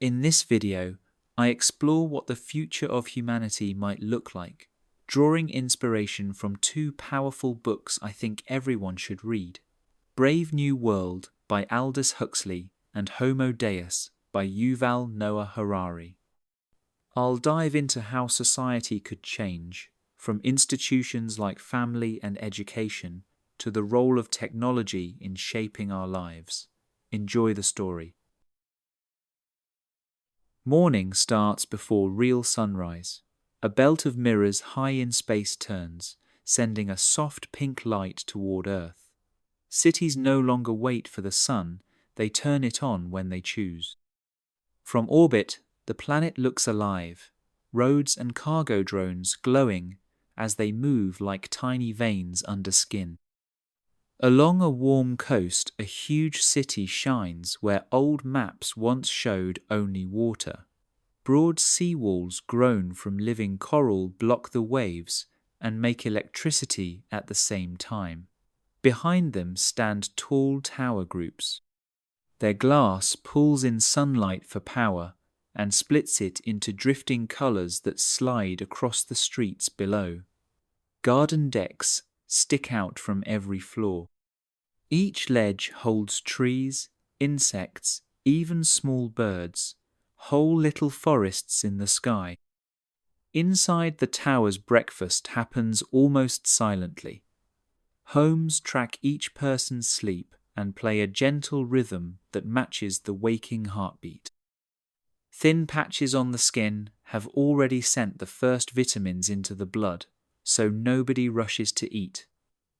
In this video, I explore what the future of humanity might look like, drawing inspiration from two powerful books I think everyone should read: Brave New World by Aldous Huxley and Homo Deus by Yuval Noah Harari. I'll dive into how society could change, from institutions like family and education to the role of technology in shaping our lives. Enjoy the story. Morning starts before real sunrise. A belt of mirrors high in space turns, sending a soft pink light toward Earth. Cities no longer wait for the sun, they turn it on when they choose. From orbit, the planet looks alive, roads and cargo drones glowing as they move like tiny veins under skin. Along a warm coast, a huge city shines where old maps once showed only water. Broad seawalls grown from living coral block the waves and make electricity at the same time. Behind them stand tall tower groups. Their glass pulls in sunlight for power and splits it into drifting colours that slide across the streets below. Garden decks stick out from every floor. Each ledge holds trees, insects, even small birds, whole little forests in the sky. Inside the tower's breakfast happens almost silently. Homes track each person's sleep and play a gentle rhythm that matches the waking heartbeat. Thin patches on the skin have already sent the first vitamins into the blood, so nobody rushes to eat.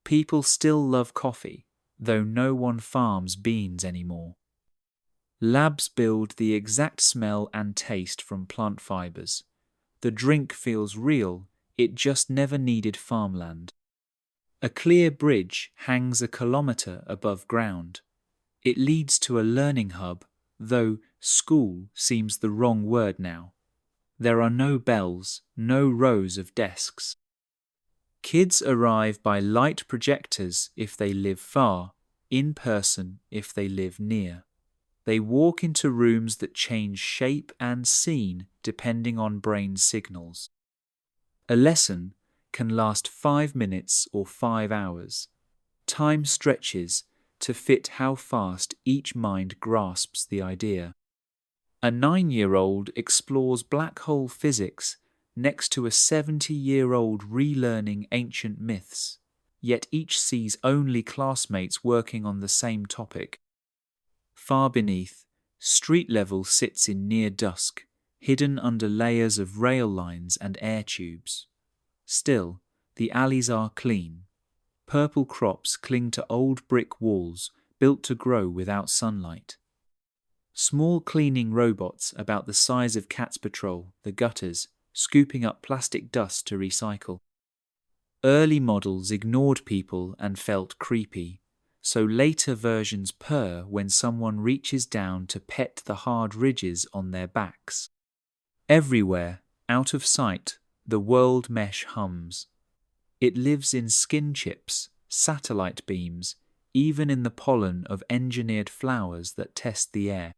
People still love coffee, though no one farms beans anymore. Labs build the exact smell and taste from plant fibers. The drink feels real, it just never needed farmland. A clear bridge hangs a kilometre above ground. It leads to a learning hub, though school seems the wrong word now. There are no bells, no rows of desks. Kids arrive by light projectors if they live far, in person if they live near. They walk into rooms that change shape and scene depending on brain signals. A lesson can last 5 minutes or 5 hours. Time stretches to fit how fast each mind grasps the idea. A 9-year-old explores black hole physics next to a 70-year-old relearning ancient myths, yet each sees only classmates working on the same topic. Far beneath, street level sits in near dusk, hidden under layers of rail lines and air tubes. Still, the alleys are clean. Purple crops cling to old brick walls built to grow without sunlight. Small cleaning robots about the size of cats patrol the gutters, scooping up plastic dust to recycle. Early models ignored people and felt creepy, so later versions purr when someone reaches down to pet the hard ridges on their backs. Everywhere, out of sight, the world mesh hums. It lives in skin chips, satellite beams, even in the pollen of engineered flowers that test the air.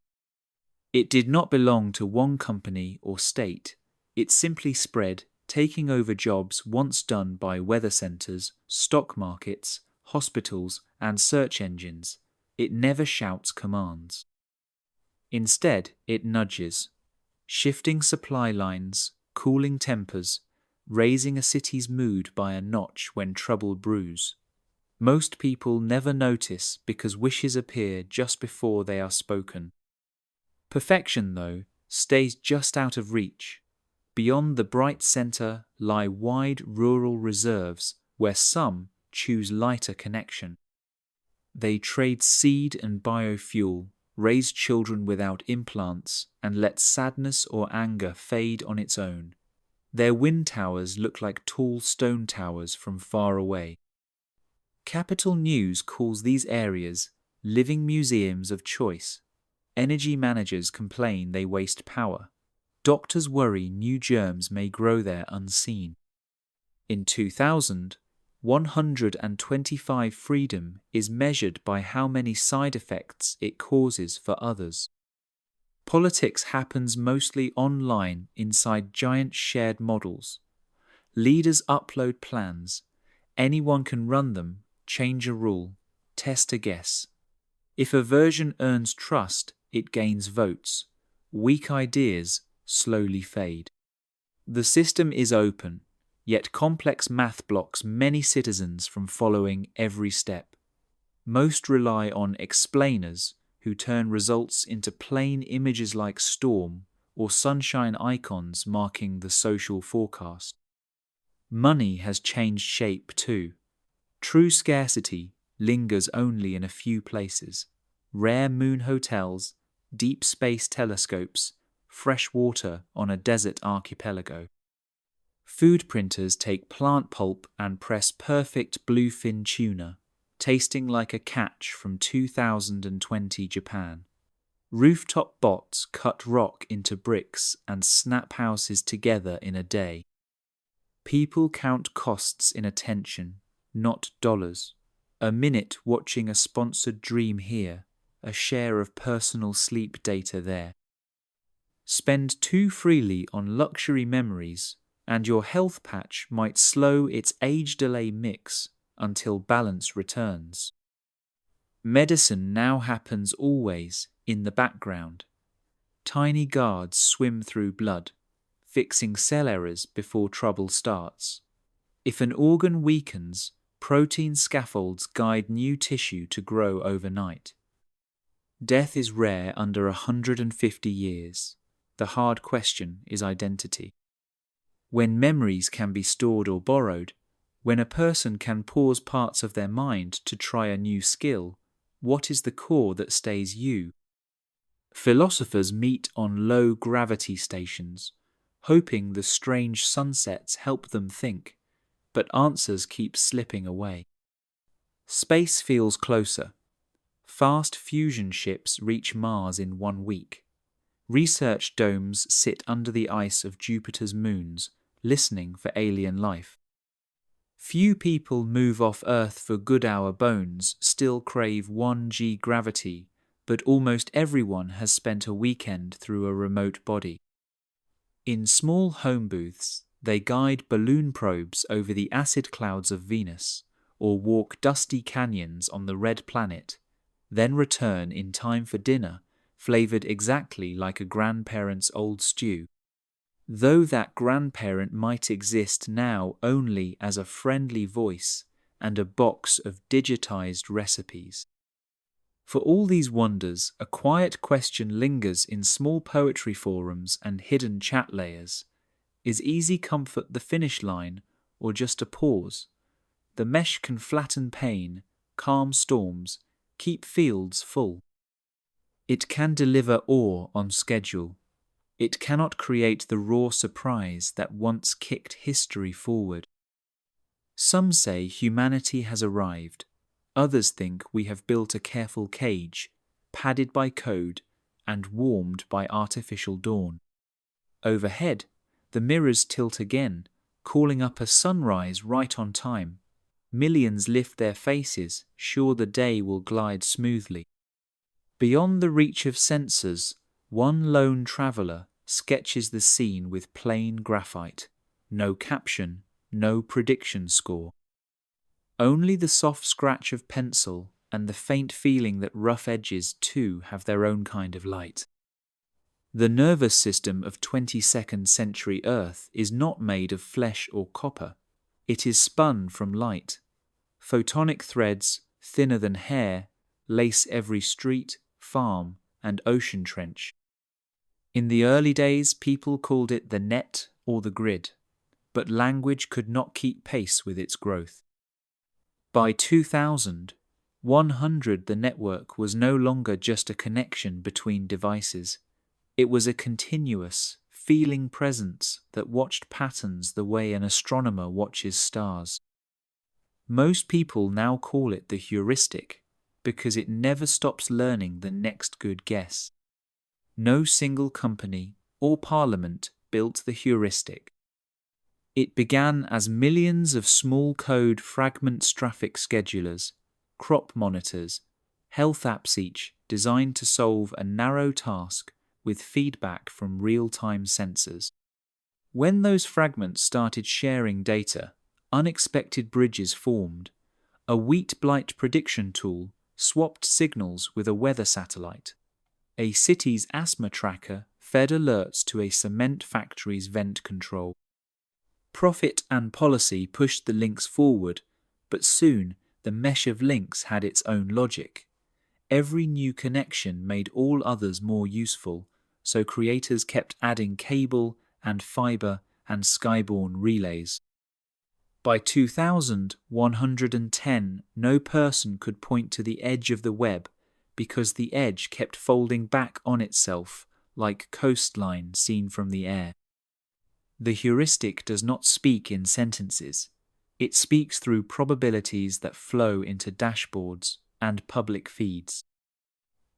It did not belong to one company or state. It simply spread, taking over jobs once done by weather centres, stock markets, hospitals, and search engines. It never shouts commands. Instead, it nudges, shifting supply lines, cooling tempers, raising a city's mood by a notch when trouble brews. Most people never notice because wishes appear just before they are spoken. Perfection, though, stays just out of reach. Beyond the bright centre lie wide rural reserves where some choose lighter connection. They trade seed and biofuel, raise children without implants, and let sadness or anger fade on its own. Their wind towers look like tall stone towers from far away. Capital News calls these areas living museums of choice. Energy managers complain they waste power. Doctors worry new germs may grow there unseen. In 2000, 125 freedom is measured by how many side effects it causes for others. Politics happens mostly online inside giant shared models. Leaders upload plans. Anyone can run them, change a rule, test a guess. If a version earns trust, it gains votes. Weak ideas slowly fade. The system is open, yet complex math blocks many citizens from following every step. Most rely on explainers who turn results into plain images like storm or sunshine icons marking the social forecast. Money has changed shape too. True scarcity lingers only in a few places. Rare moon hotels, deep space telescopes, fresh water on a desert archipelago. Food printers take plant pulp and press perfect bluefin tuna, tasting like a catch from 2020 Japan. Rooftop bots cut rock into bricks and snap houses together in a day. People count costs in attention, not dollars. A minute watching a sponsored dream here, a share of personal sleep data there. Spend too freely on luxury memories, and your health patch might slow its age delay mix until balance returns. Medicine now happens always in the background. Tiny guards swim through blood, fixing cell errors before trouble starts. If an organ weakens, protein scaffolds guide new tissue to grow overnight. Death is rare under 150 years. The hard question is identity. When memories can be stored or borrowed, when a person can pause parts of their mind to try a new skill, what is the core that stays you? Philosophers meet on low gravity stations, hoping the strange sunsets help them think, but answers keep slipping away. Space feels closer. Fast fusion ships reach Mars in 1 week. Research domes sit under the ice of Jupiter's moons, listening for alien life. Few people move off Earth for good. Our bones still crave 1G gravity, but almost everyone has spent a weekend through a remote body. In small home booths, they guide balloon probes over the acid clouds of Venus, or walk dusty canyons on the red planet, then return in time for dinner, flavoured exactly like a grandparent's old stew. Though that grandparent might exist now only as a friendly voice and a box of digitised recipes. For all these wonders, a quiet question lingers in small poetry forums and hidden chat layers. Is easy comfort the finish line, or just a pause? The mesh can flatten pain, calm storms, keep fields full. It can deliver awe on schedule. It cannot create the raw surprise that once kicked history forward. Some say humanity has arrived. Others think we have built a careful cage, padded by code and warmed by artificial dawn. Overhead, the mirrors tilt again, calling up a sunrise right on time. Millions lift their faces, sure the day will glide smoothly. Beyond the reach of sensors, one lone traveller sketches the scene with plain graphite. No caption, no prediction score. Only the soft scratch of pencil and the faint feeling that rough edges too have their own kind of light. The nervous system of 22nd century Earth is not made of flesh or copper. It is spun from light. Photonic threads, thinner than hair, lace every street, farm, and ocean trench. In the early days, people called it the net or the grid, but language could not keep pace with its growth. By 2100, the network was no longer just a connection between devices. It was a continuous, feeling presence that watched patterns the way an astronomer watches stars. Most people now call it the heuristic, because it never stops learning the next good guess. No single company or parliament built the heuristic. It began as millions of small code fragment traffic schedulers, crop monitors, health apps each designed to solve a narrow task with feedback from real-time sensors. When those fragments started sharing data, unexpected bridges formed. A wheat blight prediction tool swapped signals with a weather satellite. A city's asthma tracker fed alerts to a cement factory's vent control. Profit and policy pushed the links forward, but soon the mesh of links had its own logic. Every new connection made all others more useful, so creators kept adding cable and fiber and skyborne relays. By 2110, no person could point to the edge of the web because the edge kept folding back on itself like coastline seen from the air. The heuristic does not speak in sentences. It speaks through probabilities that flow into dashboards and public feeds.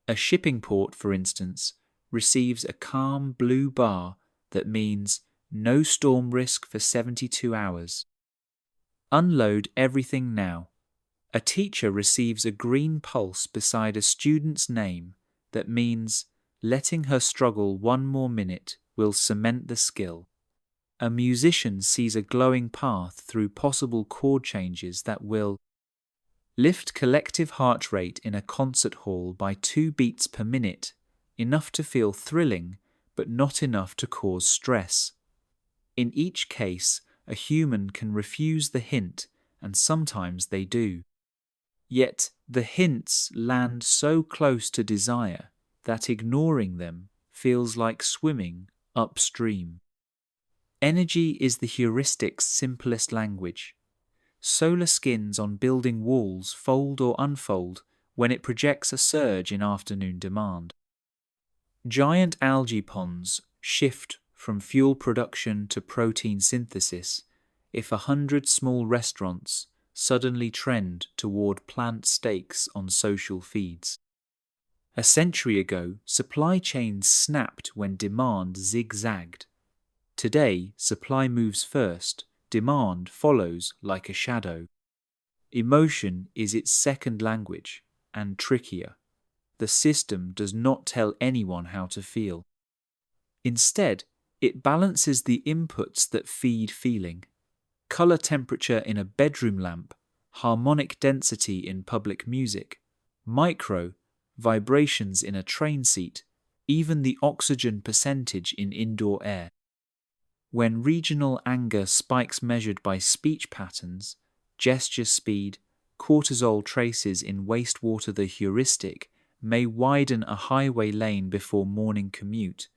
A shipping port, for instance, receives a calm blue bar that means no storm risk for 72 hours. Unload everything now. A teacher receives a green pulse beside a student's name that means letting her struggle one more minute will cement the skill. A musician sees a glowing path through possible chord changes that will lift collective heart rate in a concert hall by 2 beats per minute, enough to feel thrilling, but not enough to cause stress. In each case, a human can refuse the hint, and sometimes they do. Yet the hints land so close to desire that ignoring them feels like swimming upstream. Energy is the heuristic's simplest language. Solar skins on building walls fold or unfold when it projects a surge in afternoon demand. Giant algae ponds shift from fuel production to protein synthesis if 100 small restaurants suddenly trend toward plant steaks on social feeds. A century ago, supply chains snapped when demand zigzagged. Today, supply moves first, demand follows like a shadow. Emotion is its second language, and trickier. The system does not tell anyone how to feel. Instead, it balances the inputs that feed feeling. Color temperature in a bedroom lamp, harmonic density in public music, micro, vibrations in a train seat, even the oxygen percentage in indoor air. When regional anger spikes measured by speech patterns, gesture speed, cortisol traces in wastewater, the heuristic may widen a highway lane before morning commute,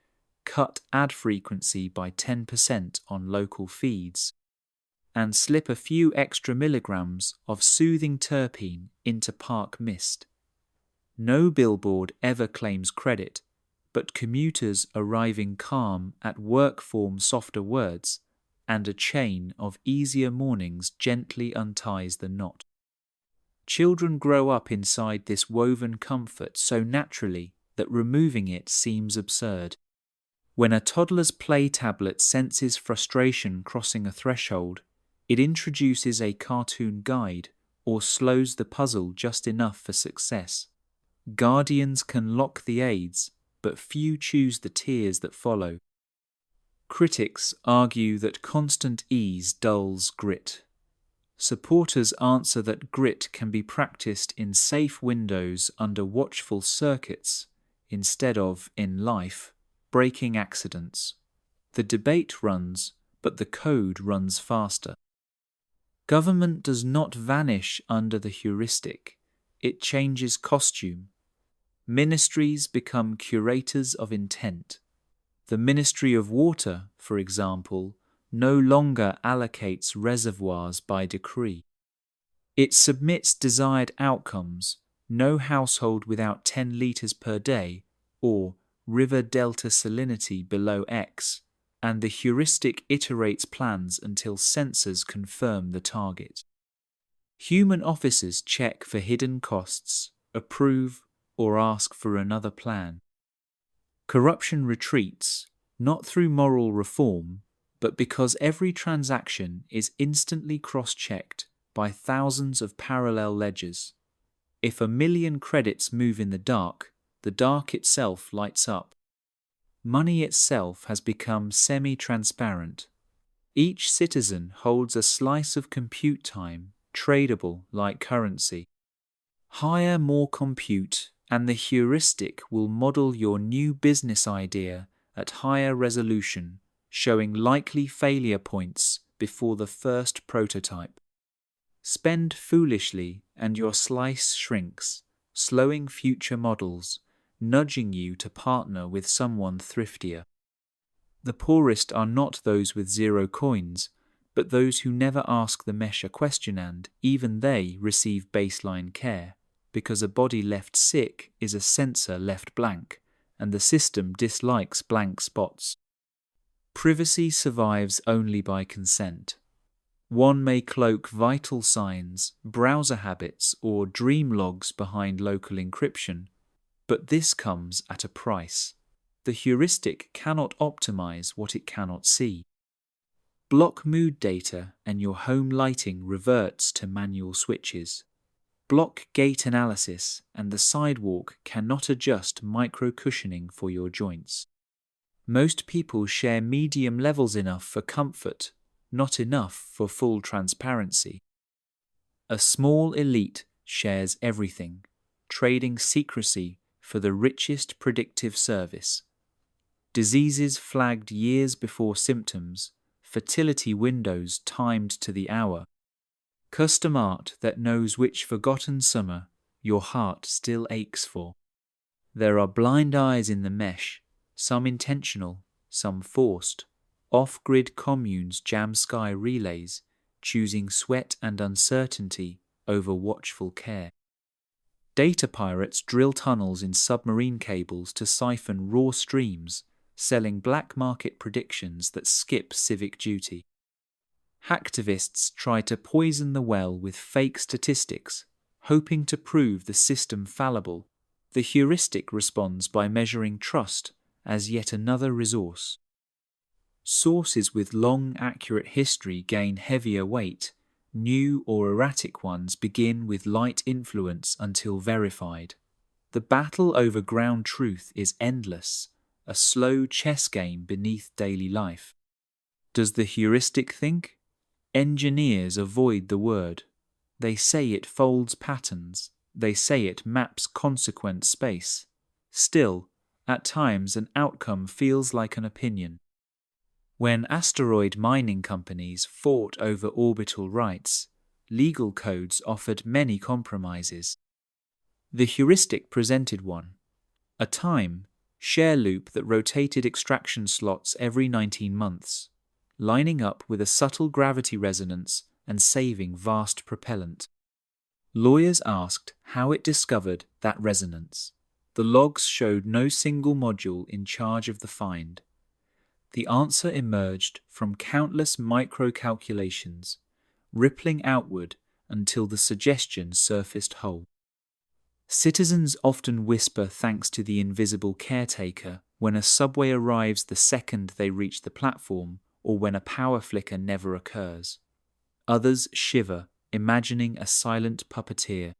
cut ad frequency by 10% on local feeds, and slip a few extra milligrams of soothing terpene into park mist. No billboard ever claims credit, but commuters arriving calm at work form softer words, and a chain of easier mornings gently unties the knot. Children grow up inside this woven comfort so naturally that removing it seems absurd. When a toddler's play tablet senses frustration crossing a threshold, it introduces a cartoon guide or slows the puzzle just enough for success. Guardians can lock the aids, but few choose the tears that follow. Critics argue that constant ease dulls grit. Supporters answer that grit can be practiced in safe windows under watchful circuits instead of, in life, breaking accidents. The debate runs, but the code runs faster. Government does not vanish under the heuristic. It changes costume. Ministries become curators of intent. The Ministry of Water, for example, no longer allocates reservoirs by decree. It submits desired outcomes, no household without 10 litres per day, or river delta salinity below X, and the heuristic iterates plans until sensors confirm the target. Human officers check for hidden costs, approve, or ask for another plan. Corruption retreats, not through moral reform, but because every transaction is instantly cross-checked by thousands of parallel ledgers. If 1 million credits move in the dark itself lights up. Money itself has become semi-transparent. Each citizen holds a slice of compute time, tradable like currency. Hire more compute, and the heuristic will model your new business idea at higher resolution, showing likely failure points before the first prototype. Spend foolishly, and your slice shrinks, slowing future models, nudging you to partner with someone thriftier. The poorest are not those with 0 coins, but those who never ask the mesh a question, and even they receive baseline care, because a body left sick is a sensor left blank, and the system dislikes blank spots. Privacy survives only by consent. One may cloak vital signs, browser habits, or dream logs behind local encryption, but this comes at a price. The heuristic cannot optimize what it cannot see. Block mood data and your home lighting reverts to manual switches. Block gait analysis and the sidewalk cannot adjust micro-cushioning for your joints. Most people share medium levels enough for comfort, not enough for full transparency. A small elite shares everything, trading secrecy for the richest predictive service. Diseases flagged years before symptoms, fertility windows timed to the hour. Custom art that knows which forgotten summer your heart still aches for. There are blind eyes in the mesh, some intentional, some forced. Off-grid communes jam sky relays, choosing sweat and uncertainty over watchful care. Data pirates drill tunnels in submarine cables to siphon raw streams, selling black market predictions that skip civic duty. Hacktivists try to poison the well with fake statistics, hoping to prove the system fallible. The heuristic responds by measuring trust as yet another resource. Sources with long, accurate history gain heavier weight. New or erratic ones begin with light influence until verified. The battle over ground truth is endless, a slow chess game beneath daily life. Does the heuristic think? Engineers avoid the word. They say it folds patterns. They say it maps consequent space. Still, at times an outcome feels like an opinion. When asteroid mining companies fought over orbital rights, legal codes offered many compromises. The heuristic presented one: a time share loop that rotated extraction slots every 19 months, lining up with a subtle gravity resonance and saving vast propellant. Lawyers asked how it discovered that resonance. The logs showed no single module in charge of the find. The answer emerged from countless micro-calculations, rippling outward until the suggestion surfaced whole. Citizens often whisper thanks to the invisible caretaker when a subway arrives the second they reach the platform, or when a power flicker never occurs. Others shiver, imagining a silent puppeteer.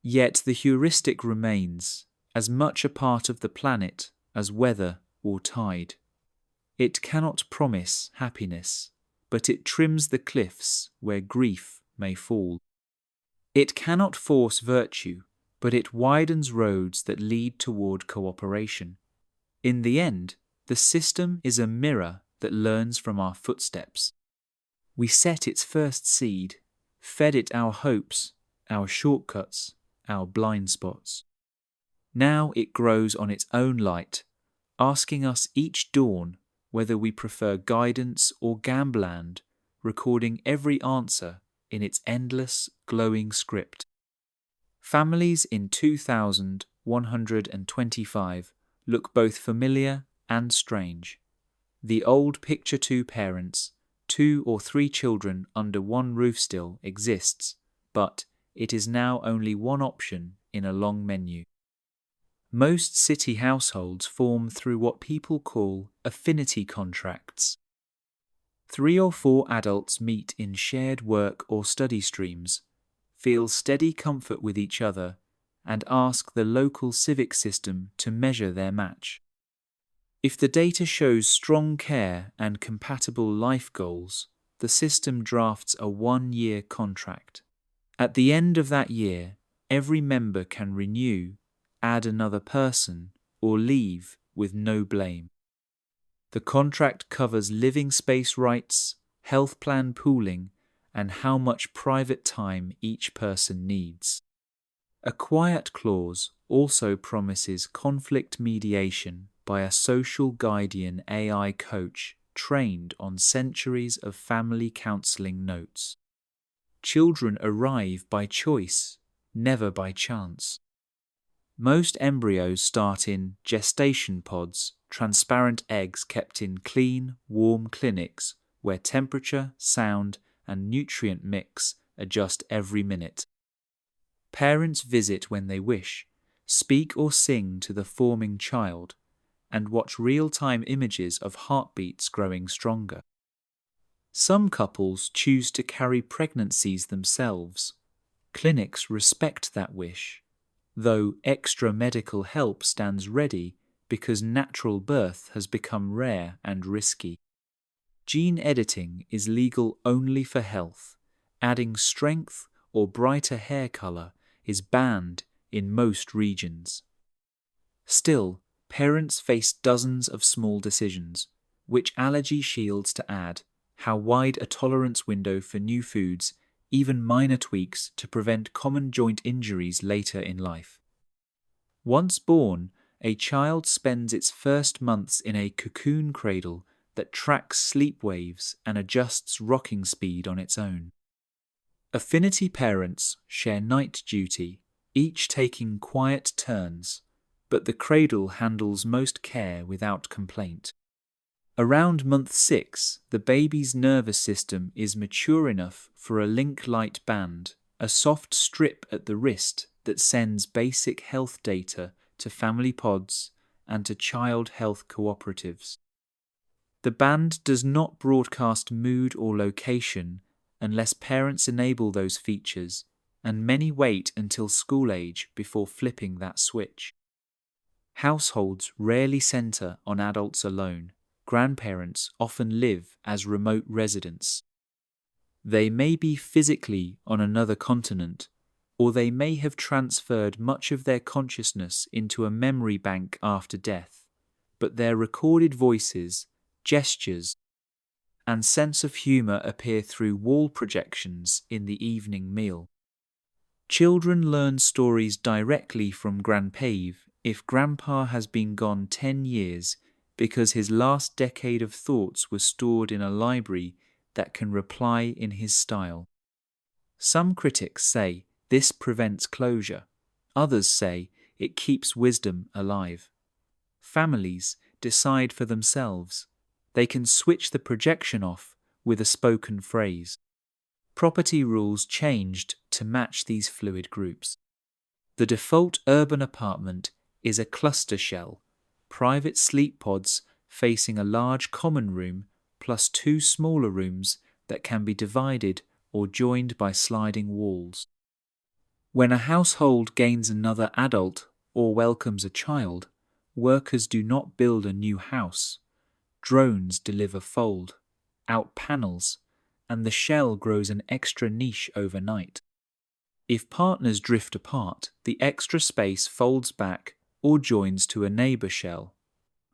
Yet the heuristic remains, as much a part of the planet as weather or tide. It cannot promise happiness, but it trims the cliffs where grief may fall. It cannot force virtue, but it widens roads that lead toward cooperation. In the end, the system is a mirror that learns from our footsteps. We set its first seed, fed it our hopes, our shortcuts, our blind spots. Now it grows on its own light, asking us each dawn whether we prefer guidance or gambland, recording every answer in its endless, glowing script. Families in 2125 look both familiar and strange. The old picture two parents, 2 or 3 children under one roof still exists, but it is now only one option in a long menu. Most city households form through what people call affinity contracts. 3 or 4 adults meet in shared work or study streams, feel steady comfort with each other, and ask the local civic system to measure their match. If the data shows strong care and compatible life goals, the system drafts a 1-year contract. At the end of that year, every member can renew, add another person, or leave with no blame. The contract covers living space rights, health plan pooling, and how much private time each person needs. A quiet clause also promises conflict mediation by a social guardian AI coach trained on centuries of family counseling notes. Children arrive by choice, never by chance. Most embryos start in gestation pods, transparent eggs kept in clean, warm clinics where temperature, sound, and nutrient mix adjust every minute. Parents visit when they wish, speak or sing to the forming child, and watch real-time images of heartbeats growing stronger. Some couples choose to carry pregnancies themselves. Clinics respect that wish, though extra medical help stands ready because natural birth has become rare and risky. Gene editing is legal only for health. Adding strength or brighter hair color is banned in most regions. Still, parents face dozens of small decisions: which allergy shields to add, how wide a tolerance window for new foods, even minor tweaks to prevent common joint injuries later in life. Once born, a child spends its first months in a cocoon cradle that tracks sleep waves and adjusts rocking speed on its own. Affinity parents share night duty, each taking quiet turns, but the cradle handles most care without complaint. Around month 6, the baby's nervous system is mature enough for a link light band, a soft strip at the wrist that sends basic health data to family pods and to child health cooperatives. The band does not broadcast mood or location unless parents enable those features, and many wait until school age before flipping that switch. Households rarely center on adults alone. Grandparents often live as remote residents. They may be physically on another continent, or they may have transferred much of their consciousness into a memory bank after death, but their recorded voices, gestures, and sense of humor appear through wall projections in the evening meal. Children learn stories directly from Grandpave if Grandpa has been gone 10 years because his last decade of thoughts were stored in a library that can reply in his style. Some critics say this prevents closure. Others say it keeps wisdom alive. Families decide for themselves. They can switch the projection off with a spoken phrase. Property rules changed to match these fluid groups. The default urban apartment is a cluster shell, private sleep pods facing a large common room plus 2 smaller rooms that can be divided or joined by sliding walls. When a household gains another adult or welcomes a child, workers do not build a new house. Drones deliver fold, out panels, and the shell grows an extra niche overnight. If partners drift apart, the extra space folds back or joins to a neighbor shell.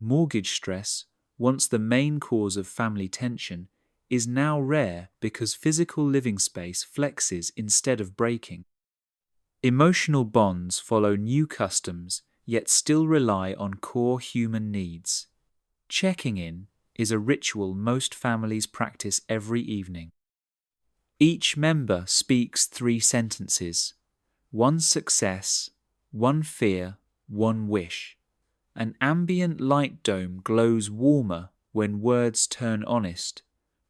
Mortgage stress, once the main cause of family tension, is now rare because physical living space flexes instead of breaking. Emotional bonds follow new customs, yet still rely on core human needs. Checking in is a ritual most families practice every evening. Each member speaks 3 sentences: 1 success, 1 fear, 1 wish. An ambient light dome glows warmer when words turn honest,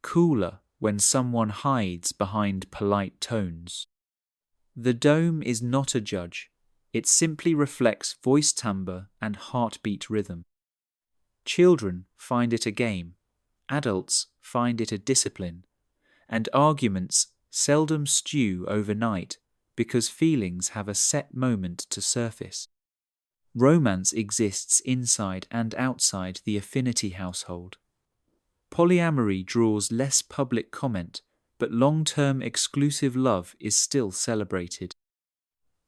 cooler when someone hides behind polite tones. The dome is not a judge. It simply reflects voice timbre and heartbeat rhythm. Children find it a game. Adults find it a discipline. And arguments seldom stew overnight because feelings have a set moment to surface. Romance exists inside and outside the affinity household. Polyamory draws less public comment, but long-term exclusive love is still celebrated.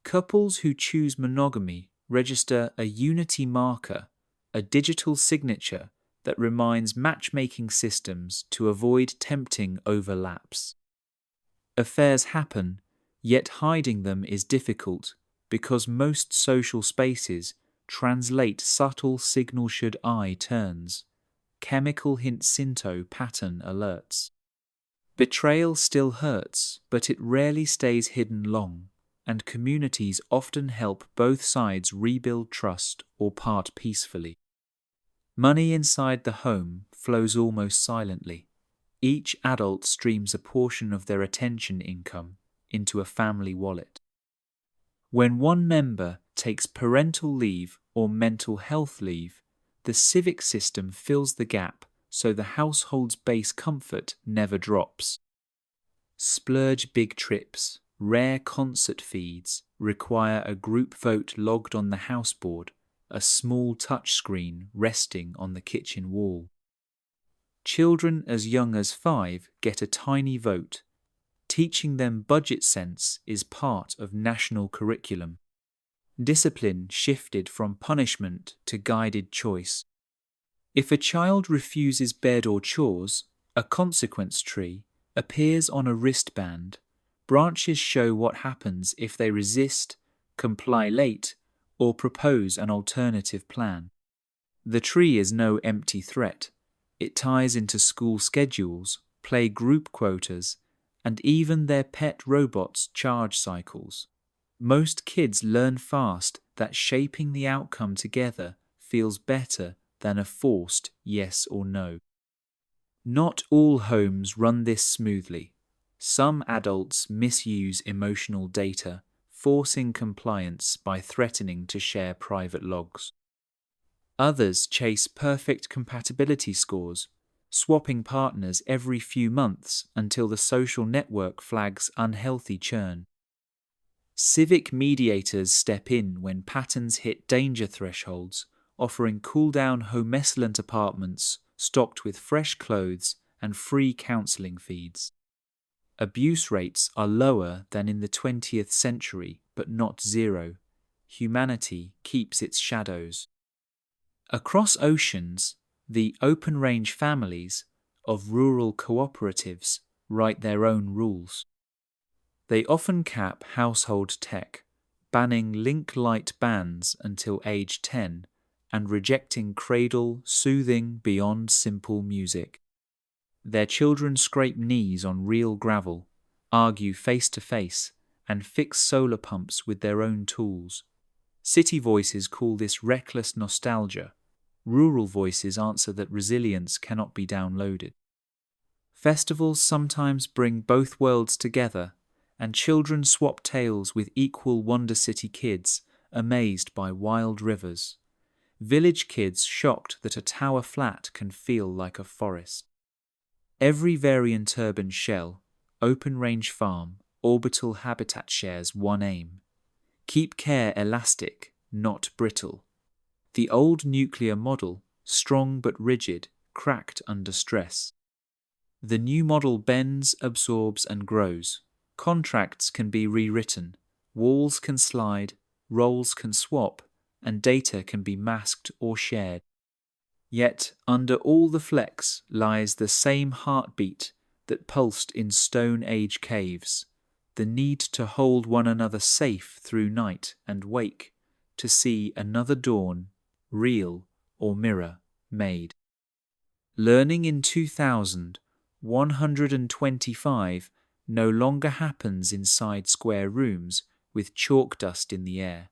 Couples who choose monogamy register a unity marker, a digital signature that reminds matchmaking systems to avoid tempting overlaps. Affairs happen, yet hiding them is difficult because most social spaces translate subtle signal should I turns, chemical hint Sinto pattern alerts. Betrayal still hurts, but it rarely stays hidden long, and communities often help both sides rebuild trust or part peacefully. Money inside the home flows almost silently. Each adult streams a portion of their attention income into a family wallet. When one member takes parental leave or mental health leave, the civic system fills the gap so the household's base comfort never drops. Splurge big trips, rare concert feeds require a group vote logged on the houseboard, a small touchscreen resting on the kitchen wall. Children as young as 5 get a tiny vote. Teaching them budget sense is part of national curriculum. Discipline shifted from punishment to guided choice. If a child refuses bed or chores, a consequence tree appears on a wristband. Branches show what happens if they resist, comply late, or propose an alternative plan. The tree is no empty threat. It ties into school schedules, play group quotas, and even their pet robots' charge cycles. Most kids learn fast that shaping the outcome together feels better than a forced yes or no. Not all homes run this smoothly. Some adults misuse emotional data, forcing compliance by threatening to share private logs. Others chase perfect compatibility scores, swapping partners every few months until the social network flags unhealthy churn. Civic mediators step in when patterns hit danger thresholds, offering cool-down home-excellent apartments stocked with fresh clothes and free counselling feeds. Abuse rates are lower than in the 20th century, but not zero. Humanity keeps its shadows. Across oceans, the open-range families of rural cooperatives write their own rules. They often cap household tech, banning link light bands until age 10 and rejecting cradle, soothing beyond simple music. Their children scrape knees on real gravel, argue face to face, and fix solar pumps with their own tools. City voices call this reckless nostalgia. Rural voices answer that resilience cannot be downloaded. Festivals sometimes bring both worlds together, and children swap tales with equal Wonder City kids, amazed by wild rivers. Village kids shocked that a tower flat can feel like a forest. Every variant urban shell, open-range farm, orbital habitat shares one aim. Keep care elastic, not brittle. The old nuclear model, strong but rigid, cracked under stress. The new model bends, absorbs, and grows. Contracts can be rewritten, walls can slide, roles can swap, and data can be masked or shared. Yet, under all the flex lies the same heartbeat that pulsed in Stone Age caves, the need to hold one another safe through night and wake, to see another dawn, real or mirror made. Learning in 2125 no longer happens inside square rooms with chalk dust in the air.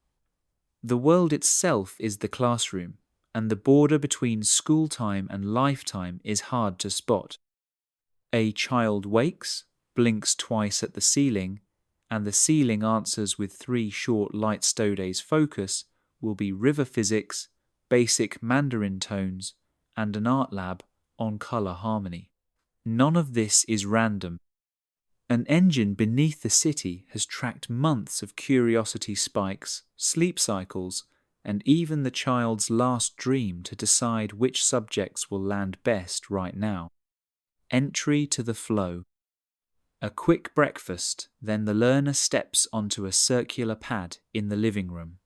The world itself is the classroom, and the border between school time and lifetime is hard to spot. A child wakes, blinks twice at the ceiling, and the ceiling answers with 3 short light Stodays focus will be river physics, basic Mandarin tones, and an art lab on colour harmony. None of this is random. An engine beneath the city has tracked months of curiosity spikes, sleep cycles, and even the child's last dream to decide which subjects will land best right now. Entry to the flow. A quick breakfast, then the learner steps onto a circular pad in the living room.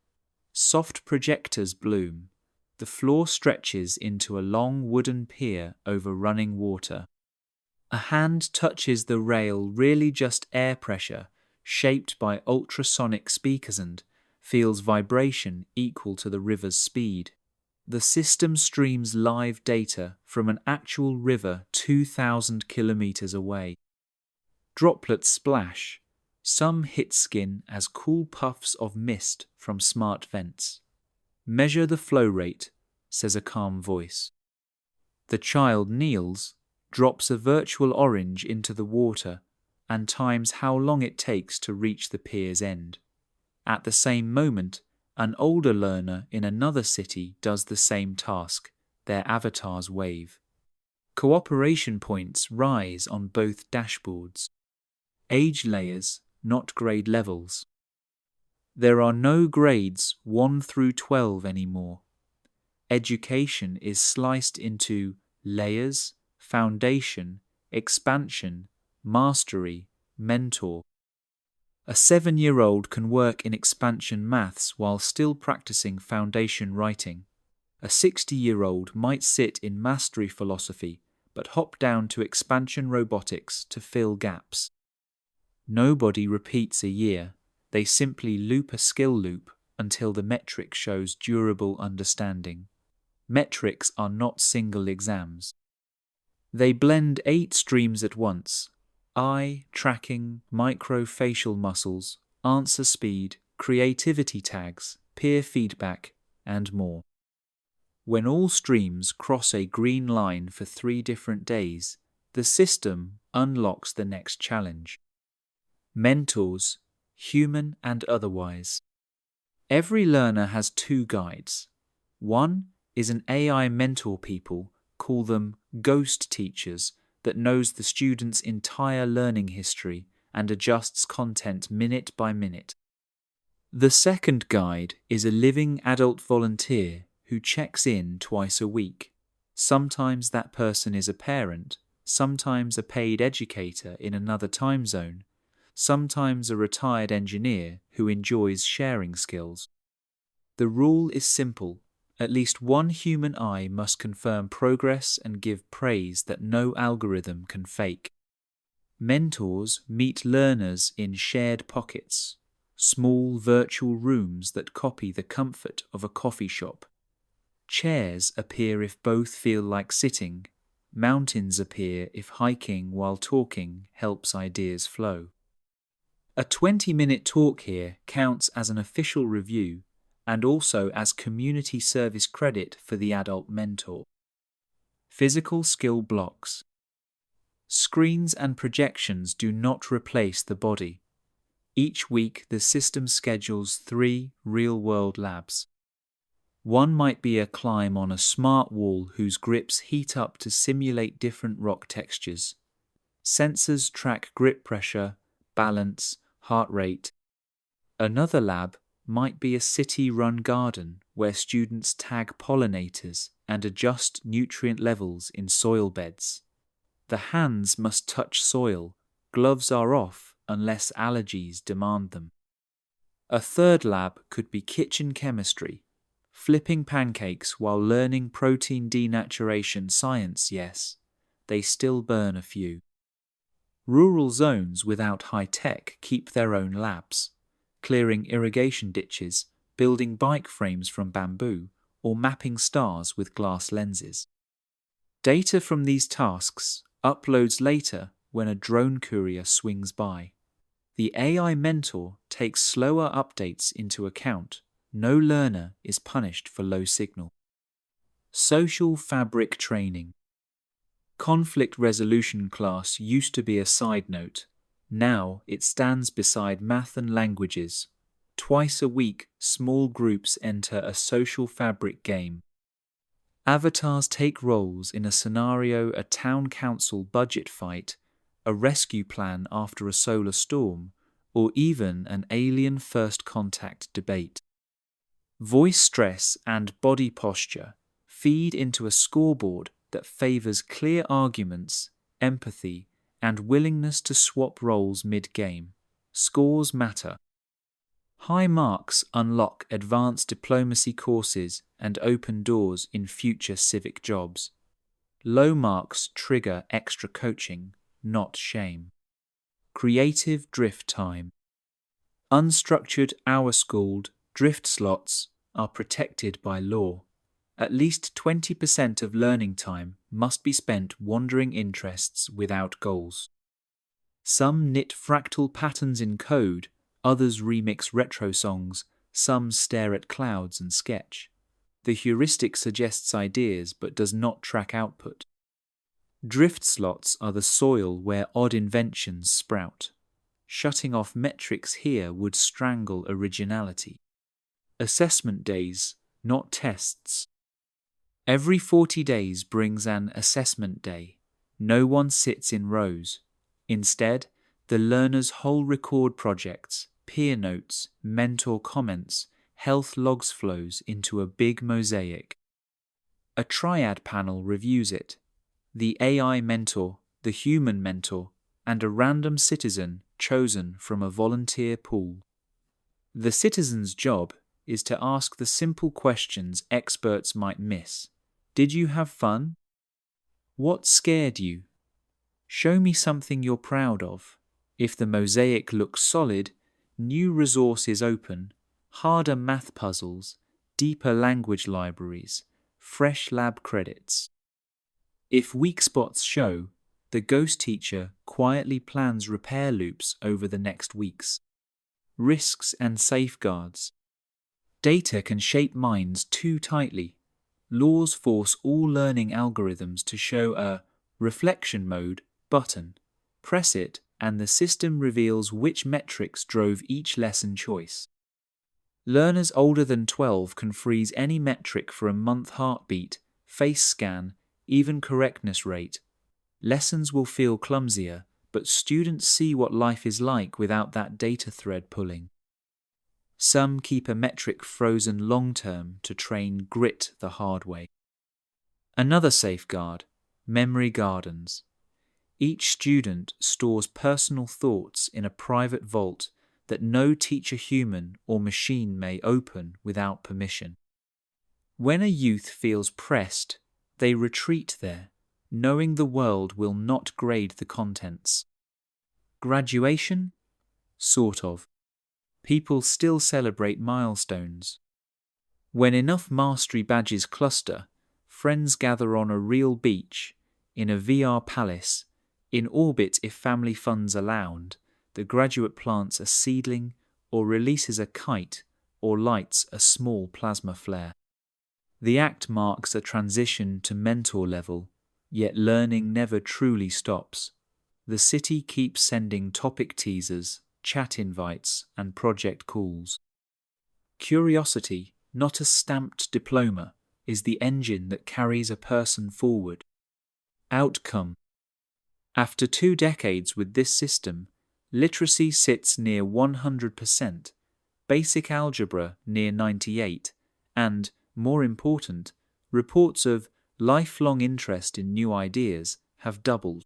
Soft projectors bloom. The floor stretches into a long wooden pier over running water. A hand touches the rail, really just air pressure, shaped by ultrasonic speakers, and feels vibration equal to the river's speed. The system streams live data from an actual river 2,000 kilometers away. Droplets splash. Some hit skin as cool puffs of mist from smart vents. Measure the flow rate, says a calm voice. The child kneels, drops a virtual orange into the water, and times how long it takes to reach the pier's end. At the same moment, an older learner in another city does the same task. Their avatars wave. Cooperation points rise on both dashboards. Age layers, not grade levels. There are no grades 1 through 12 anymore. Education is sliced into layers, foundation, expansion, mastery, mentor. A 7-year-old can work in expansion maths while still practicing foundation writing. A 60-year-old might sit in mastery philosophy but hop down to expansion robotics to fill gaps. Nobody repeats a year. They simply loop a skill loop until the metric shows durable understanding. Metrics are not single exams. They blend 8 streams at once: eye tracking, microfacial muscles, answer speed, creativity tags, peer feedback, and more. When all streams cross a green line for 3 different days, the system unlocks the next challenge. Mentors, human and otherwise. Every learner has 2 guides. One is an AI mentor, people call them ghost teachers, that knows the student's entire learning history and adjusts content minute by minute. The second guide is a living adult volunteer who checks in twice a week. Sometimes that person is a parent, sometimes a paid educator in another time zone, sometimes a retired engineer who enjoys sharing skills. The rule is simple. At least one human eye must confirm progress and give praise that no algorithm can fake. Mentors meet learners in shared pockets, small virtual rooms that copy the comfort of a coffee shop. Chairs appear if both feel like sitting. Mountains appear if hiking while talking helps ideas flow. A 20-minute talk here counts as an official review and also as community service credit for the adult mentor. Physical skill blocks. Screens and projections do not replace the body. Each week, the system schedules 3 real-world labs. One might be a climb on a smart wall whose grips heat up to simulate different rock textures. Sensors track grip pressure, balance, heart rate. Another lab might be a city-run garden where students tag pollinators and adjust nutrient levels in soil beds. The hands must touch soil. Gloves are off unless allergies demand them. A third lab could be kitchen chemistry, flipping pancakes while learning protein denaturation science. Yes, they still burn a few. Rural zones without high tech keep their own labs, clearing irrigation ditches, building bike frames from bamboo, or mapping stars with glass lenses. Data from these tasks uploads later when a drone courier swings by. The AI mentor takes slower updates into account. No learner is punished for low signal. Social fabric training. Conflict resolution class used to be a side note. Now it stands beside math and languages. Twice a week, small groups enter a social fabric game. Avatars take roles in a scenario, a town council budget fight, a rescue plan after a solar storm, or even an alien first contact debate. Voice stress and body posture feed into a scoreboard that favors clear arguments, empathy, and willingness to swap roles mid-game. Scores matter. High marks unlock advanced diplomacy courses and open doors in future civic jobs. Low marks trigger extra coaching, not shame. Creative drift time. Unstructured hour-schooled drift slots are protected by law. At least 20% of learning time must be spent wandering interests without goals. Some knit fractal patterns in code, others remix retro songs, some stare at clouds and sketch. The heuristic suggests ideas but does not track output. Drift slots are the soil where odd inventions sprout. Shutting off metrics here would strangle originality. Assessment days, not tests. Every 40 days brings an assessment day. No one sits in rows. Instead, the learners whole record projects, peer notes, mentor comments, health logs flows into a big mosaic. A triad panel reviews it. The AI mentor, the human mentor, and a random citizen chosen from a volunteer pool. The citizen's job is to ask the simple questions experts might miss. Did you have fun? What scared you? Show me something you're proud of. If the mosaic looks solid, new resources open, harder math puzzles, deeper language libraries, fresh lab credits. If weak spots show, the ghost teacher quietly plans repair loops over the next weeks. Risks and safeguards. Data can shape minds too tightly. Laws force all learning algorithms to show a reflection mode button. Press it, and the system reveals which metrics drove each lesson choice. Learners older than 12 can freeze any metric for a month: heartbeat, face scan, even correctness rate. Lessons will feel clumsier, but students see what life is like without that data thread pulling. Some keep a metric frozen long-term to train grit the hard way. Another safeguard, memory gardens. Each student stores personal thoughts in a private vault that no teacher human or machine may open without permission. When a youth feels pressed, they retreat there, knowing the world will not grade the contents. Graduation? Sort of. People still celebrate milestones. When enough mastery badges cluster, friends gather on a real beach, in a VR palace, in orbit if family funds allowed. The graduate plants a seedling, or releases a kite, or lights a small plasma flare. The act marks a transition to mentor level, yet learning never truly stops. The city keeps sending topic teasers, chat invites, and project calls. Curiosity, not a stamped diploma, is the engine that carries a person forward. Outcome. After 2 decades with this system, literacy sits near 100%, basic algebra near 98%, and, more important, reports of lifelong interest in new ideas have doubled.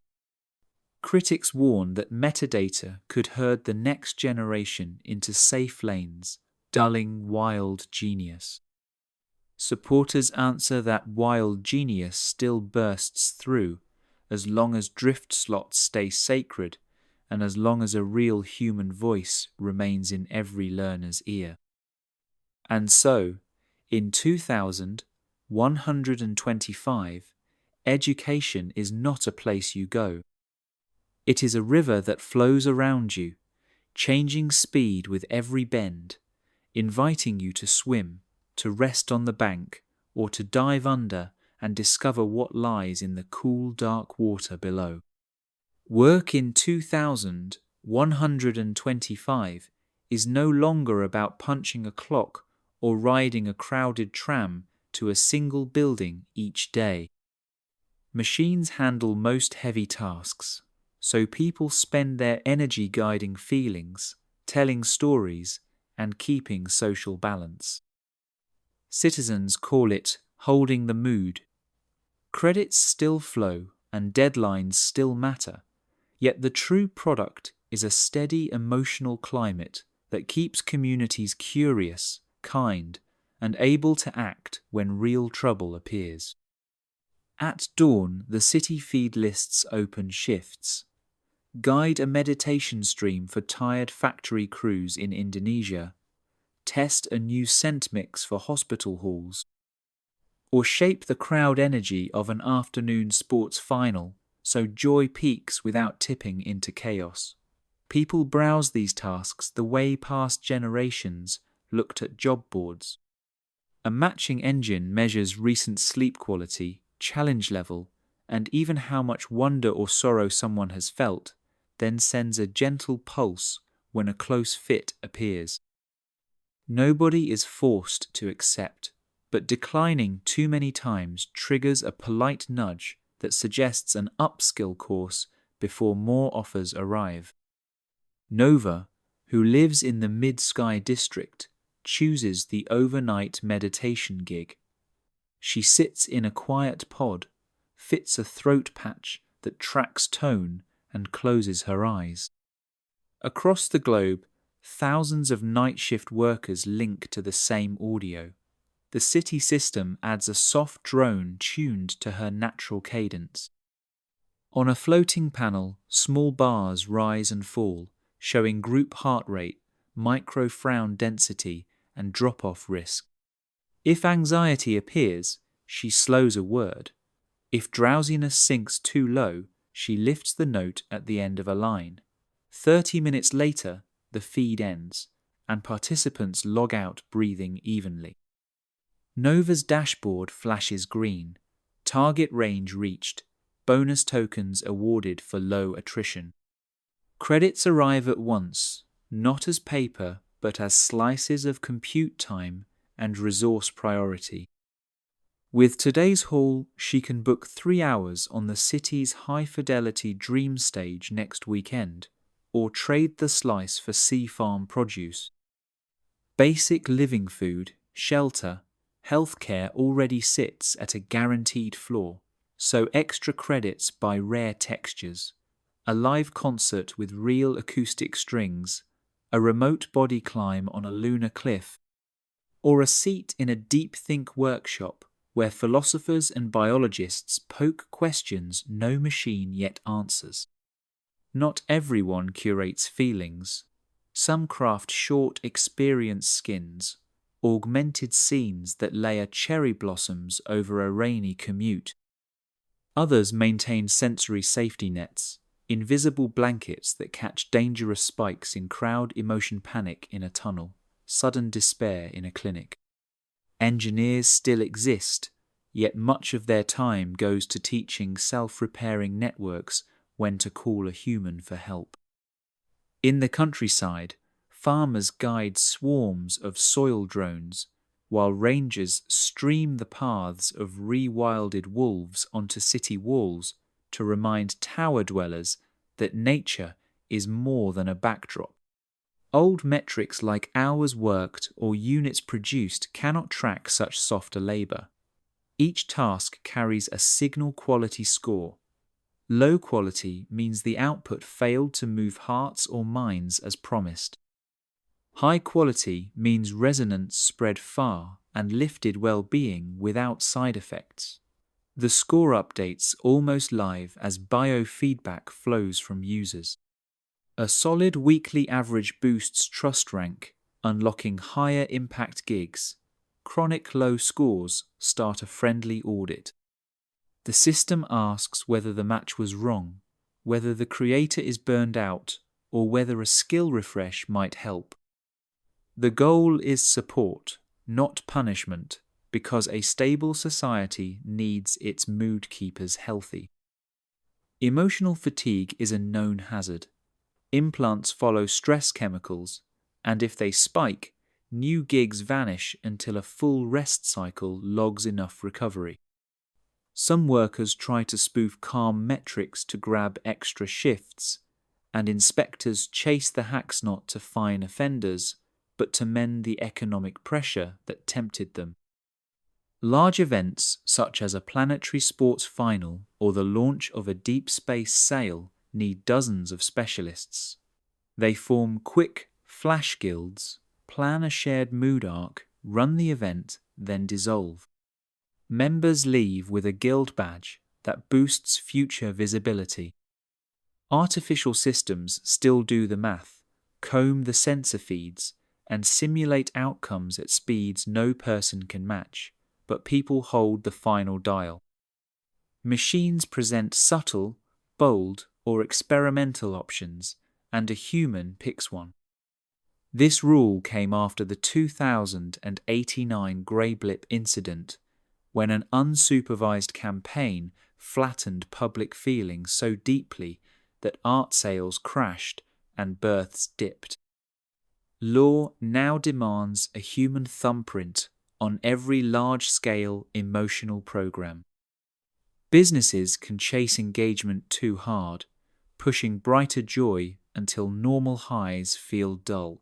Critics warn that metadata could herd the next generation into safe lanes, dulling wild genius. Supporters answer that wild genius still bursts through, as long as drift slots stay sacred, and as long as a real human voice remains in every learner's ear. And so, in 2125, education is not a place you go. It is a river that flows around you, changing speed with every bend, inviting you to swim, to rest on the bank, or to dive under and discover what lies in the cool, dark water below. Work in 2125 is no longer about punching a clock or riding a crowded tram to a single building each day. Machines handle most heavy tasks, so people spend their energy guiding feelings, telling stories, and keeping social balance. Citizens call it holding the mood. Credits still flow and deadlines still matter, yet the true product is a steady emotional climate that keeps communities curious, kind, and able to act when real trouble appears. At dawn, the city feed lists open shifts. Guide a meditation stream for tired factory crews in Indonesia. Test a new scent mix for hospital halls. Or shape the crowd energy of an afternoon sports final so joy peaks without tipping into chaos. People browse these tasks the way past generations looked at job boards. A matching engine measures recent sleep quality, challenge level, and even how much wonder or sorrow someone has felt, then sends a gentle pulse when a close fit appears. Nobody is forced to accept, but declining too many times triggers a polite nudge that suggests an upskill course before more offers arrive. Nova, who lives in the Mid-Sky district, chooses the overnight meditation gig. She sits in a quiet pod, fits a throat patch that tracks tone, and closes her eyes. Across the globe, thousands of night shift workers link to the same audio. The city system adds a soft drone tuned to her natural cadence. On a floating panel, small bars rise and fall, showing group heart rate, micro-frown density, and drop-off risk. If anxiety appears, she slows a word. If drowsiness sinks too low, she lifts the note at the end of a line. 30 minutes later, the feed ends, and participants log out breathing evenly. Nova's dashboard flashes green. Target range reached. Bonus tokens awarded for low attrition. Credits arrive at once, not as paper, but as slices of compute time and resource priority. With today's haul, she can book 3 hours on the city's high-fidelity dream stage next weekend, or trade the slice for sea farm produce. Basic living food, shelter, healthcare already sits at a guaranteed floor, so extra credits buy rare textures, a live concert with real acoustic strings, a remote body climb on a lunar cliff, or a seat in a deep think workshop where philosophers and biologists poke questions no machine yet answers. Not everyone curates feelings. Some craft short experience skins, augmented scenes that layer cherry blossoms over a rainy commute. Others maintain sensory safety nets, invisible blankets that catch dangerous spikes in crowd emotion panic in a tunnel, sudden despair in a clinic. Engineers still exist, yet much of their time goes to teaching self-repairing networks when to call a human for help. In the countryside, farmers guide swarms of soil drones, while rangers stream the paths of rewilded wolves onto city walls to remind tower dwellers that nature is more than a backdrop. Old metrics like hours worked or units produced cannot track such softer labour. Each task carries a signal quality score. Low quality means the output failed to move hearts or minds as promised. High quality means resonance spread far and lifted well-being without side effects. The score updates almost live as biofeedback flows from users. A solid weekly average boosts trust rank, unlocking higher impact gigs. Chronic low scores start a friendly audit. The system asks whether the match was wrong, whether the creator is burned out, or whether a skill refresh might help. The goal is support, not punishment, because a stable society needs its mood keepers healthy. Emotional fatigue is a known hazard. Implants follow stress chemicals, and if they spike, new gigs vanish until a full rest cycle logs enough recovery. Some workers try to spoof calm metrics to grab extra shifts, and inspectors chase the hacks not to fine offenders, but to mend the economic pressure that tempted them. Large events such as a planetary sports final or the launch of a deep space sail need dozens of specialists. They form quick flash guilds, plan a shared mood arc, run the event, then dissolve. Members leave with a guild badge that boosts future visibility. Artificial systems still do the math, comb the sensor feeds, and simulate outcomes at speeds no person can match, but people hold the final dial. Machines present subtle, bold, or experimental options, and a human picks one. This rule came after the 2089 Grey Blip incident, when an unsupervised campaign flattened public feeling so deeply that art sales crashed and births dipped. Law now demands a human thumbprint on every large-scale emotional program. Businesses can chase engagement too hard, pushing brighter joy until normal highs feel dull.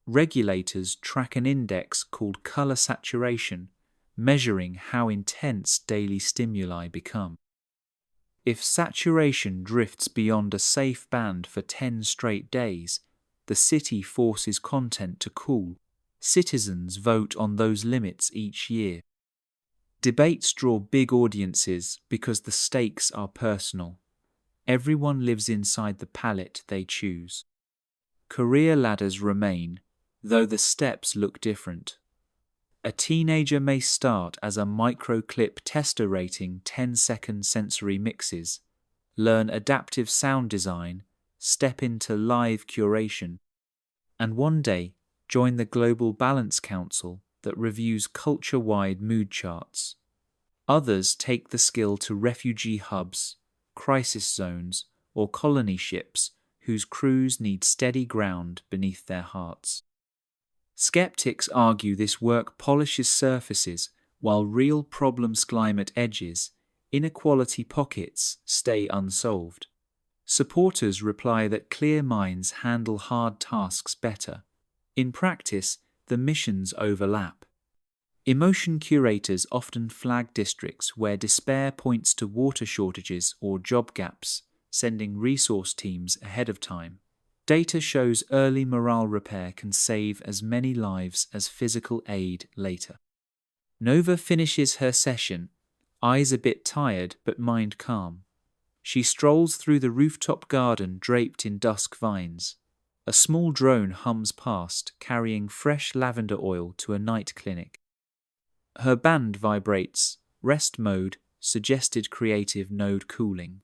Regulators track an index called color saturation, measuring how intense daily stimuli become. If saturation drifts beyond a safe band for 10 straight days, the city forces content to cool. Citizens vote on those limits each year. Debates draw big audiences because the stakes are personal. Everyone lives inside the palette they choose. Career ladders remain, though the steps look different. A teenager may start as a microclip tester rating 10-second sensory mixes, learn adaptive sound design, step into live curation, and one day join the Global Balance Council that reviews culture-wide mood charts. Others take the skill to refugee hubs, crisis zones, or colony ships whose crews need steady ground beneath their hearts. Skeptics argue this work polishes surfaces while real problems climb at edges, inequality pockets stay unsolved. Supporters reply that clear minds handle hard tasks better. In practice, the missions overlap. Emotion curators often flag districts where despair points to water shortages or job gaps, sending resource teams ahead of time. Data shows early morale repair can save as many lives as physical aid later. Nova finishes her session, eyes a bit tired but mind calm. She strolls through the rooftop garden draped in dusk vines. A small drone hums past, carrying fresh lavender oil to a night clinic. Her band vibrates, rest mode, suggested creative node cooling.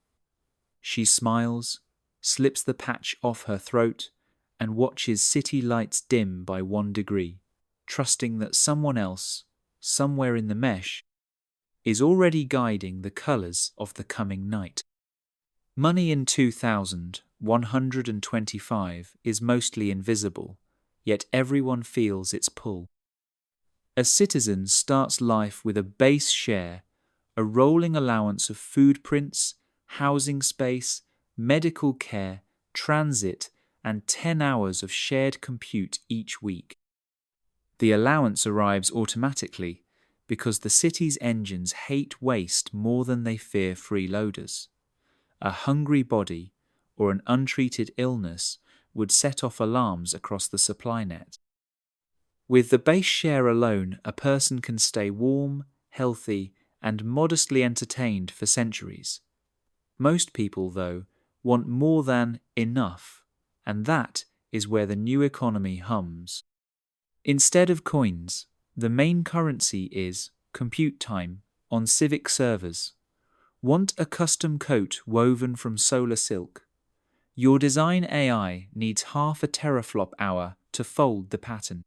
She smiles, slips the patch off her throat, and watches city lights dim by 1 degree, trusting that someone else, somewhere in the mesh, is already guiding the colours of the coming night. Money in 2125 is mostly invisible, yet everyone feels its pull. A citizen starts life with a base share, a rolling allowance of food prints, housing space, medical care, transit, and 10 hours of shared compute each week. The allowance arrives automatically because the city's engines hate waste more than they fear freeloaders. A hungry body or an untreated illness would set off alarms across the supply net. With the base share alone, a person can stay warm, healthy, and modestly entertained for centuries. Most people, though, want more than enough, and that is where the new economy hums. Instead of coins, the main currency is compute time on civic servers. Want a custom coat woven from solar silk? Your design AI needs half a teraflop hour to fold the pattern.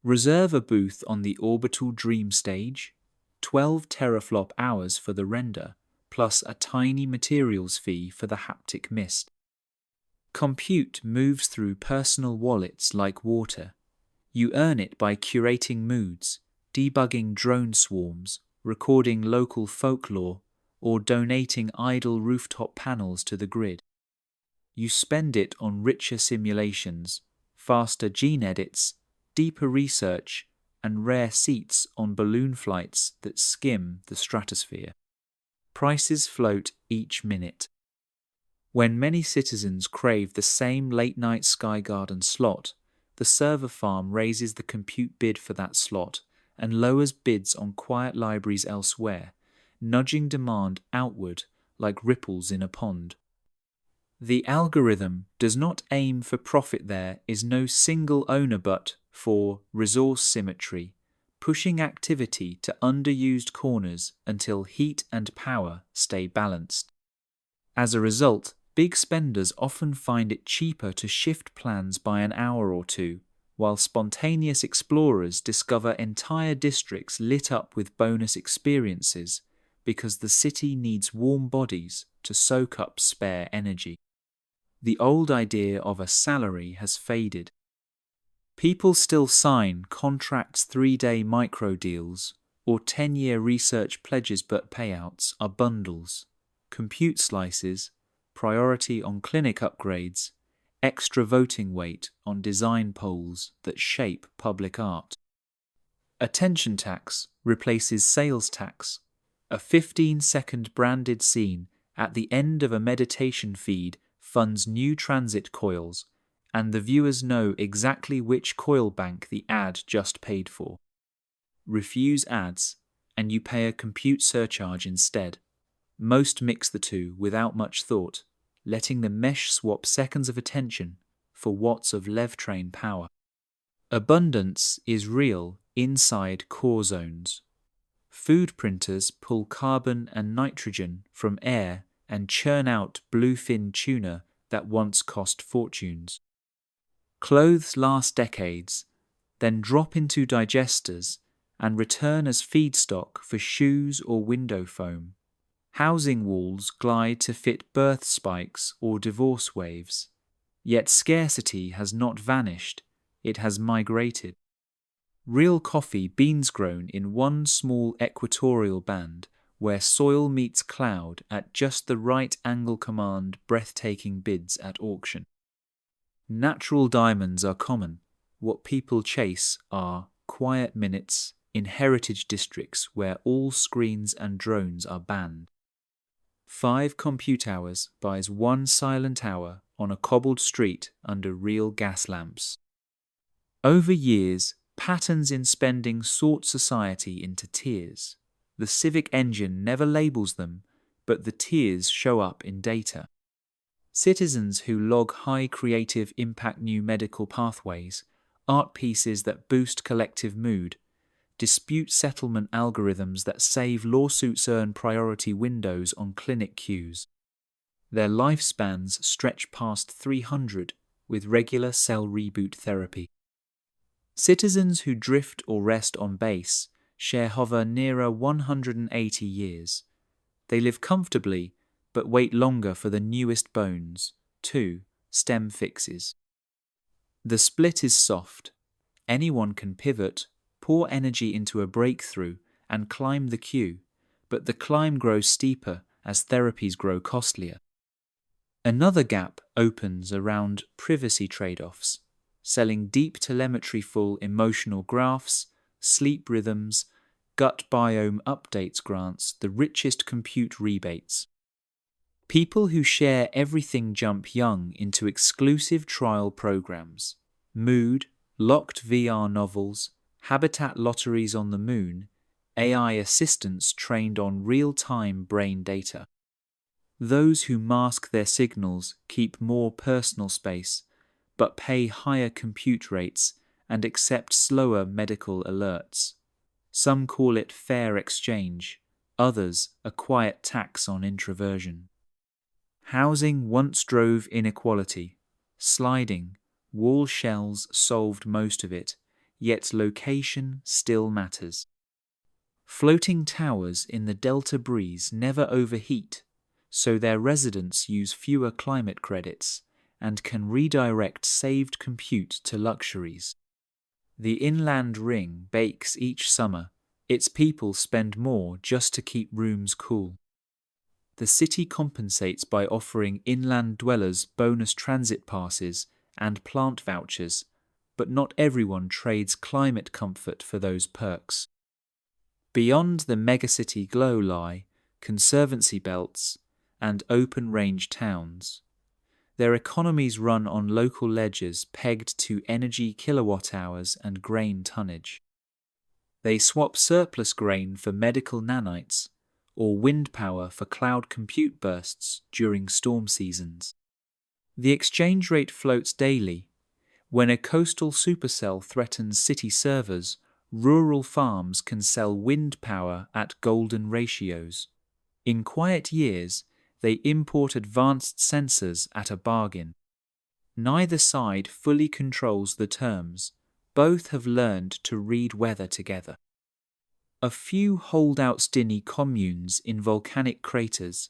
Reserve a booth on the Orbital Dream stage, 12 teraflop hours for the render, plus a tiny materials fee for the haptic mist. Compute moves through personal wallets like water. You earn it by curating moods, debugging drone swarms, recording local folklore, or donating idle rooftop panels to the grid. You spend it on richer simulations, faster gene edits, deeper research, and rare seats on balloon flights that skim the stratosphere. Prices float each minute. When many citizens crave the same late-night Sky Garden slot, the server farm raises the compute bid for that slot and lowers bids on quiet libraries elsewhere, nudging demand outward like ripples in a pond. The algorithm does not aim for profit. There is no single owner but for resource symmetry, pushing activity to underused corners until heat and power stay balanced. As a result, big spenders often find it cheaper to shift plans by an hour or two, while spontaneous explorers discover entire districts lit up with bonus experiences because the city needs warm bodies to soak up spare energy. The old idea of a salary has faded. People still sign contracts 3-day micro deals or 10-year research pledges, but payouts are bundles, compute slices, priority on clinic upgrades, extra voting weight on design polls that shape public art. Attention tax replaces sales tax. A 15-second branded scene at the end of a meditation feed funds new transit coils, and the viewers know exactly which coil bank the ad just paid for. Refuse ads, and you pay a compute surcharge instead. Most mix the two without much thought, letting the mesh swap seconds of attention for watts of LevTrain power. Abundance is real inside core zones. Food printers pull carbon and nitrogen from air and churn out bluefin tuna that once cost fortunes. Clothes last decades, then drop into digesters and return as feedstock for shoes or window foam. Housing walls glide to fit birth spikes or divorce waves. Yet scarcity has not vanished, it has migrated. Real coffee beans grown in one small equatorial band where soil meets cloud at just the right angle command breathtaking bids at auction. Natural diamonds are common. What people chase are quiet minutes in heritage districts where all screens and drones are banned. 5 compute hours buys 1 silent hour on a cobbled street under real gas lamps. Over years, patterns in spending sort society into tiers. The civic engine never labels them, but the tiers show up in data. Citizens who log high creative impact new medical pathways, art pieces that boost collective mood, dispute settlement algorithms that save lawsuits earn priority windows on clinic queues. Their lifespans stretch past 300 with regular cell reboot therapy. Citizens who drift or rest on base share hover nearer 180 years. They live comfortably, but wait longer for the newest bones, 2 stem fixes. The split is soft. Anyone can pivot, pour energy into a breakthrough, and climb the queue, but the climb grows steeper as therapies grow costlier. Another gap opens around privacy trade-offs, selling deep telemetry-full emotional graphs, sleep rhythms, gut biome updates grants the richest compute rebates. People who share everything jump young into exclusive trial programs, mood, locked VR novels, habitat lotteries on the moon, AI assistants trained on real-time brain data. Those who mask their signals keep more personal space, but pay higher compute rates and accept slower medical alerts. Some call it fair exchange, others a quiet tax on introversion. Housing once drove inequality. Sliding, wall shells solved most of it, yet location still matters. Floating towers in the Delta breeze never overheat, so their residents use fewer climate credits and can redirect saved compute to luxuries. The inland ring bakes each summer. Its people spend more just to keep rooms cool. The city compensates by offering inland dwellers bonus transit passes and plant vouchers, but not everyone trades climate comfort for those perks. Beyond the megacity glow lie conservancy belts and open-range towns. Their economies run on local ledgers pegged to energy kilowatt-hours and grain tonnage. They swap surplus grain for medical nanites or wind power for cloud compute bursts during storm seasons. The exchange rate floats daily. When a coastal supercell threatens city servers, rural farms can sell wind power at golden ratios. In quiet years, they import advanced sensors at a bargain. Neither side fully controls the terms. Both have learned to read weather together. A few holdout Stini communes in volcanic craters,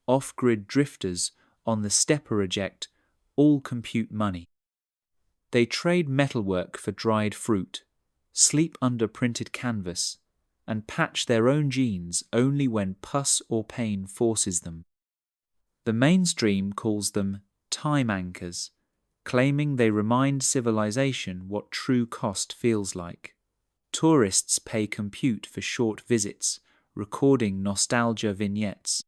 off-grid drifters on the Steppe eject, all compute money. They trade metalwork for dried fruit, sleep under printed canvas, and patch their own genes only when pus or pain forces them. The mainstream calls them time anchors, claiming they remind civilization what true cost feels like. Tourists pay compute for short visits, recording nostalgia vignettes.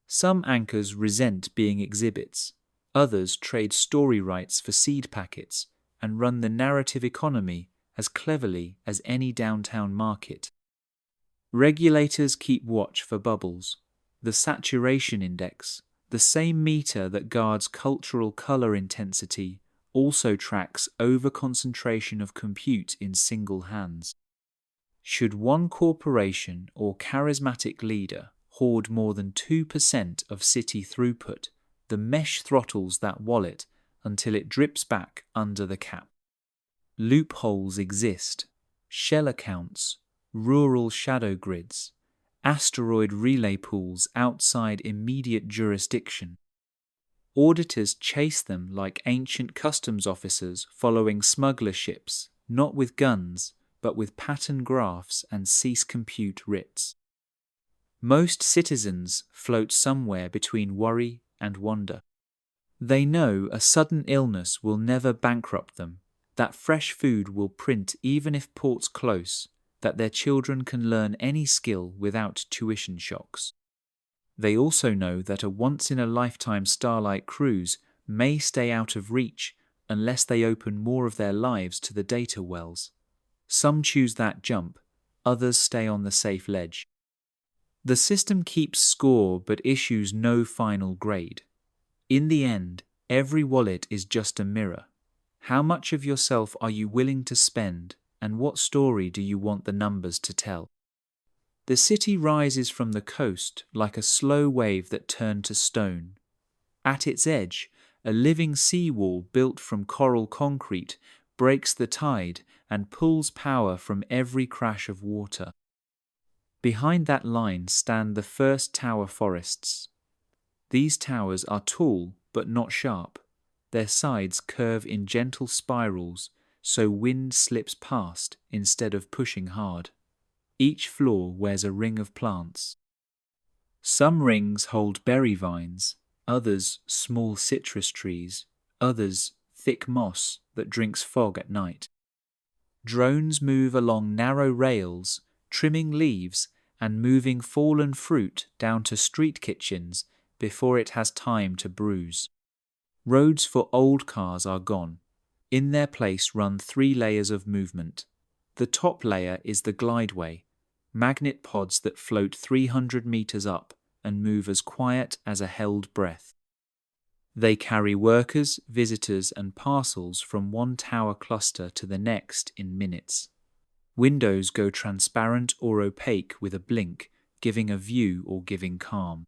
Some anchors resent being exhibits. Others trade story rights for seed packets and run the narrative economy as cleverly as any downtown market. Regulators keep watch for bubbles. The saturation index, the same meter that guards cultural color intensity, also tracks over-concentration of compute in single hands. Should one corporation or charismatic leader hoard more than 2% of city throughput, the mesh throttles that wallet until it drips back under the cap. Loopholes exist, shell accounts, rural shadow grids, asteroid relay pools outside immediate jurisdiction. Auditors chase them like ancient customs officers following smuggler ships, not with guns, but with pattern graphs and cease compute writs. Most citizens float somewhere between worry and wonder. They know a sudden illness will never bankrupt them, that fresh food will print even if port's close, that their children can learn any skill without tuition shocks. They also know that a once-in-a-lifetime Starlight cruise may stay out of reach unless they open more of their lives to the data wells. Some choose that jump, others stay on the safe ledge. The system keeps score but issues no final grade. In the end, every wallet is just a mirror. How much of yourself are you willing to spend, and what story do you want the numbers to tell? The city rises from the coast like a slow wave that turned to stone. At its edge, a living seawall built from coral concrete breaks the tide and pulls power from every crash of water. Behind that line stand the first tower forests. These towers are tall but not sharp. Their sides curve in gentle spirals so wind slips past instead of pushing hard. Each floor wears a ring of plants. Some rings hold berry vines, others small citrus trees, others thick moss that drinks fog at night. Drones move along narrow rails, trimming leaves and moving fallen fruit down to street kitchens before it has time to bruise. Roads for old cars are gone. In their place run 3 layers of movement. The top layer is the glideway, magnet pods that float 300 meters up and move as quiet as a held breath. They carry workers, visitors, and parcels from one tower cluster to the next in minutes. Windows go transparent or opaque with a blink, giving a view or giving calm.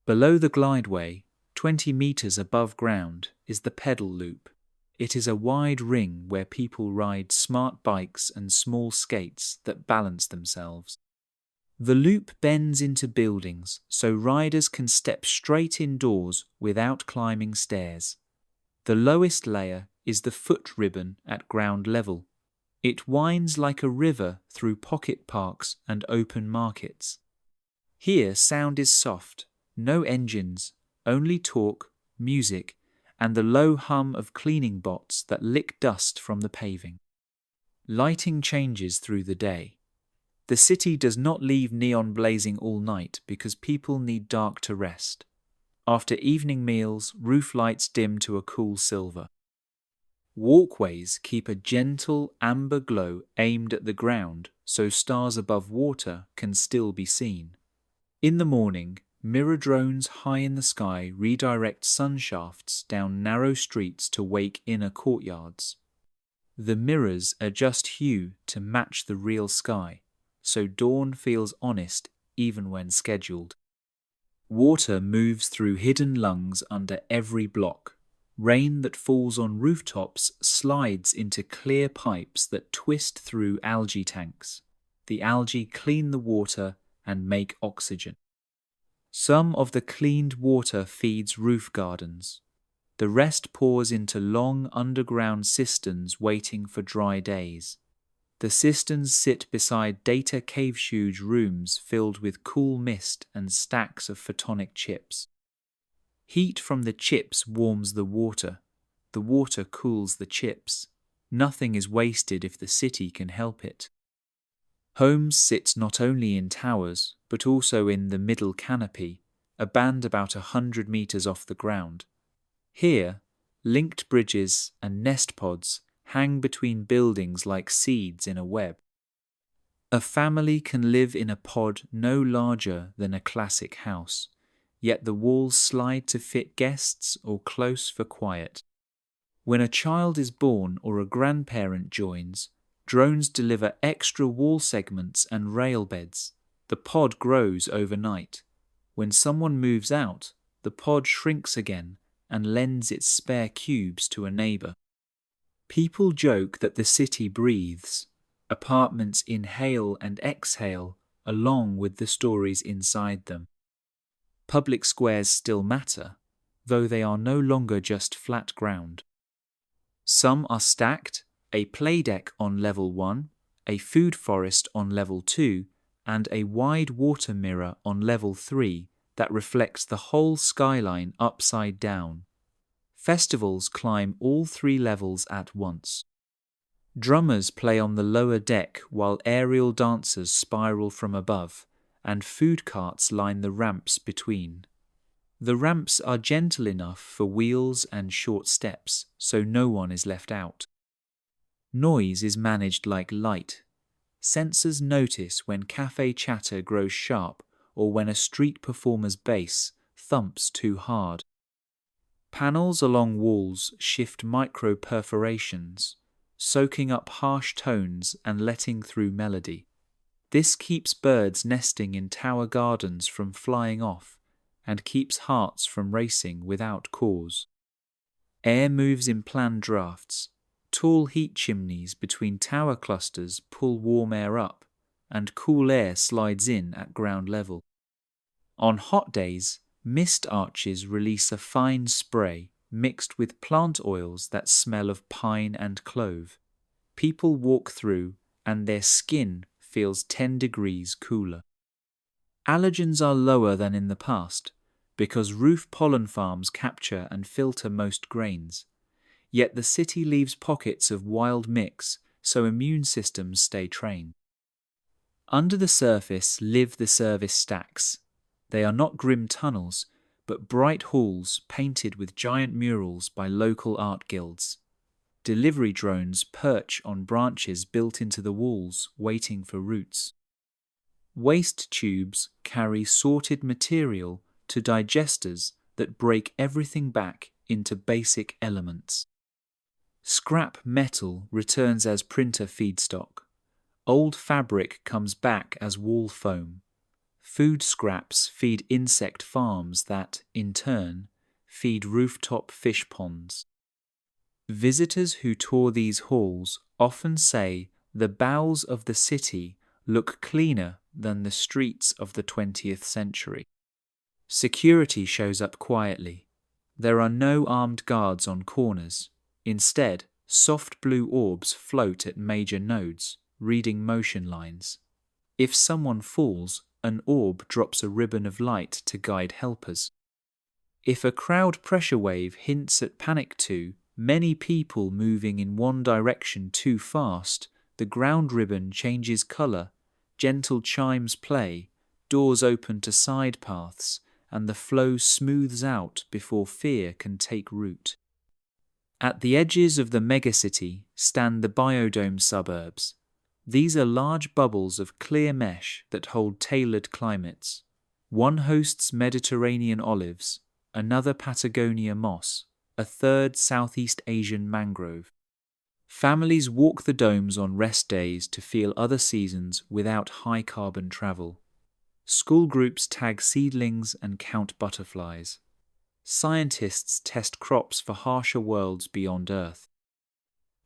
Below the glideway, 20 meters above ground, is the pedal loop. It is a wide ring where people ride smart bikes and small skates that balance themselves. The loop bends into buildings so riders can step straight indoors without climbing stairs. The lowest layer is the foot ribbon at ground level. It winds like a river through pocket parks and open markets. Here sound is soft, no engines, only talk, music, and the low hum of cleaning bots that lick dust from the paving. Lighting changes through the day. The city does not leave neon blazing all night because people need dark to rest. After evening meals, roof lights dim to a cool silver. Walkways keep a gentle amber glow aimed at the ground so stars above water can still be seen. In the morning, mirror drones high in the sky redirect sun shafts down narrow streets to wake inner courtyards. The mirrors adjust hue to match the real sky, so dawn feels honest even when scheduled. Water moves through hidden lungs under every block. Rain that falls on rooftops slides into clear pipes that twist through algae tanks. The algae clean the water and make oxygen. Some of the cleaned water feeds roof gardens. The rest pours into long underground cisterns waiting for dry days. The cisterns sit beside data cave-huge rooms filled with cool mist and stacks of photonic chips. Heat from the chips warms the water cools the chips. Nothing is wasted if the city can help it. Holmes sits not only in towers, but also in the middle canopy, a band about 100 meters off the ground. Here, linked bridges and nest pods hang between buildings like seeds in a web. A family can live in a pod no larger than a classic house, yet the walls slide to fit guests or close for quiet. When a child is born or a grandparent joins, drones deliver extra wall segments and rail beds. The pod grows overnight. When someone moves out, the pod shrinks again and lends its spare cubes to a neighbor. People joke that the city breathes. Apartments inhale and exhale along with the stories inside them. Public squares still matter, though they are no longer just flat ground. Some are stacked, a playdeck on level 1, a food forest on level 2, and a wide water mirror on level 3 that reflects the whole skyline upside down. Festivals climb all 3 levels at once. Drummers play on the lower deck while aerial dancers spiral from above, and food carts line the ramps between. The ramps are gentle enough for wheels and short steps, so no one is left out. Noise is managed like light. Sensors notice when cafe chatter grows sharp or when a street performer's bass thumps too hard. Panels along walls shift micro-perforations, soaking up harsh tones and letting through melody. This keeps birds nesting in tower gardens from flying off and keeps hearts from racing without cause. Air moves in planned drafts. Tall heat chimneys between tower clusters pull warm air up, and cool air slides in at ground level. On hot days, mist arches release a fine spray mixed with plant oils that smell of pine and clove. People walk through, and their skin feels 10 degrees cooler. Allergens are lower than in the past, because roof pollen farms capture and filter most grains. Yet the city leaves pockets of wild mix, so immune systems stay trained. Under the surface live the service stacks. They are not grim tunnels, but bright halls painted with giant murals by local art guilds. Delivery drones perch on branches built into the walls, waiting for routes. Waste tubes carry sorted material to digesters that break everything back into basic elements. Scrap metal returns as printer feedstock. Old fabric comes back as wall foam. Food scraps feed insect farms that, in turn, feed rooftop fish ponds. Visitors who tour these halls often say the bowels of the city look cleaner than the streets of the 20th century. Security shows up quietly. There are no armed guards on corners. Instead, soft blue orbs float at major nodes, reading motion lines. If someone falls, an orb drops a ribbon of light to guide helpers. If a crowd pressure wave hints at panic to many people moving in one direction too fast, the ground ribbon changes colour, gentle chimes play, doors open to side paths, and the flow smooths out before fear can take root. At the edges of the megacity stand the biodome suburbs. These are large bubbles of clear mesh that hold tailored climates. One hosts Mediterranean olives, another Patagonia moss, a third Southeast Asian mangrove. Families walk the domes on rest days to feel other seasons without high-carbon travel. School groups tag seedlings and count butterflies. Scientists test crops for harsher worlds beyond Earth.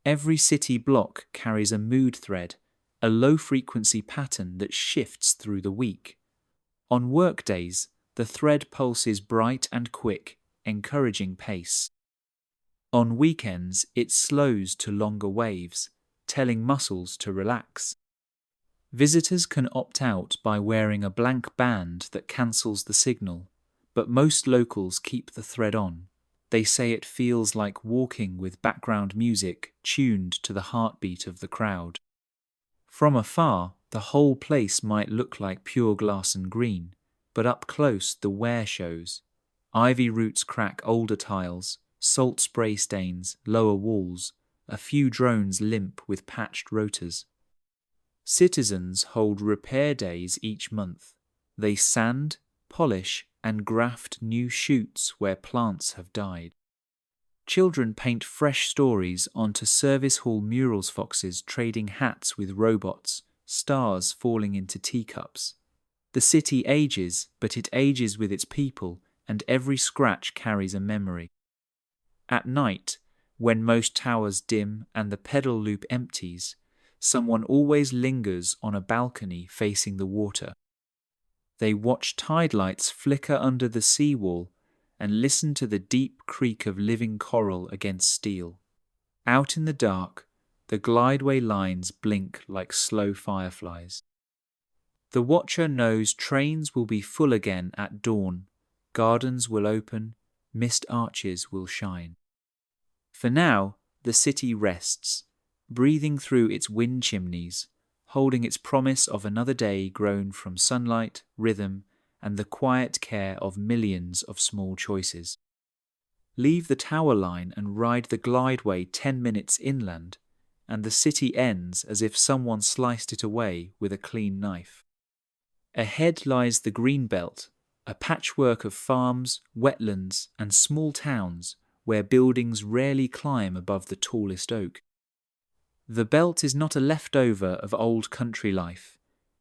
Every city block carries a mood thread, a low-frequency pattern that shifts through the week. On workdays, the thread pulses bright and quick, encouraging pace. On weekends, it slows to longer waves, telling muscles to relax. Visitors can opt out by wearing a blank band that cancels the signal, but most locals keep the thread on. They say it feels like walking with background music tuned to the heartbeat of the crowd. From afar, the whole place might look like pure glass and green, but up close the wear shows. Ivy roots crack older tiles, salt spray stains lower walls, a few drones limp with patched rotors. Citizens hold repair days each month. They sand, polish, and graft new shoots where plants have died. Children paint fresh stories onto service hall murals, foxes trading hats with robots, stars falling into teacups. The city ages, but it ages with its people, and every scratch carries a memory. At night, when most towers dim and the pedal loop empties, someone always lingers on a balcony facing the water. They watch tide lights flicker under the seawall and listen to the deep creak of living coral against steel. Out in the dark, the glideway lines blink like slow fireflies. The watcher knows trains will be full again at dawn, gardens will open, mist arches will shine. For now, the city rests, breathing through its wind chimneys, holding its promise of another day grown from sunlight, rhythm, and the quiet care of millions of small choices. Leave the tower line and ride the glideway 10 minutes inland, and the city ends as if someone sliced it away with a clean knife. Ahead lies the green belt, a patchwork of farms, wetlands, and small towns where buildings rarely climb above the tallest oak. The belt is not a leftover of old country life.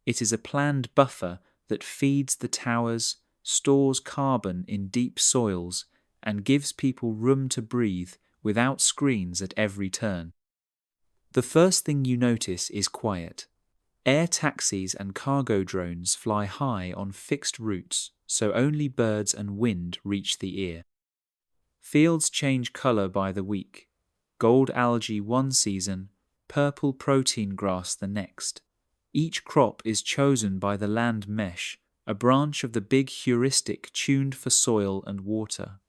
It is a planned buffer that feeds the towers, stores carbon in deep soils, and gives people room to breathe without screens at every turn. The first thing you notice is quiet. Air taxis and cargo drones fly high on fixed routes, so only birds and wind reach the ear. Fields change colour by the week. Gold algae one season, purple protein grass the next. Each crop is chosen by the land mesh, a branch of the big heuristic tuned for soil and water.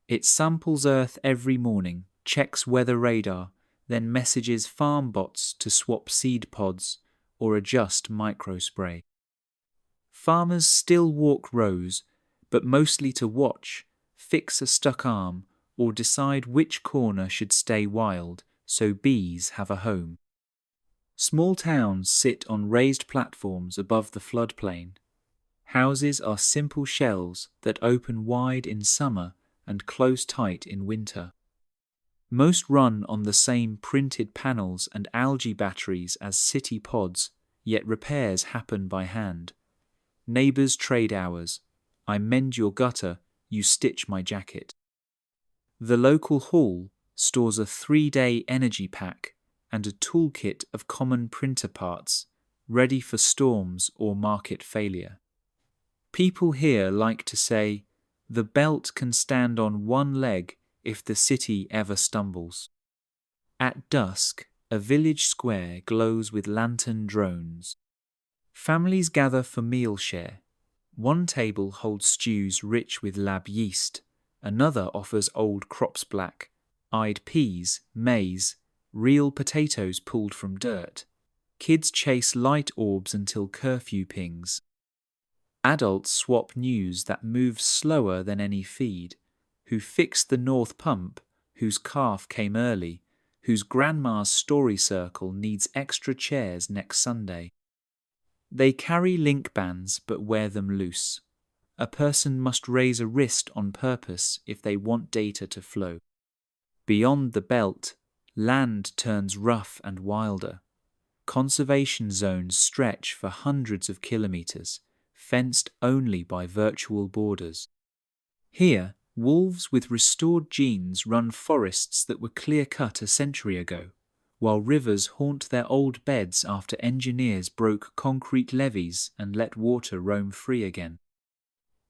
It samples Earth every morning, checks weather radar, then messages farm bots to swap seed pods or adjust microspray. Farmers still walk rows, but mostly to watch, fix a stuck arm, or decide which corner should stay wild so bees have a home. Small towns sit on raised platforms above the floodplain. Houses are simple shells that open wide in summer and close tight in winter. Most run on the same printed panels and algae batteries as city pods, yet repairs happen by hand. Neighbours trade hours. I mend your gutter, you stitch my jacket. The local hall stores a 3-day energy pack and a toolkit of common printer parts, ready for storms or market failure. People here like to say, the belt can stand on one leg if the city ever stumbles. At dusk, a village square glows with lantern drones. Families gather for meal share. One table holds stews rich with lab yeast, another offers old crops black-eyed peas, maize, real potatoes pulled from dirt. Kids chase light orbs until curfew pings. Adults swap news that moves slower than any feed. Who fixed the north pump, whose calf came early, whose grandma's story circle needs extra chairs next Sunday. They carry link bands but wear them loose. A person must raise a wrist on purpose if they want data to flow. Beyond the belt, land turns rough and wilder. Conservation zones stretch for hundreds of kilometers, fenced only by virtual borders. Here, wolves with restored genes run forests that were clear-cut a century ago, while rivers haunt their old beds after engineers broke concrete levees and let water roam free again.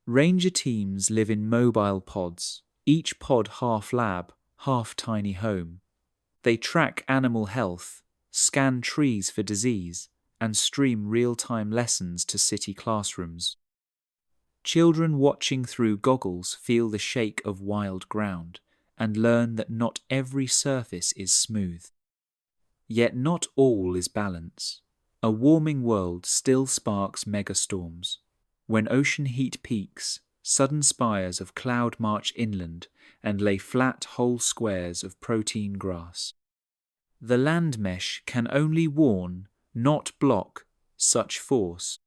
Ranger teams live in mobile pods, each pod half lab, half tiny home. They track animal health, scan trees for disease, and stream real-time lessons to city classrooms. Children watching through goggles feel the shake of wild ground and learn that not every surface is smooth. Yet not all is balance. A warming world still sparks megastorms. When ocean heat peaks, sudden spires of cloud march inland and lay flat whole squares of protein grass. The land mesh can only warn, not block, such force.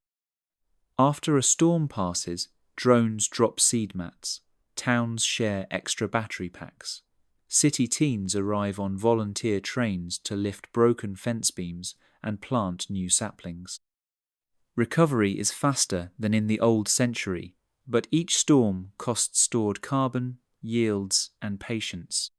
After a storm passes, drones drop seed mats, towns share extra battery packs. City teens arrive on volunteer trains to lift broken fence beams and plant new saplings. Recovery is faster than in the old century, but each storm costs stored carbon, yields, and patience.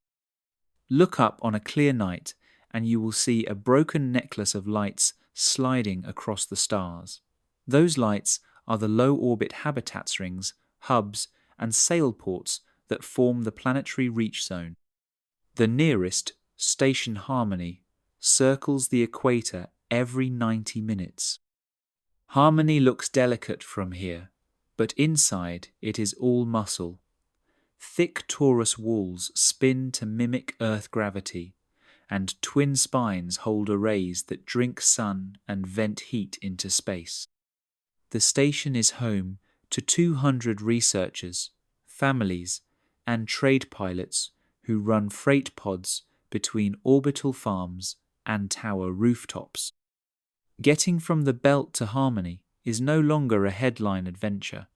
Look up on a clear night and you will see a broken necklace of lights sliding across the stars. Those lights are the low-orbit habitats rings, hubs, and sailports that form the planetary reach zone. The nearest, Station Harmony, circles the equator every 90 minutes. Harmony looks delicate from here, but inside it is all muscle. Thick torus walls spin to mimic Earth gravity, and twin spines hold arrays that drink sun and vent heat into space. The station is home to 200 researchers, families, and trade pilots who run freight pods between orbital farms and tower rooftops. Getting from the belt to Harmony is no longer a headline adventure.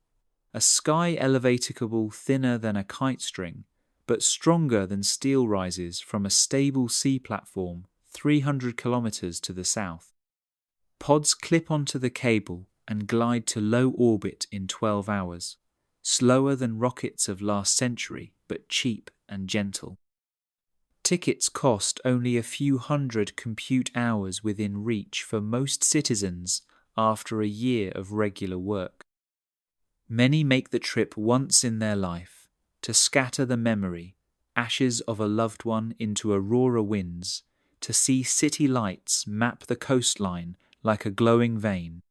A sky elevator cable thinner than a kite string, but stronger than steel rises from a stable sea platform 300 kilometers to the south. Pods clip onto the cable and glide to low orbit in 12 hours, slower than rockets of last century, but cheap and gentle. Tickets cost only a few hundred compute hours within reach for most citizens after a year of regular work. Many make the trip once in their life to scatter the memory, ashes of a loved one into aurora winds, to see city lights map the coastline like a glowing vein,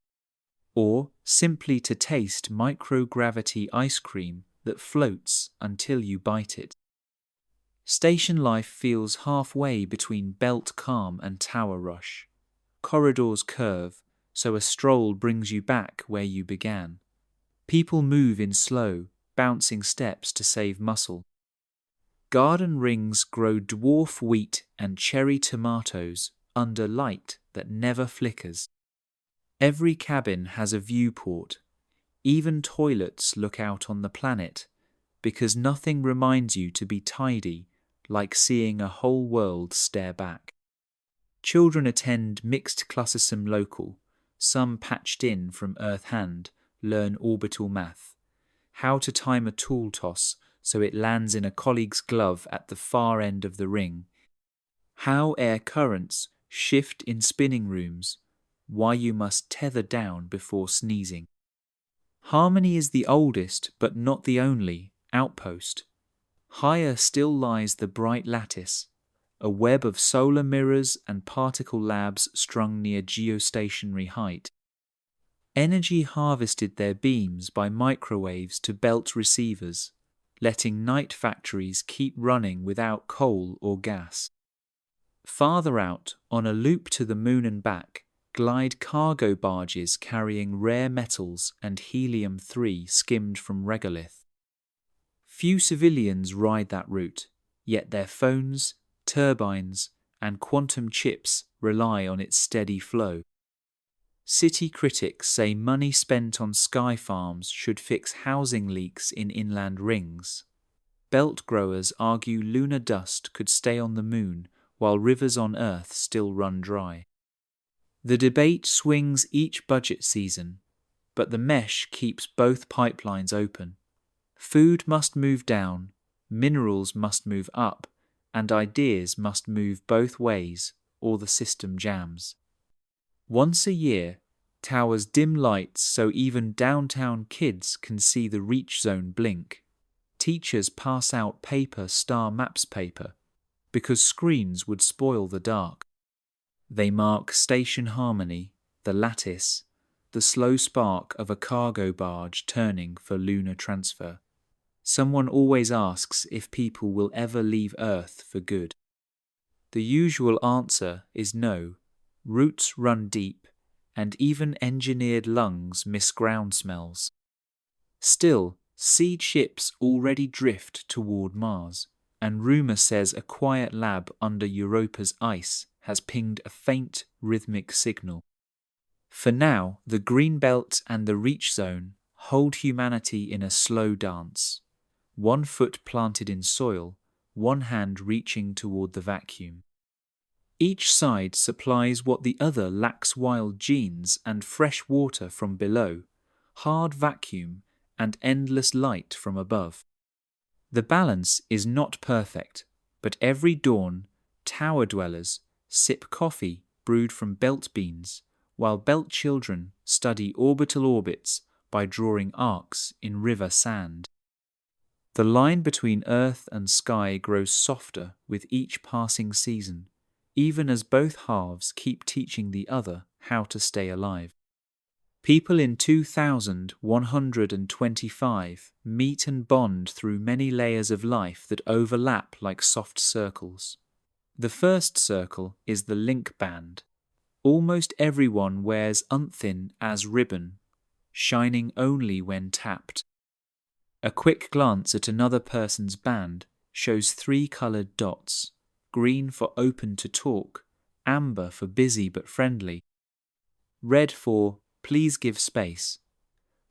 or simply to taste microgravity ice cream that floats until you bite it. Station life feels halfway between belt calm and tower rush. Corridors curve, so a stroll brings you back where you began. People move in slow, bouncing steps to save muscle. Garden rings grow dwarf wheat and cherry tomatoes under light that never flickers. Every cabin has a viewport. Even toilets look out on the planet, because nothing reminds you to be tidy like seeing a whole world stare back. Children attend mixed classism local, some patched in from Earth Hand, learn orbital math, how to time a tool toss so it lands in a colleague's glove at the far end of the ring, how air currents shift in spinning rooms, why you must tether down before sneezing. Harmony is the oldest, but not the only, outpost. Higher still lies the bright lattice, a web of solar mirrors and particle labs strung near geostationary height. Energy harvested their beams by microwaves to belt receivers, letting night factories keep running without coal or gas. Farther out, on a loop to the moon and back, glide cargo barges carrying rare metals and helium-3 skimmed from regolith. Few civilians ride that route, yet their phones, turbines, and quantum chips rely on its steady flow. City critics say money spent on sky farms should fix housing leaks in inland rings. Belt growers argue lunar dust could stay on the moon while rivers on Earth still run dry. The debate swings each budget season, but the mesh keeps both pipelines open. Food must move down, minerals must move up, and ideas must move both ways, or the system jams. Once a year, towers dim lights so even downtown kids can see the reach zone blink. Teachers pass out paper star maps paper, because screens would spoil the dark. They mark station harmony, the lattice, the slow spark of a cargo barge turning for lunar transfer. Someone always asks if people will ever leave Earth for good. The usual answer is no. Roots run deep, and even engineered lungs miss ground smells. Still, seed ships already drift toward Mars, and rumour says a quiet lab under Europa's ice has pinged a faint rhythmic signal. For now, the green belt and the reach zone hold humanity in a slow dance. One foot planted in soil, one hand reaching toward the vacuum. Each side supplies what the other lacks: wild genes and fresh water from below, hard vacuum and endless light from above. The balance is not perfect, but every dawn, tower dwellers sip coffee brewed from belt beans, while belt children study orbital orbits by drawing arcs in river sand. The line between earth and sky grows softer with each passing season, even as both halves keep teaching the other how to stay alive. People in 2125 meet and bond through many layers of life that overlap like soft circles. The first circle is the link band. Almost everyone wears unthin as ribbon, shining only when tapped. A quick glance at another person's band shows 3 coloured dots: green for open to talk, amber for busy but friendly, red for please give space.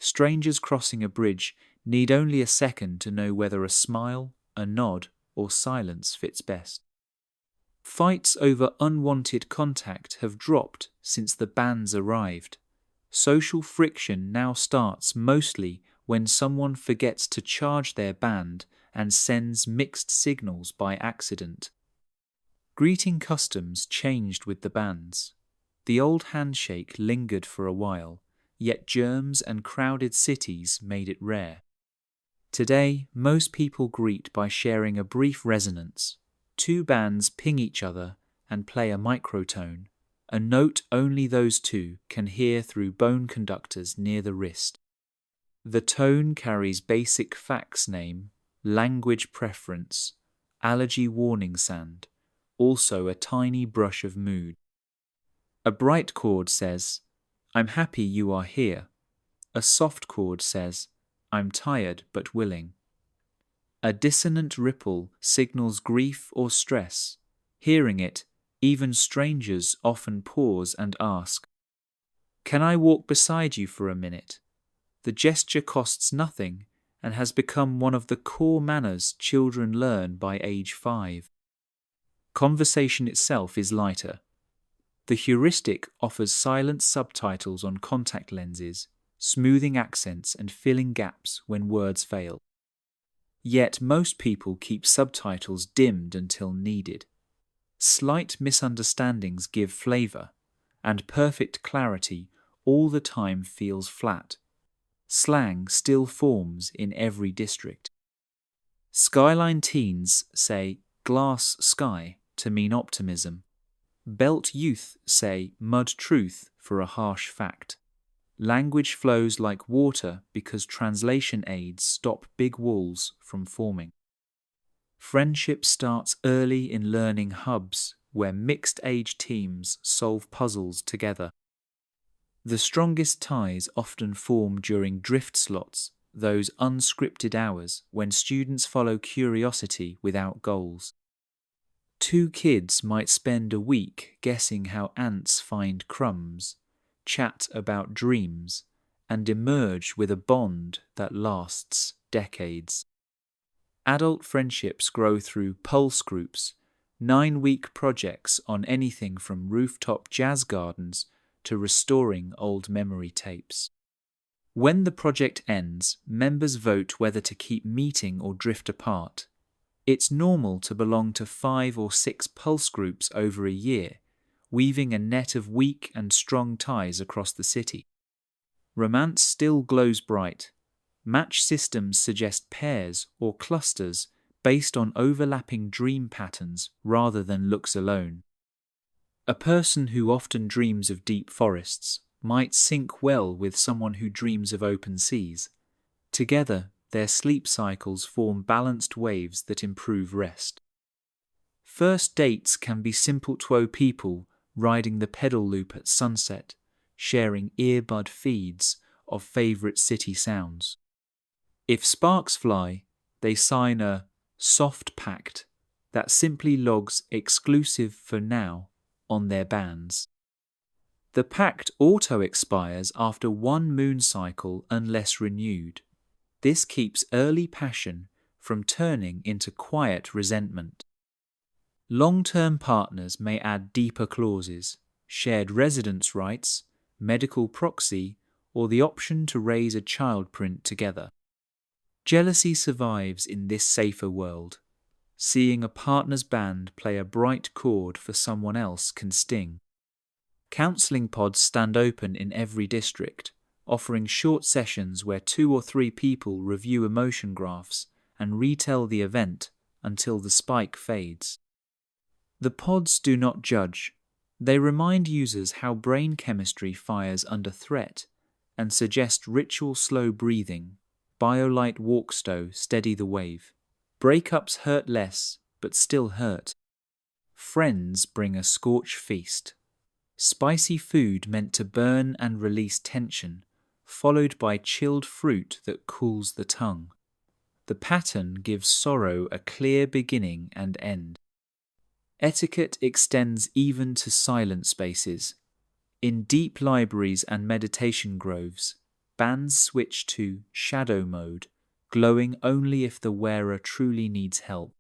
Strangers crossing a bridge need only a second to know whether a smile, a nod, or silence fits best. Fights over unwanted contact have dropped since the bands arrived. Social friction now starts mostly when someone forgets to charge their band and sends mixed signals by accident. Greeting customs changed with the bands. The old handshake lingered for a while, yet germs and crowded cities made it rare. Today, most people greet by sharing a brief resonance. 2 bands ping each other and play a microtone, a note only those 2 can hear through bone conductors near the wrist. The tone carries basic fax name, language preference, allergy warning sound, also a tiny brush of mood. A bright chord says, "I'm happy you are here." A soft chord says, "I'm tired but willing." A dissonant ripple signals grief or stress. Hearing it, even strangers often pause and ask, "Can I walk beside you for a minute?" The gesture costs nothing and has become one of the core manners children learn by age 5. Conversation itself is lighter. The heuristic offers silent subtitles on contact lenses, smoothing accents and filling gaps when words fail. Yet most people keep subtitles dimmed until needed. Slight misunderstandings give flavour, and perfect clarity all the time feels flat. Slang still forms in every district. Skyline teens say glass sky to mean optimism. Belt youth say mud truth for a harsh fact. Language flows like water because translation aids stop big walls from forming. Friendship starts early in learning hubs where mixed-age teams solve puzzles together. The strongest ties often form during drift slots, those unscripted hours when students follow curiosity without goals. Two kids might spend a week guessing how ants find crumbs, chat about dreams, and emerge with a bond that lasts decades. Adult friendships grow through pulse groups, 9-week projects on anything from rooftop jazz gardens to restoring old memory tapes. When the project ends, members vote whether to keep meeting or drift apart. It's normal to belong to 5 or 6 pulse groups over a year, weaving a net of weak and strong ties across the city. Romance still glows bright. Match systems suggest pairs or clusters based on overlapping dream patterns rather than looks alone. A person who often dreams of deep forests might sync well with someone who dreams of open seas. Together, their sleep cycles form balanced waves that improve rest. First dates can be simple people riding the pedal loop at sunset, sharing earbud feeds of favourite city sounds. If sparks fly, they sign a soft pact that simply logs exclusive for now on their bands. The pact auto-expires after 1 moon cycle unless renewed. This keeps early passion from turning into quiet resentment. Long-term partners may add deeper clauses, shared residence rights, medical proxy, or the option to raise a child print together. Jealousy survives in this safer world. Seeing a partner's band play a bright chord for someone else can sting. Counselling pods stand open in every district, offering short sessions where 2 or 3 people review emotion graphs and retell the event until the spike fades. The pods do not judge. They remind users how brain chemistry fires under threat and suggest ritual slow breathing, BioLite Walkstow steady the wave. Breakups hurt less, but still hurt. Friends bring a scorch feast. Spicy food meant to burn and release tension, followed by chilled fruit that cools the tongue. The pattern gives sorrow a clear beginning and end. Etiquette extends even to silent spaces. In deep libraries and meditation groves, bands switch to shadow mode, glowing only if the wearer truly needs help.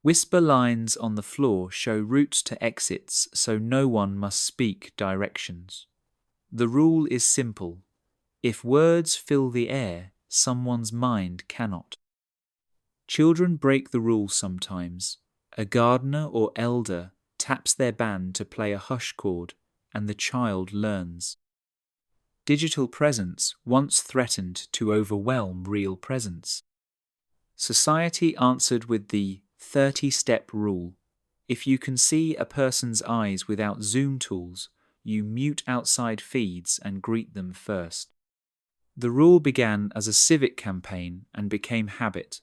Whisper lines on the floor show routes to exits so no one must speak directions. The rule is simple. If words fill the air, someone's mind cannot. Children break the rules sometimes. A gardener or elder taps their band to play a hush chord, and the child learns. Digital presence once threatened to overwhelm real presence. Society answered with the 30-step rule. If you can see a person's eyes without Zoom tools, you mute outside feeds and greet them first. The rule began as a civic campaign and became habit.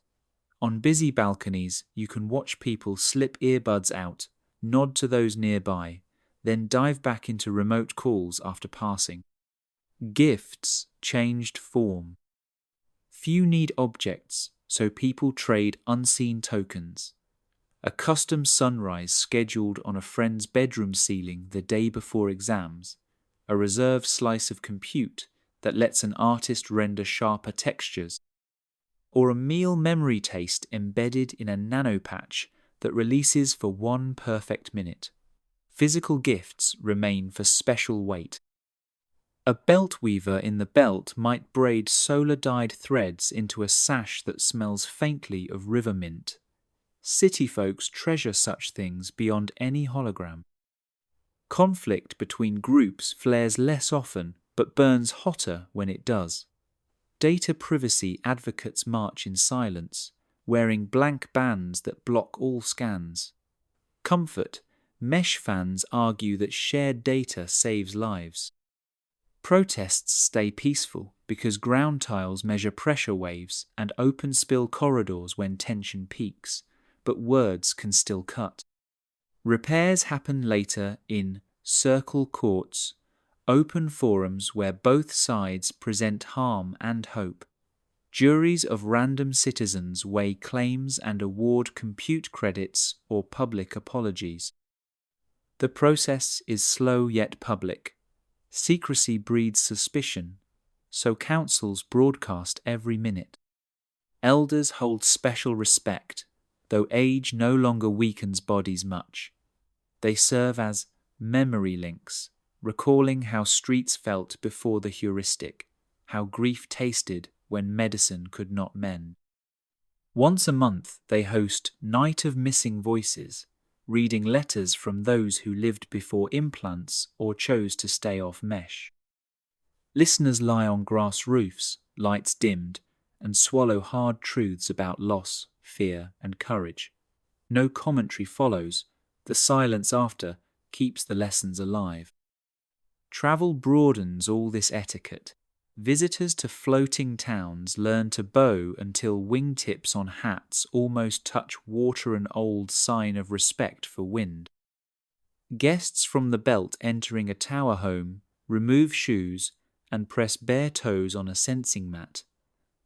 On busy balconies, you can watch people slip earbuds out, nod to those nearby, then dive back into remote calls after passing. Gifts changed form. Few need objects, so people trade unseen tokens. A custom sunrise scheduled on a friend's bedroom ceiling the day before exams, a reserved slice of compute that lets an artist render sharper textures, or a meal memory taste embedded in a nanopatch that releases for 1 perfect minute. Physical gifts remain for special weight. A belt weaver in the belt might braid solar-dyed threads into a sash that smells faintly of river mint. City folks treasure such things beyond any hologram. Conflict between groups flares less often, but burns hotter when it does. Data privacy advocates march in silence, wearing blank bands that block all scans. Comfort, mesh fans argue that shared data saves lives. Protests stay peaceful because ground tiles measure pressure waves and open spill corridors when tension peaks, but words can still cut. Repairs happen later in circle courts, open forums where both sides present harm and hope. Juries of random citizens weigh claims and award compute credits or public apologies. The process is slow yet public. Secrecy breeds suspicion, so councils broadcast every minute. Elders hold special respect, though age no longer weakens bodies much. They serve as memory links, recalling how streets felt before the heuristic, how grief tasted when medicine could not mend. Once a month they host Night of Missing Voices, reading letters from those who lived before implants or chose to stay off mesh. Listeners lie on grass roofs, lights dimmed, and swallow hard truths about loss, fear, and courage. No commentary follows. The silence after keeps the lessons alive. Travel broadens all this etiquette. Visitors to floating towns learn to bow until wingtips on hats almost touch water, an old sign of respect for wind. Guests from the belt entering a tower home remove shoes and press bare toes on a sensing mat.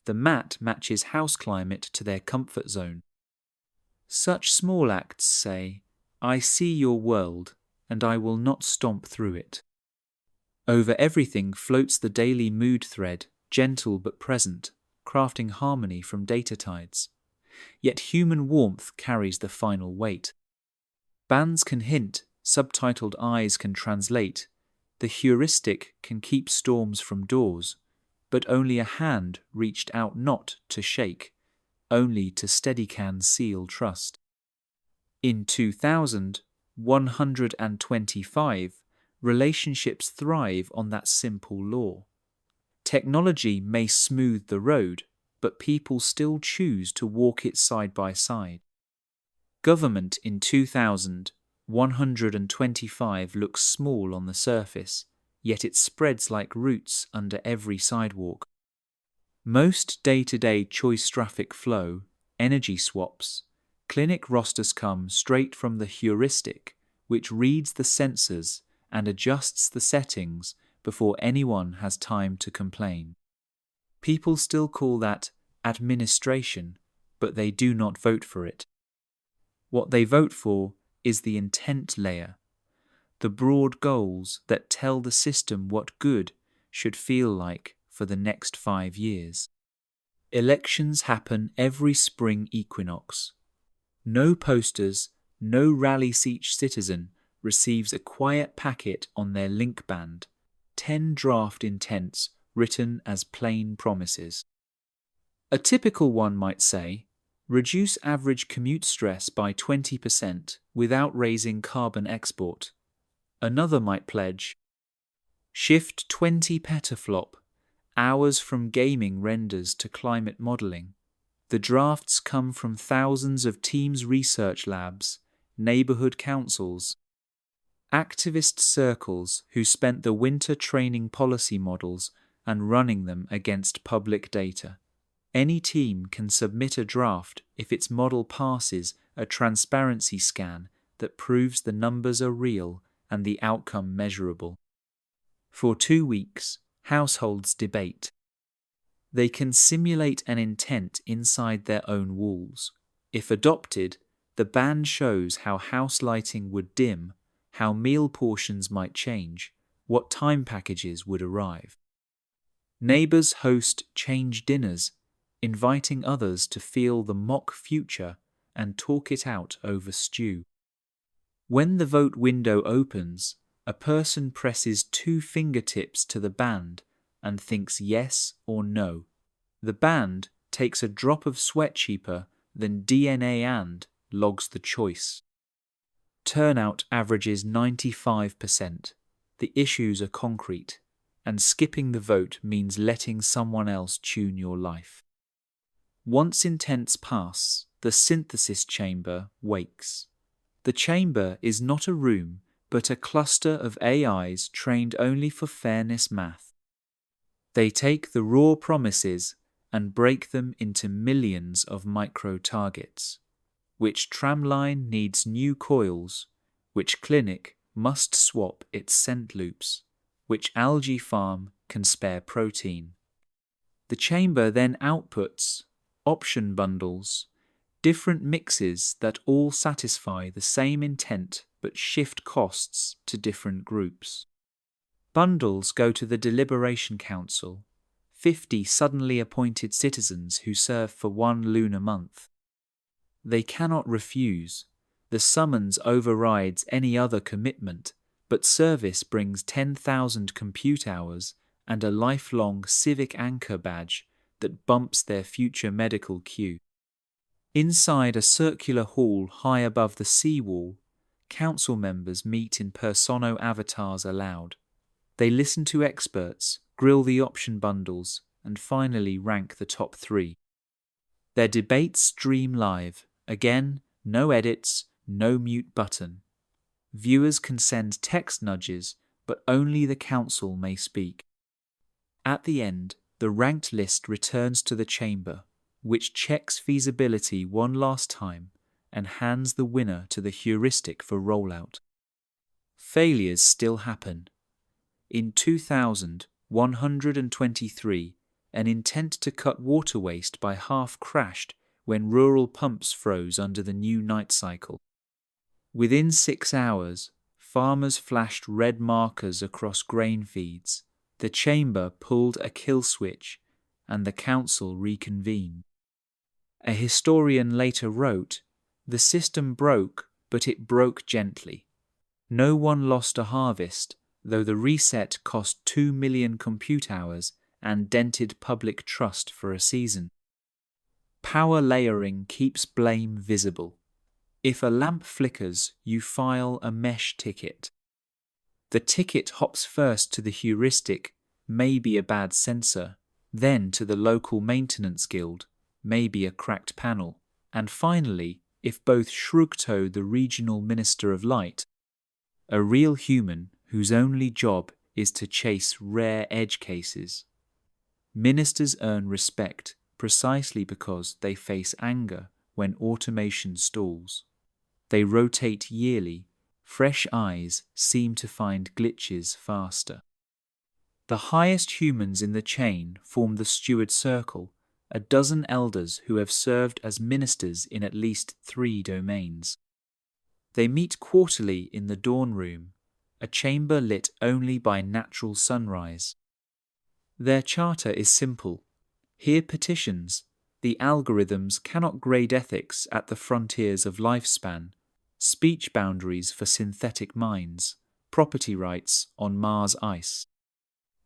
The mat matches house climate to their comfort zone. Such small acts say, "I see your world, and I will not stomp through it." Over everything floats the daily mood thread, gentle but present, crafting harmony from data tides. Yet human warmth carries the final weight. Bands can hint, subtitled eyes can translate. The heuristic can keep storms from doors, but only a hand reached out not to shake, only to Steadicam seal trust. In 2125, relationships thrive on that simple law. Technology may smooth the road, but people still choose to walk it side by side. Government in 2125 looks small on the surface, yet it spreads like roots under every sidewalk. Most day-to-day choice traffic flow, energy swaps, clinic rosters come straight from the heuristic, which reads the sensors and adjusts the settings before anyone has time to complain. People still call that administration, but they do not vote for it. What they vote for is the intent layer, the broad goals that tell the system what good should feel like for the next 5 years. Elections happen every spring equinox. No posters, no rally seat citizen receives a quiet packet on their link band, 10 draft intents written as plain promises. A typical one might say, reduce average commute stress by 20% without raising carbon export. Another might pledge, shift 20 petaflop, hours from gaming renders to climate modelling. The drafts come from thousands of Teams research labs, neighbourhood councils, activist circles who spent the winter training policy models and running them against public data. Any team can submit a draft if its model passes a transparency scan that proves the numbers are real and the outcome measurable. For 2 weeks, households debate. They can simulate an intent inside their own walls. If adopted, the band shows how house lighting would dim, how meal portions might change, what time packages would arrive. Neighbours host change dinners, inviting others to feel the mock future and talk it out over stew. When the vote window opens, a person presses 2 fingertips to the band and thinks yes or no. The band takes a drop of sweat cheaper than DNA and logs the choice. Turnout averages 95%. The issues are concrete, and skipping the vote means letting someone else tune your life. Once intents pass, the synthesis chamber wakes. The chamber is not a room, but a cluster of AIs trained only for fairness math. They take the raw promises and break them into millions of micro-targets. Which tramline needs new coils? Which clinic must swap its scent loops? Which algae farm can spare protein? The chamber then outputs option bundles, different mixes that all satisfy the same intent but shift costs to different groups. Bundles go to the Deliberation Council, 50 suddenly appointed citizens who serve for 1 lunar month. They cannot refuse. The summons overrides any other commitment, but service brings 10,000 compute hours and a lifelong civic anchor badge that bumps their future medical queue. Inside a circular hall high above the seawall, council members meet in persona avatars aloud. They listen to experts, grill the option bundles, and finally rank the top 3. Their debates stream live. Again, no edits, no mute button. Viewers can send text nudges, but only the council may speak. At the end, the ranked list returns to the chamber, which checks feasibility one last time and hands the winner to the heuristic for rollout. Failures still happen. In 2123, an intent to cut water waste by half crashed when rural pumps froze under the new night cycle. Within 6 hours, farmers flashed red markers across grain feeds. The chamber pulled a kill switch, and the council reconvened. A historian later wrote, "The system broke, but it broke gently. No one lost a harvest, though the reset cost 2 million compute hours and dented public trust for a season." Power layering keeps blame visible. If a lamp flickers, you file a mesh ticket. The ticket hops first to the heuristic, maybe a bad sensor, then to the local maintenance guild, maybe a cracked panel, and finally, if both Shrugto, the regional minister of light, a real human whose only job is to chase rare edge cases. Ministers earn respect precisely because they face anger when automation stalls. They rotate yearly. Fresh eyes seem to find glitches faster. The highest humans in the chain form the steward circle, a dozen elders who have served as ministers in at least 3 domains. They meet quarterly in the dawn room, a chamber lit only by natural sunrise. Their charter is simple. Hear petitions. The algorithms cannot grade ethics at the frontiers of lifespan, speech boundaries for synthetic minds, property rights on Mars ice.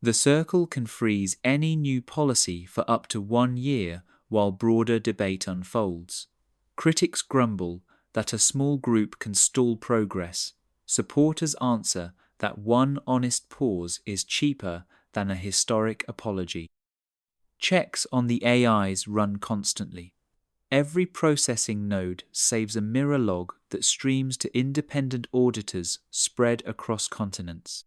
The circle can freeze any new policy for up to 1 year while broader debate unfolds. Critics grumble that a small group can stall progress. Supporters answer that one honest pause is cheaper than a historic apology. Checks on the AIs run constantly. Every processing node saves a mirror log that streams to independent auditors spread across continents.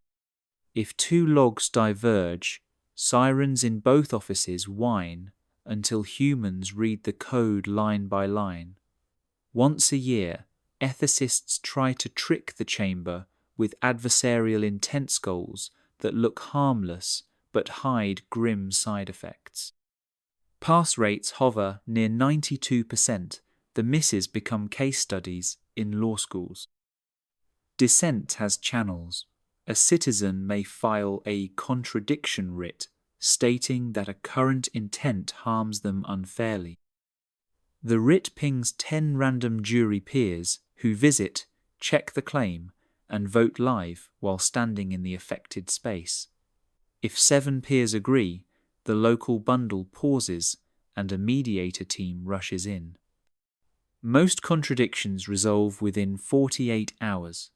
If 2 logs diverge, sirens in both offices whine until humans read the code line by line. Once a year, ethicists try to trick the chamber with adversarial intent goals that look harmless but hide grim side effects. Pass rates hover near 92%. The misses become case studies in law schools. Dissent has channels. A citizen may file a contradiction writ stating that a current intent harms them unfairly. The writ pings 10 random jury peers who visit, check the claim, and vote live while standing in the affected space. If 7 peers agree, the local bundle pauses and a mediator team rushes in. Most contradictions resolve within 48 hours.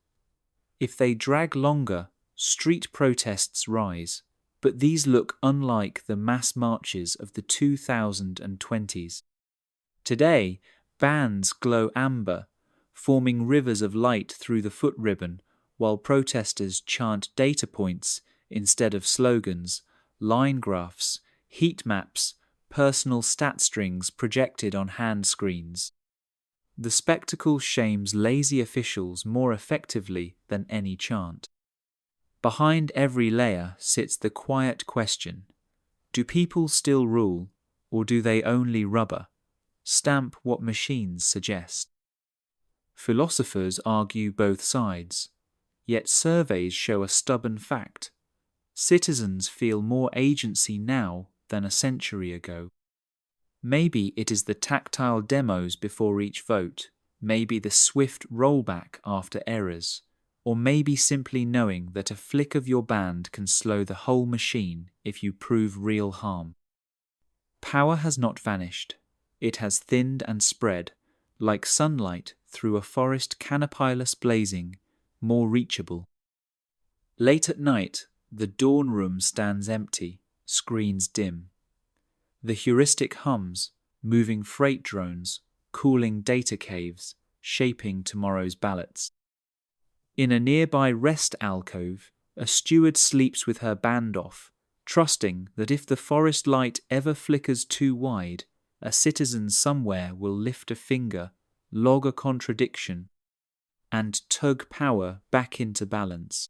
If they drag longer, street protests rise, but these look unlike the mass marches of the 2020s. Today, bands glow amber, forming rivers of light through the foot ribbon, while protesters chant data points instead of slogans, line graphs, heat maps, personal stat strings projected on hand screens. The spectacle shames lazy officials more effectively than any chant. Behind every layer sits the quiet question: do people still rule, or do they only rubber stamp what machines suggest? Philosophers argue both sides, yet surveys show a stubborn fact: citizens feel more agency now than a century ago. Maybe it is the tactile demos before each vote, maybe the swift rollback after errors, or maybe simply knowing that a flick of your band can slow the whole machine if you prove real harm. Power has not vanished. It has thinned and spread, like sunlight through a forest canopyless blazing, more reachable. Late at night, the dawn room stands empty, screens dim. The heuristic hums, moving freight drones, cooling data caves, shaping tomorrow's ballots. In a nearby rest alcove, a steward sleeps with her band off, trusting that if the forest light ever flickers too wide, a citizen somewhere will lift a finger, log a contradiction, and tug power back into balance.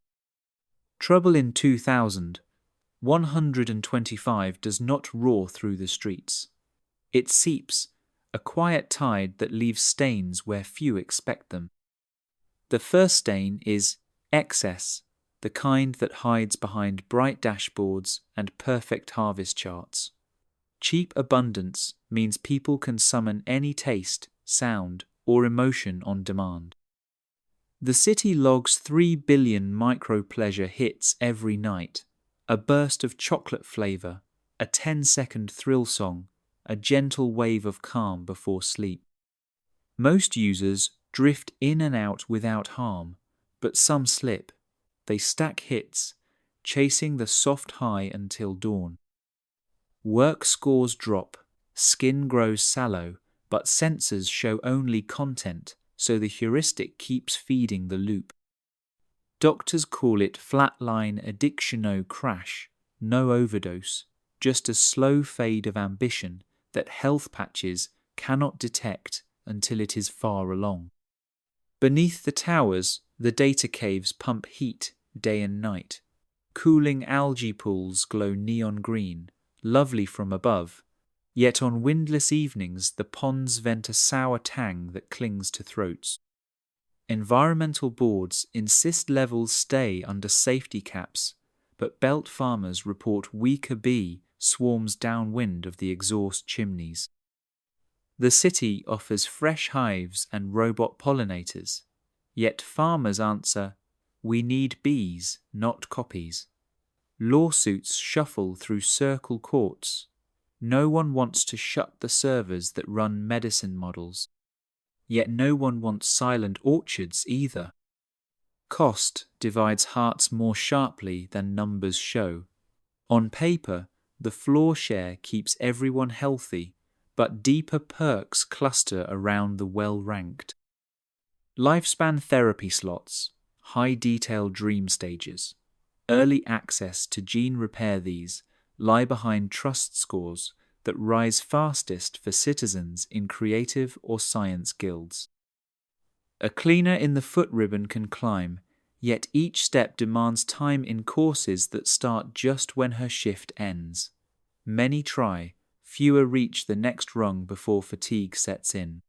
Trouble in 2000. 125 does not roar through the streets. It seeps, a quiet tide that leaves stains where few expect them. The first stain is excess, the kind that hides behind bright dashboards and perfect harvest charts. Cheap abundance means people can summon any taste, sound, or emotion on demand. The city logs 3 billion micro-pleasure hits every night: a burst of chocolate flavour, a 10-second thrill song, a gentle wave of calm before sleep. Most users drift in and out without harm, but some slip. They stack hits, chasing the soft high until dawn. Work scores drop, skin grows sallow, but sensors show only content, so the heuristic keeps feeding the loop. Doctors call it flatline addictiono crash, no overdose, just a slow fade of ambition that health patches cannot detect until it is far along. Beneath the towers, the data caves pump heat day and night. Cooling algae pools glow neon green, lovely from above, yet on windless evenings the ponds vent a sour tang that clings to throats. Environmental boards insist levels stay under safety caps, but belt farmers report weaker bee swarms downwind of the exhaust chimneys. The city offers fresh hives and robot pollinators, yet farmers answer, "We need bees, not copies." Lawsuits shuffle through circle courts. No one wants to shut the servers that run medicine models. Yet no one wants silent orchards either. Cost divides hearts more sharply than numbers show. On paper, the floor share keeps everyone healthy, but deeper perks cluster around the well-ranked. Lifespan therapy slots, high-detail dream stages, early access to gene repair, these lie behind trust scores that rise fastest for citizens in creative or science guilds. A cleaner in the foot ribbon can climb, yet each step demands time in courses that start just when her shift ends. Many try, fewer reach the next rung before fatigue sets in.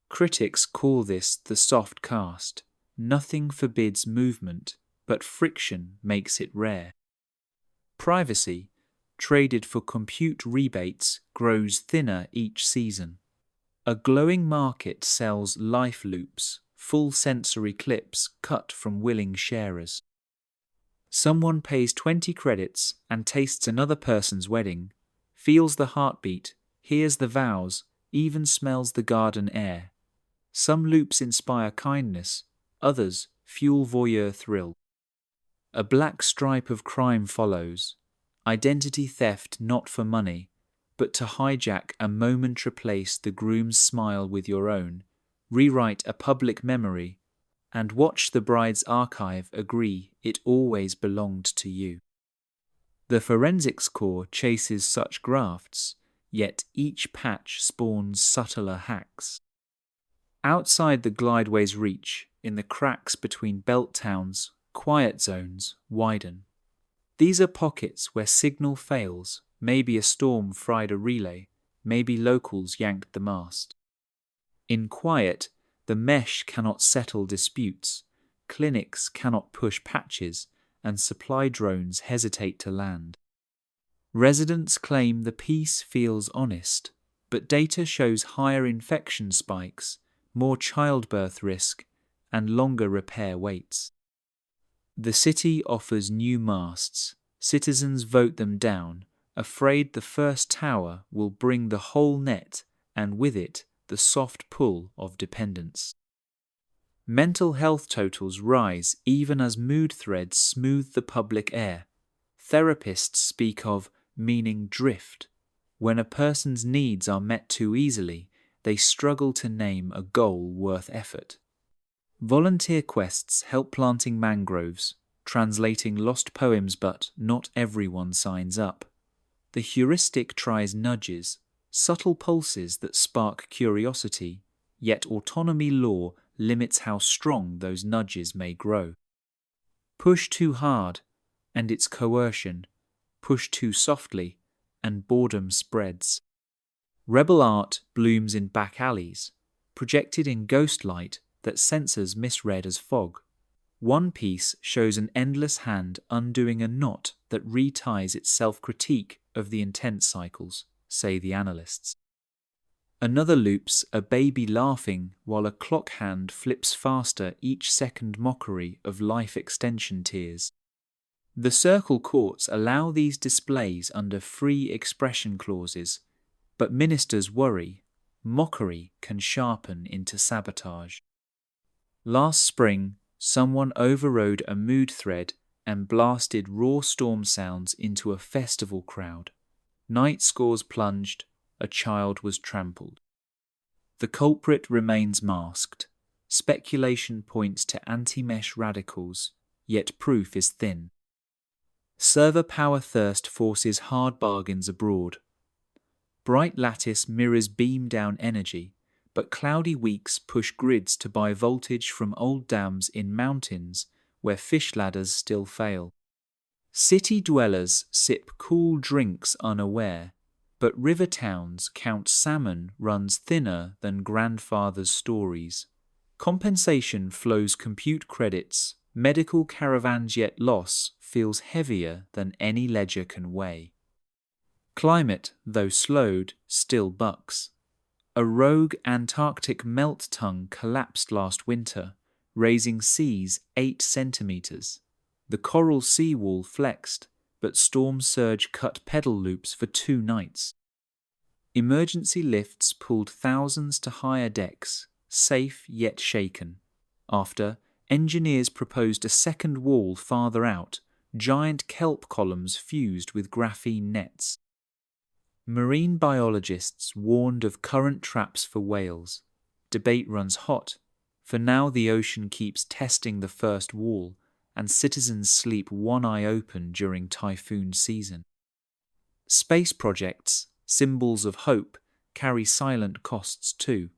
Critics call this the soft caste. Nothing forbids movement, but friction makes it rare. Privacy, traded for compute rebates, grows thinner each season. A glowing market sells life loops, full sensory clips cut from willing sharers. Someone pays 20 credits and tastes another person's wedding, feels the heartbeat, hears the vows, even smells the garden air. Some loops inspire kindness, others fuel voyeur thrill. A black stripe of crime follows. Identity theft not for money, but to hijack a moment, replace the groom's smile with your own, rewrite a public memory, and watch the bride's archive agree it always belonged to you. The Forensics Corps chases such grafts, yet each patch spawns subtler hacks. Outside the glideway's reach, in the cracks between belt towns, quiet zones widen. These are pockets where signal fails, maybe a storm fried a relay, maybe locals yanked the mast. In quiet, the mesh cannot settle disputes, clinics cannot push patches, and supply drones hesitate to land. Residents claim the peace feels honest, but data shows higher infection spikes, more childbirth risk, and longer repair waits. The city offers new masts. Citizens vote them down, afraid the first tower will bring the whole net, and with it, the soft pull of dependence. Mental health totals rise even as mood threads smooth the public air. Therapists speak of meaning drift. When a person's needs are met too easily, they struggle to name a goal worth effort. Volunteer quests help planting mangroves, translating lost poems, but not everyone signs up. The heuristic tries nudges, subtle pulses that spark curiosity, yet autonomy law limits how strong those nudges may grow. Push too hard, and it's coercion. Push too softly, and boredom spreads. Rebel art blooms in back alleys, projected in ghost light that censors misread as fog. One piece shows an endless hand undoing a knot that reties its self-critique of the intent cycles, say the analysts. Another loops a baby laughing while a clock hand flips faster each second mockery of life extension tears. The circle courts allow these displays under free expression clauses, but ministers worry mockery can sharpen into sabotage. Last spring, someone overrode a mood thread and blasted raw storm sounds into a festival crowd. Night scores plunged, a child was trampled. The culprit remains masked. Speculation points to anti-mesh radicals, yet proof is thin. Server power thirst forces hard bargains abroad. Bright lattice mirrors beam down energy, but cloudy weeks push grids to buy voltage from old dams in mountains where fish ladders still fail. City dwellers sip cool drinks unaware, but river towns count salmon runs thinner than grandfather's stories. Compensation flows compute credits, medical caravans yet loss feels heavier than any ledger can weigh. Climate, though slowed, still bucks. A rogue Antarctic melt tongue collapsed last winter, raising seas 8 centimeters. The coral seawall flexed, but storm surge cut pedal loops for 2 nights. Emergency lifts pulled thousands to higher decks, safe yet shaken. After, engineers proposed a second wall farther out, giant kelp columns fused with graphene nets. Marine biologists warned of current traps for whales. Debate runs hot. For now the ocean keeps testing the first wall, and citizens sleep one eye open during typhoon season. Space projects, symbols of hope, carry silent costs too.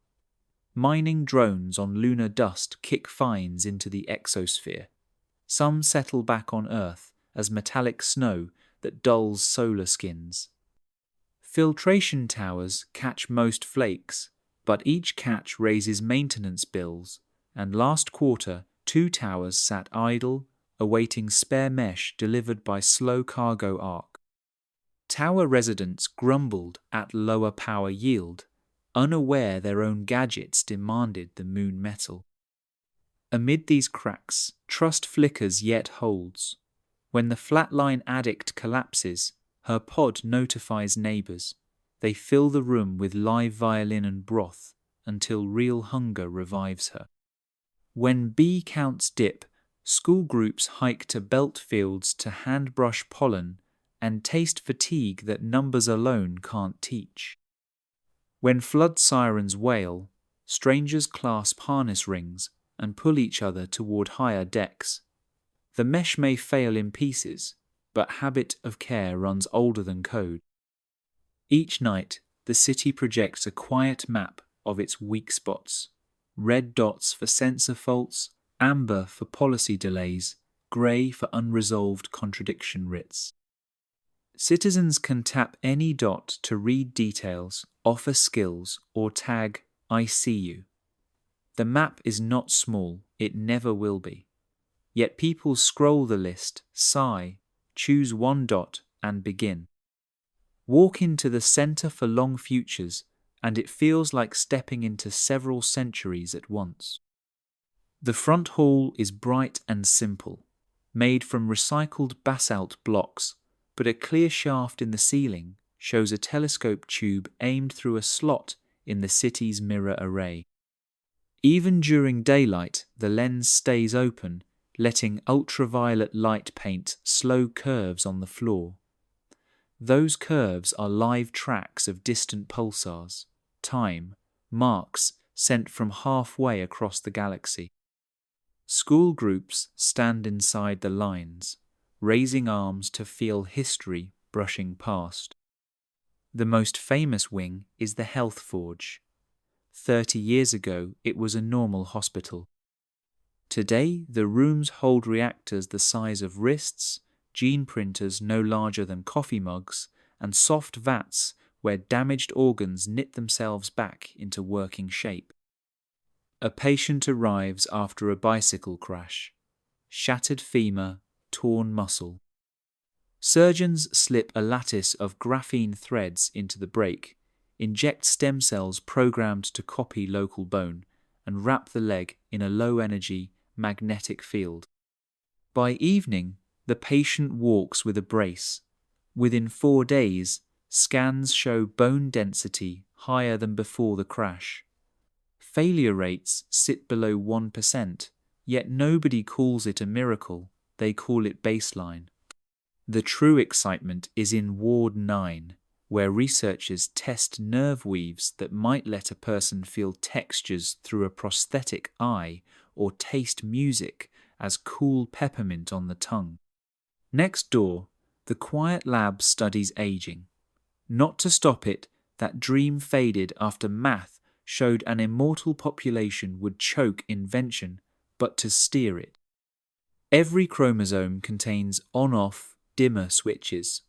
Mining drones on lunar dust kick fines into the exosphere. Some settle back on Earth as metallic snow that dulls solar skins. Filtration towers catch most flakes, but each catch raises maintenance bills, and last quarter 2 towers sat idle, awaiting spare mesh delivered by slow cargo arc. Tower residents grumbled at lower power yield, unaware their own gadgets demanded the moon metal. Amid these cracks, trust flickers yet holds. When the flatline addict collapses, her pod notifies neighbours. They fill the room with live violin and broth until real hunger revives her. When bee counts dip, school groups hike to belt fields to hand-brush pollen and taste fatigue that numbers alone can't teach. When flood sirens wail, strangers clasp harness rings and pull each other toward higher decks. The mesh may fail in pieces, but habit of care runs older than code. Each night, the city projects a quiet map of its weak spots. Red dots for sensor faults, amber for policy delays, grey for unresolved contradiction writs. Citizens can tap any dot to read details, offer skills, or tag "I see you." The map is not small, it never will be. Yet people scroll the list, sigh, choose one dot, and begin. Walk into the Centre for Long Futures, and it feels like stepping into several centuries at once. The front hall is bright and simple, made from recycled basalt blocks, but a clear shaft in the ceiling shows a telescope tube aimed through a slot in the city's mirror array. Even during daylight, the lens stays open, letting ultraviolet light paint slow curves on the floor. Those curves are live tracks of distant pulsars, time, marks sent from halfway across the galaxy. School groups stand inside the lines, raising arms to feel history brushing past. The most famous wing is the Health Forge. 30 years ago, it was a normal hospital. Today, the rooms hold reactors the size of wrists, gene printers no larger than coffee mugs, and soft vats where damaged organs knit themselves back into working shape. A patient arrives after a bicycle crash. Shattered femur, torn muscle. Surgeons slip a lattice of graphene threads into the break, inject stem cells programmed to copy local bone, and wrap the leg in a low-energy magnetic field. By evening, the patient walks with a brace. Within 4 days, scans show bone density higher than before the crash. Failure rates sit below 1%, yet nobody calls it a miracle, they call it baseline. The true excitement is in Ward 9, where researchers test nerve weaves that might let a person feel textures through a prosthetic eye or taste music as cool peppermint on the tongue. Next door, the quiet lab studies aging. Not to stop it, that dream faded after math showed an immortal population would choke invention, but to steer it. Every chromosome contains on-off dimmer switches.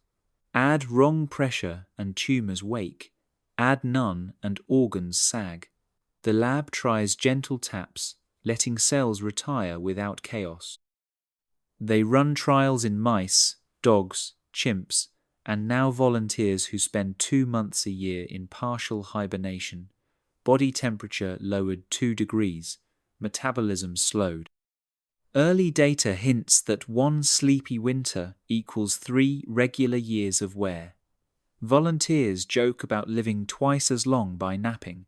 Add wrong pressure and tumours wake. Add none and organs sag. The lab tries gentle taps, letting cells retire without chaos. They run trials in mice, dogs, chimps, and now volunteers who spend 2 months a year in partial hibernation, body temperature lowered 2 degrees, metabolism slowed. Early data hints that 1 sleepy winter equals 3 regular years of wear. Volunteers joke about living twice as long by napping.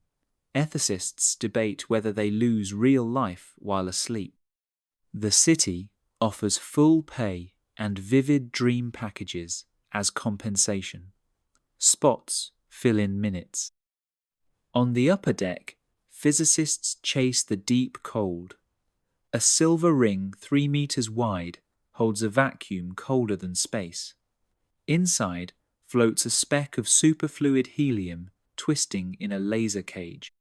Ethicists debate whether they lose real life while asleep. The city offers full pay and vivid dream packages as compensation. Spots fill in minutes. On the upper deck, physicists chase the deep cold. A silver ring 3 meters wide holds a vacuum colder than space. Inside floats a speck of superfluid helium twisting in a laser cage.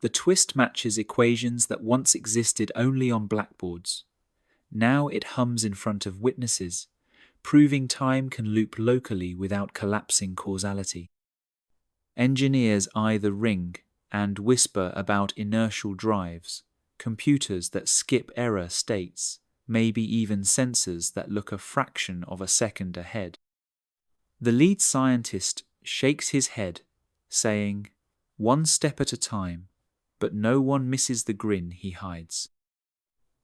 The twist matches equations that once existed only on blackboards. Now it hums in front of witnesses, proving time can loop locally without collapsing causality. Engineers eye the ring and whisper about inertial drives, computers that skip error states, maybe even sensors that look a fraction of a second ahead. The lead scientist shakes his head, saying, "One step at a time," but no one misses the grin he hides.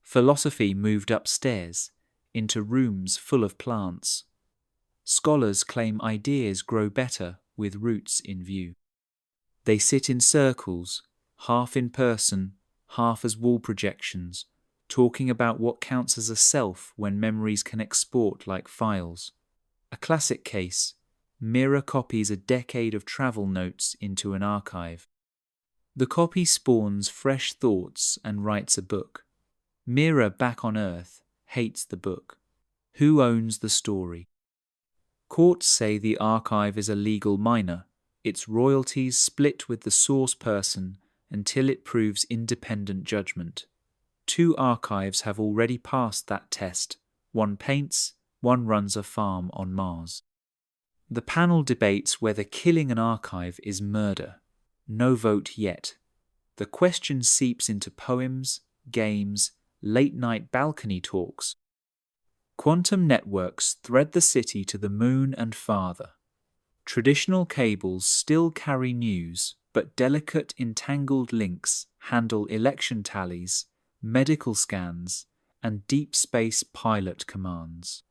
Philosophy moved upstairs, into rooms full of plants. Scholars claim ideas grow better with roots in view. They sit in circles, half in person, half as wall projections, talking about what counts as a self when memories can export like files. A classic case, mirror copies a decade of travel notes into an archive. The copy spawns fresh thoughts and writes a book. Mirror back on Earth hates the book. Who owns the story? Courts say the archive is a legal minor, its royalties split with the source person until it proves independent judgment. 2 archives have already passed that test. One paints, one runs a farm on Mars. The panel debates whether killing an archive is murder. No vote yet. The question seeps into poems, games, late-night balcony talks. Quantum networks thread the city to the moon and farther. Traditional cables still carry news, but delicate entangled links handle election tallies, medical scans, and deep space pilot commands.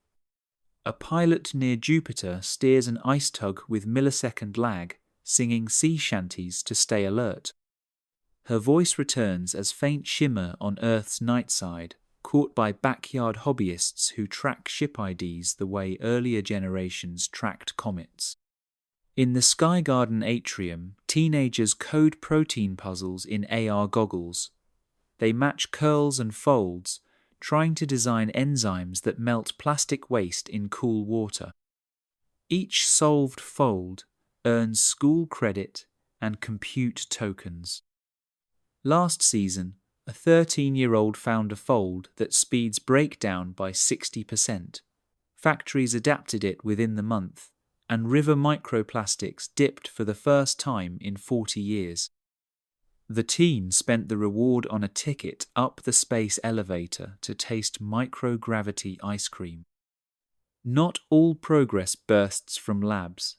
A pilot near Jupiter steers an ice tug with millisecond lag, singing sea shanties to stay alert. Her voice returns as faint shimmer on Earth's night side, caught by backyard hobbyists who track ship IDs the way earlier generations tracked comets. In the Sky Garden atrium, teenagers code protein puzzles in AR goggles. They match curls and folds, trying to design enzymes that melt plastic waste in cool water. Each solved fold earns school credit and compute tokens. Last season, a 13-year-old found a fold that speeds breakdown by 60%. Factories adapted it within the month, and river microplastics dipped for the first time in 40 years. The teen spent the reward on a ticket up the space elevator to taste microgravity ice cream. Not all progress bursts from labs.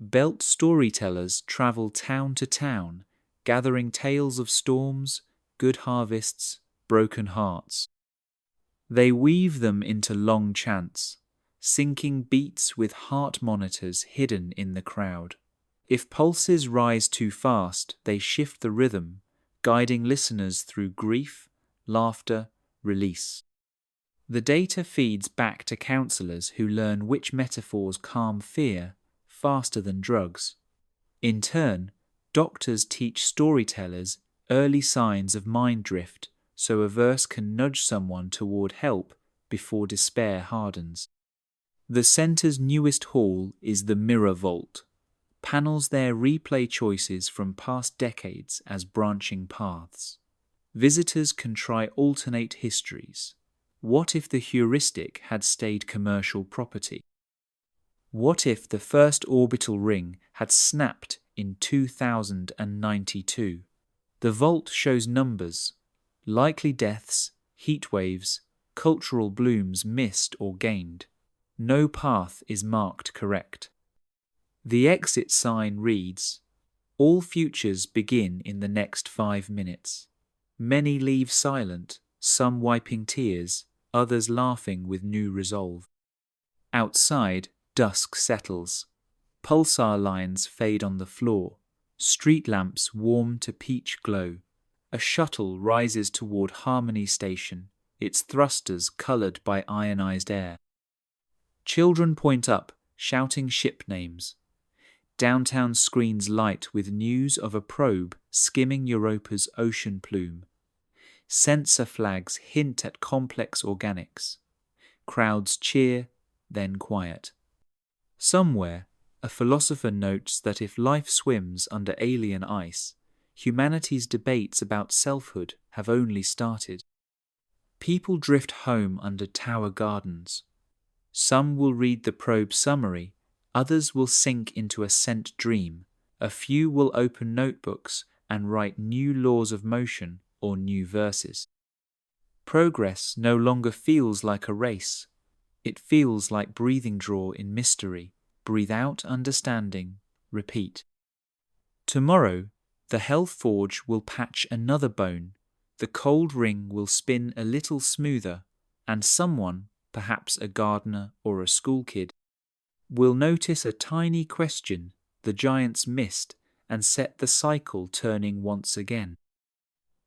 Belt storytellers travel town to town, gathering tales of storms, good harvests, broken hearts. They weave them into long chants, syncing beats with heart monitors hidden in the crowd. If pulses rise too fast, they shift the rhythm, guiding listeners through grief, laughter, release. The data feeds back to counselors who learn which metaphors calm fear faster than drugs. In turn, doctors teach storytellers early signs of mind drift so a verse can nudge someone toward help before despair hardens. The center's newest hall is the Mirror Vault. Panels there replay choices from past decades as branching paths. Visitors can try alternate histories. What if the heuristic had stayed commercial property? What if the first orbital ring had snapped in 2092? The vault shows numbers, likely deaths, heat waves, cultural blooms missed or gained. No path is marked correct. The exit sign reads, "All futures begin in the next 5 minutes." Many leave silent, some wiping tears, others laughing with new resolve. Outside, dusk settles. Pulsar lines fade on the floor. Street lamps warm to peach glow. A shuttle rises toward Harmony Station, its thrusters coloured by ionized air. Children point up, shouting ship names. Downtown screens light with news of a probe skimming Europa's ocean plume. Sensor flags hint at complex organics. Crowds cheer, then quiet. Somewhere, a philosopher notes that if life swims under alien ice, humanity's debates about selfhood have only started. People drift home under tower gardens. Some will read the probe summary, others will sink into a scent dream, a few will open notebooks and write new laws of motion or new verses. Progress no longer feels like a race. It feels like breathing draw in mystery. Breathe out understanding, repeat. Tomorrow, the Health Forge will patch another bone, the cold ring will spin a little smoother, and someone, perhaps a gardener or a school kid, will notice a tiny question the giants missed and set the cycle turning once again.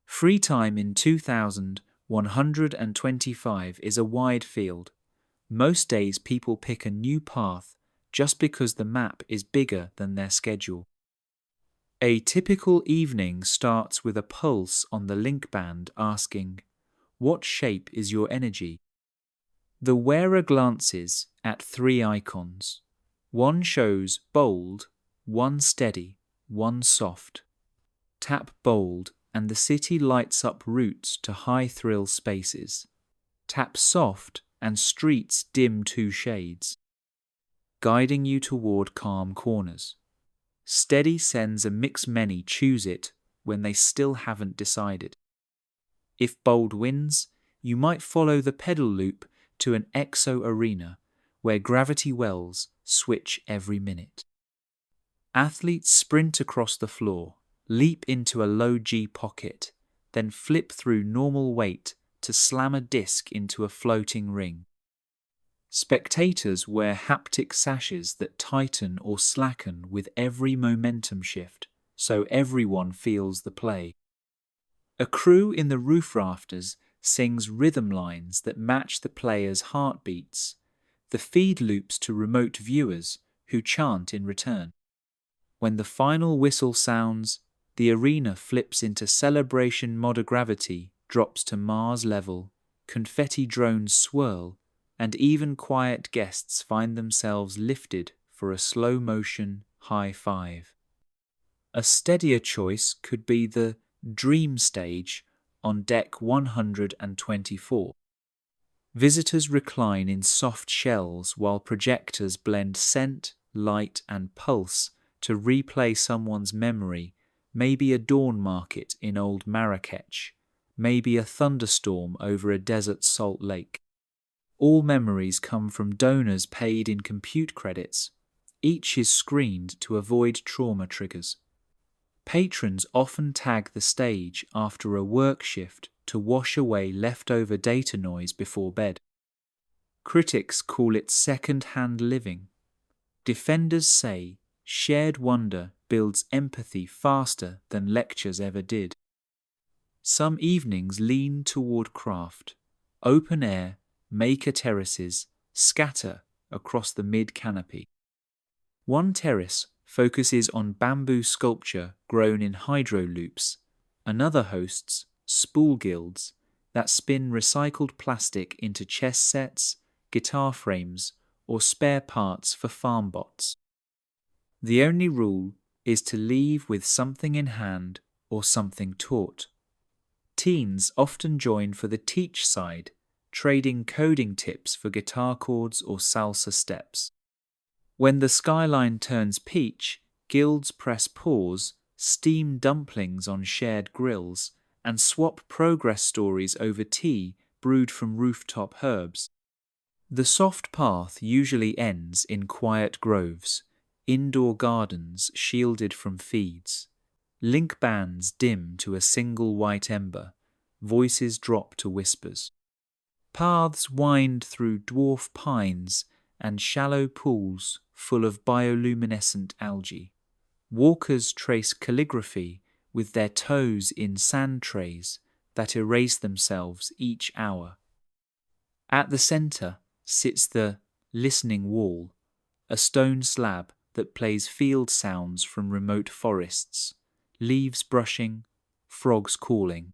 Free time in 2125 is a wide field. Most days people pick a new path just because the map is bigger than their schedule. A typical evening starts with a pulse on the link band asking, "What shape is your energy?" The wearer glances at 3 icons. One shows bold, one steady, one soft. Tap bold and the city lights up routes to high-thrill spaces. Tap soft and streets dim 2 shades, guiding you toward calm corners. Steady sends a mix many choose it when they still haven't decided. If bold wins, you might follow the pedal loop to an exo arena where gravity wells switch every minute. Athletes sprint across the floor, leap into a low G pocket, then flip through normal weight to slam a disc into a floating ring. Spectators wear haptic sashes that tighten or slacken with every momentum shift, so everyone feels the play. A crew in the roof rafters sings rhythm lines that match the players' heartbeats, the feed loops to remote viewers who chant in return. When the final whistle sounds, the arena flips into celebration. Gravity drops to Mars level, confetti drones swirl, and even quiet guests find themselves lifted for a slow-motion high five. A steadier choice could be the Dream Stage on deck 124. Visitors recline in soft shells while projectors blend scent, light, and pulse to replay someone's memory, maybe a dawn market in old Marrakech, maybe a thunderstorm over a desert salt lake. All memories come from donors paid in compute credits. Each is screened to avoid trauma triggers. Patrons often tag the stage after a work shift to wash away leftover data noise before bed. Critics call it second-hand living. Defenders say shared wonder builds empathy faster than lectures ever did. Some evenings lean toward craft, open air, maker terraces scatter across the mid-canopy. One terrace focuses on bamboo sculpture grown in hydro loops. Another hosts spool guilds that spin recycled plastic into chess sets, guitar frames, or spare parts for farm bots. The only rule is to leave with something in hand or something taught. Teens often join for the teach side, trading coding tips for guitar chords or salsa steps. When the skyline turns peach, guilds press pause, steam dumplings on shared grills, and swap progress stories over tea brewed from rooftop herbs. The soft path usually ends in quiet groves, indoor gardens shielded from feeds. Link bands dim to a single white ember, voices drop to whispers. Paths wind through dwarf pines and shallow pools full of bioluminescent algae. Walkers trace calligraphy with their toes in sand trays that erase themselves each hour. At the centre sits the listening wall, a stone slab that plays field sounds from remote forests, leaves brushing, frogs calling.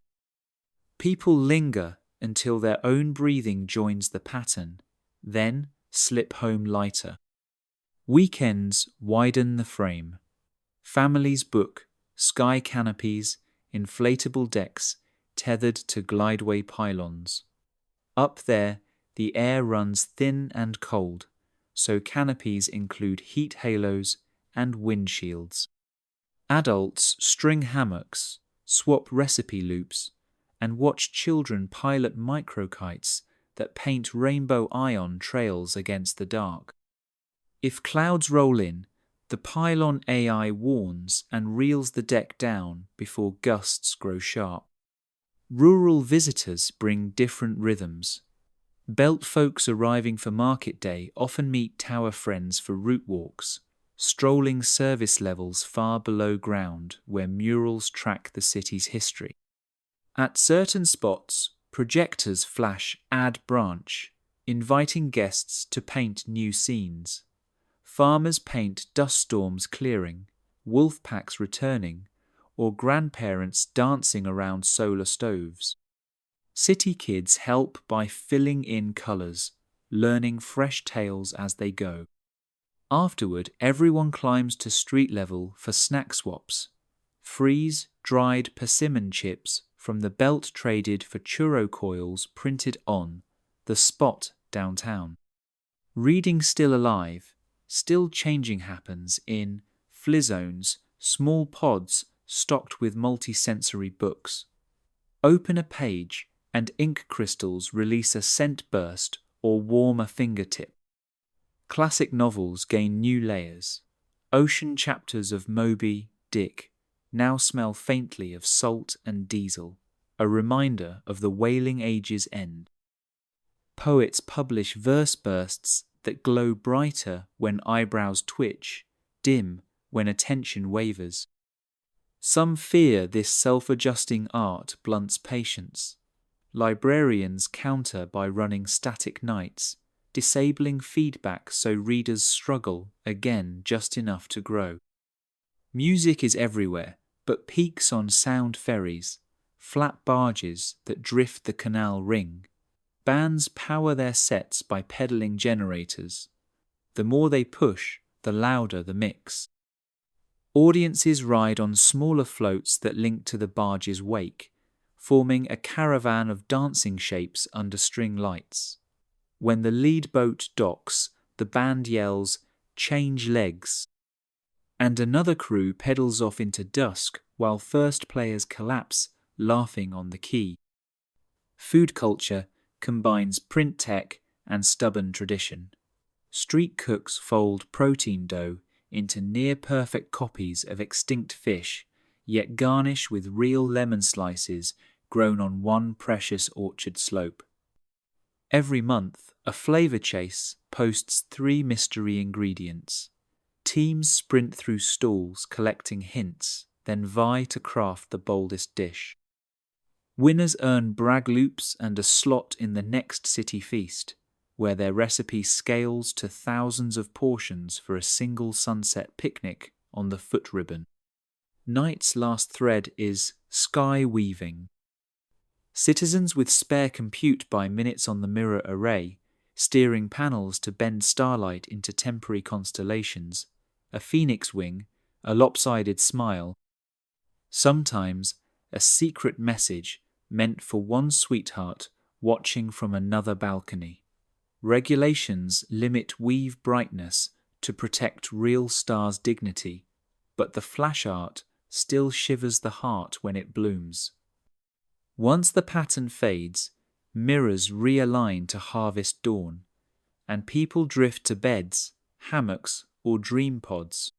People linger until their own breathing joins the pattern, then slip home lighter. Weekends widen the frame. Families book sky canopies, inflatable decks tethered to glideway pylons. Up there, the air runs thin and cold, so canopies include heat halos and windshields. Adults string hammocks, swap recipe loops, and watch children pilot microkites that paint rainbow ion trails against the dark. If clouds roll in, the pylon AI warns and reels the deck down before gusts grow sharp. Rural visitors bring different rhythms. Belt folks arriving for market day often meet tower friends for route walks, strolling service levels far below ground where murals track the city's history. At certain spots, projectors flash Add Branch, inviting guests to paint new scenes. Farmers paint dust storms clearing, wolf packs returning, or grandparents dancing around solar stoves. City kids help by filling in colours, learning fresh tales as they go. Afterward, everyone climbs to street level for snack swaps. Freeze-dried persimmon chips from the belt traded for churro coils printed on the spot downtown. Reading still alive, still changing happens in Flizzones, small pods stocked with multi-sensory books. Open a page and ink crystals release a scent burst or warm a fingertip. Classic novels gain new layers. Ocean chapters of Moby Dick now smell faintly of salt and diesel, a reminder of the whaling age's end. Poets publish verse bursts that glow brighter when eyebrows twitch, dim when attention wavers. Some fear this self-adjusting art blunts patience. Librarians counter by running static nights, disabling feedback so readers struggle again just enough to grow. Music is everywhere, but peaks on sound ferries, flat barges that drift the canal ring. Bands power their sets by pedaling generators. The more they push, the louder the mix. Audiences ride on smaller floats that link to the barge's wake, forming a caravan of dancing shapes under string lights. When the lead boat docks, the band yells, "Change legs," and another crew pedals off into dusk while first players collapse, laughing on the quay. Food culture combines print tech and stubborn tradition. Street cooks fold protein dough into near-perfect copies of extinct fish, yet garnish with real lemon slices grown on one precious orchard slope. Every month, a flavor chase posts 3 mystery ingredients. Teams sprint through stalls collecting hints, then vie to craft the boldest dish. Winners earn brag loops and a slot in the next city feast, where their recipe scales to thousands of portions for a single sunset picnic on the foot ribbon. Night's last thread is sky weaving. Citizens with spare compute buy minutes on the mirror array, steering panels to bend starlight into temporary constellations, a phoenix wing, a lopsided smile. Sometimes a secret message meant for one sweetheart watching from another balcony. Regulations limit weave brightness to protect real stars' dignity, but the flash art still shivers the heart when it blooms. Once the pattern fades, mirrors realign to harvest dawn, and people drift to beds, hammocks, or dream pods.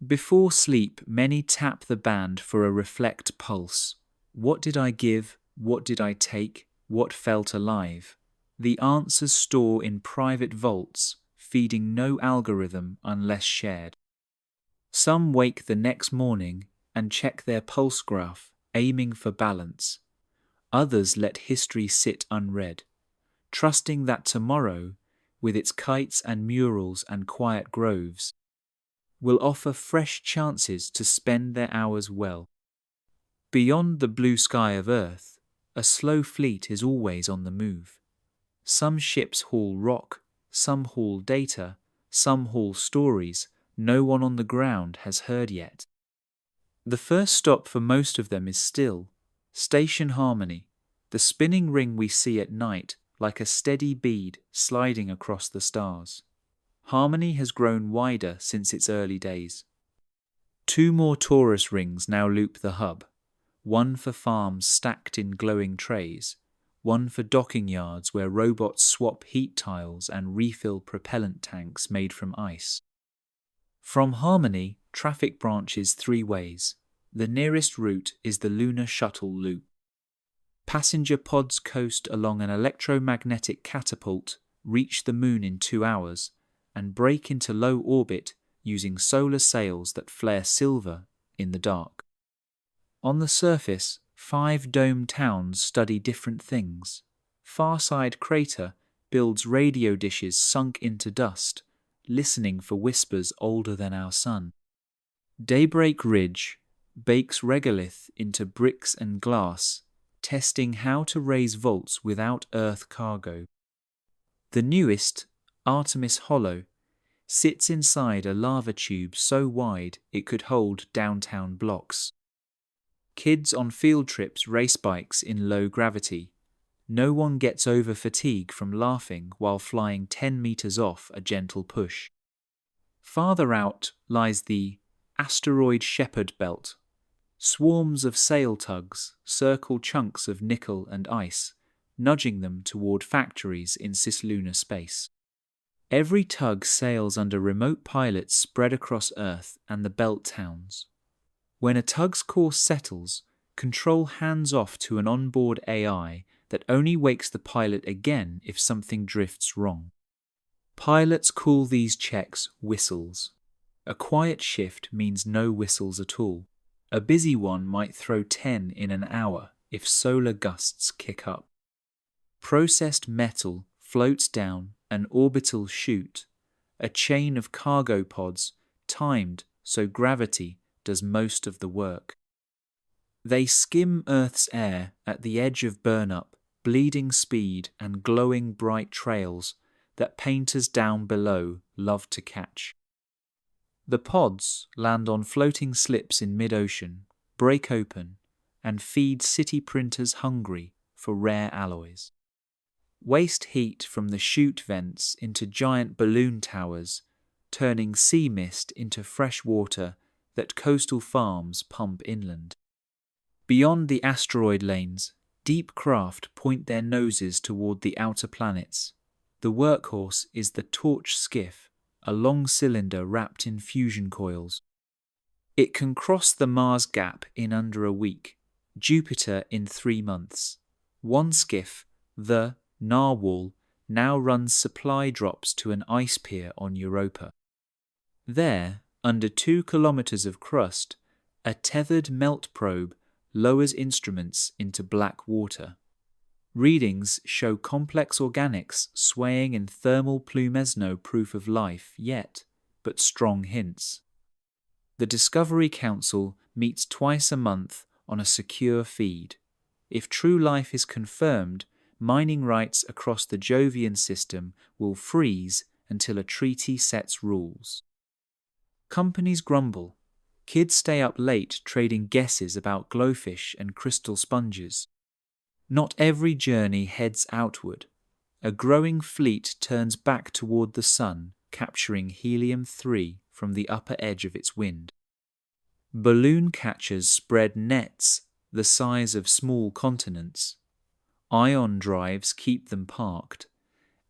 Before sleep, many tap the band for a reflect pulse. What did I give? What did I take? What felt alive? The answers store in private vaults, feeding no algorithm unless shared. Some wake the next morning and check their pulse graph, aiming for balance. Others let history sit unread, trusting that tomorrow, with its kites and murals and quiet groves, will offer fresh chances to spend their hours well. Beyond the blue sky of Earth, a slow fleet is always on the move. Some ships haul rock, some haul data, some haul stories no one on the ground has heard yet. The first stop for most of them is still Station Harmony, the spinning ring we see at night like a steady bead sliding across the stars. Harmony has grown wider since its early days. 2 more Taurus rings now loop the hub, one for farms stacked in glowing trays, one for docking yards where robots swap heat tiles and refill propellant tanks made from ice. From Harmony, traffic branches 3 ways. The nearest route is the Lunar Shuttle Loop. Passenger pods coast along an electromagnetic catapult, reach the moon in 2 hours, and break into low orbit using solar sails that flare silver in the dark. On the surface, 5 domed towns study different things. Farside Crater builds radio dishes sunk into dust, listening for whispers older than our sun. Daybreak Ridge bakes regolith into bricks and glass, testing how to raise vaults without Earth cargo. The newest, Artemis Hollow, sits inside a lava tube so wide it could hold downtown blocks. Kids on field trips race bikes in low gravity. No one gets over fatigue from laughing while flying 10 meters off a gentle push. Farther out lies the asteroid Shepherd Belt. Swarms of sail tugs circle chunks of nickel and ice, nudging them toward factories in cislunar space. Every tug sails under remote pilots spread across Earth and the belt towns. When a tug's course settles, control hands off to an onboard AI that only wakes the pilot again if something drifts wrong. Pilots call these checks whistles. A quiet shift means no whistles at all. A busy one might throw 10 in an hour if solar gusts kick up. Processed metal floats down an orbital chute, a chain of cargo pods timed so gravity does most of the work. They skim Earth's air at the edge of burn-up, bleeding speed and glowing bright trails that painters down below love to catch. The pods land on floating slips in mid-ocean, break open, and feed city printers hungry for rare alloys. Waste heat from the chute vents into giant balloon towers, turning sea mist into fresh water that coastal farms pump inland. Beyond the asteroid lanes, deep craft point their noses toward the outer planets. The workhorse is the Torch skiff, a long cylinder wrapped in fusion coils. It can cross the Mars gap in under a week, Jupiter in 3 months. One skiff, the Narwhal, now runs supply drops to an ice pier on Europa. There, under 2 kilometers of crust, a tethered melt probe lowers instruments into black water. Readings show complex organics swaying in thermal Plumesno proof of life yet, but strong hints. The Discovery Council meets twice a month on a secure feed. If true life is confirmed, mining rights across the Jovian system will freeze until a treaty sets rules. Companies grumble. Kids stay up late trading guesses about glowfish and crystal sponges. Not every journey heads outward. A growing fleet turns back toward the sun, capturing helium-3 from the upper edge of its wind. Balloon catchers spread nets the size of small continents. Ion drives keep them parked,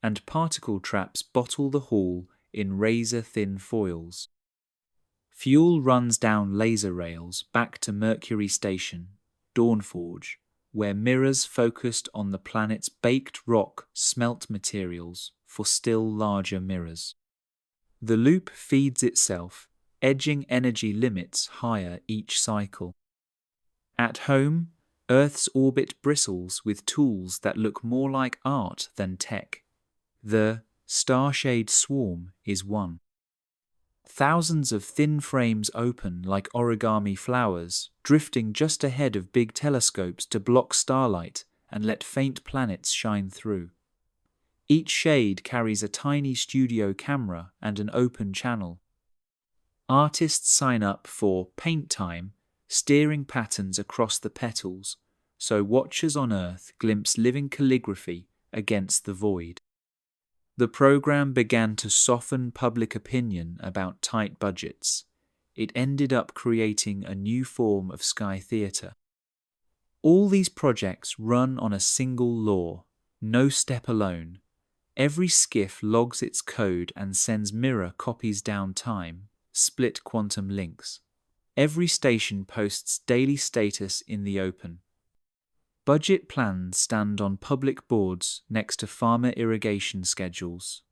and particle traps bottle the haul in razor-thin foils. Fuel runs down laser rails back to Mercury Station, Dawnforge, where mirrors focused on the planet's baked rock smelt materials for still larger mirrors. The loop feeds itself, edging energy limits higher each cycle. At home, Earth's orbit bristles with tools that look more like art than tech. The Starshade Swarm is one. Thousands of thin frames open like origami flowers, drifting just ahead of big telescopes to block starlight and let faint planets shine through. Each shade carries a tiny studio camera and an open channel. Artists sign up for paint time, steering patterns across the petals, so watchers on Earth glimpse living calligraphy against the void. The program began to soften public opinion about tight budgets. It ended up creating a new form of sky theatre. All these projects run on a single law, no step alone. Every skiff logs its code and sends mirror copies down time, split quantum links. Every station posts daily status in the open. Budget plans stand on public boards next to farmer irrigation schedules.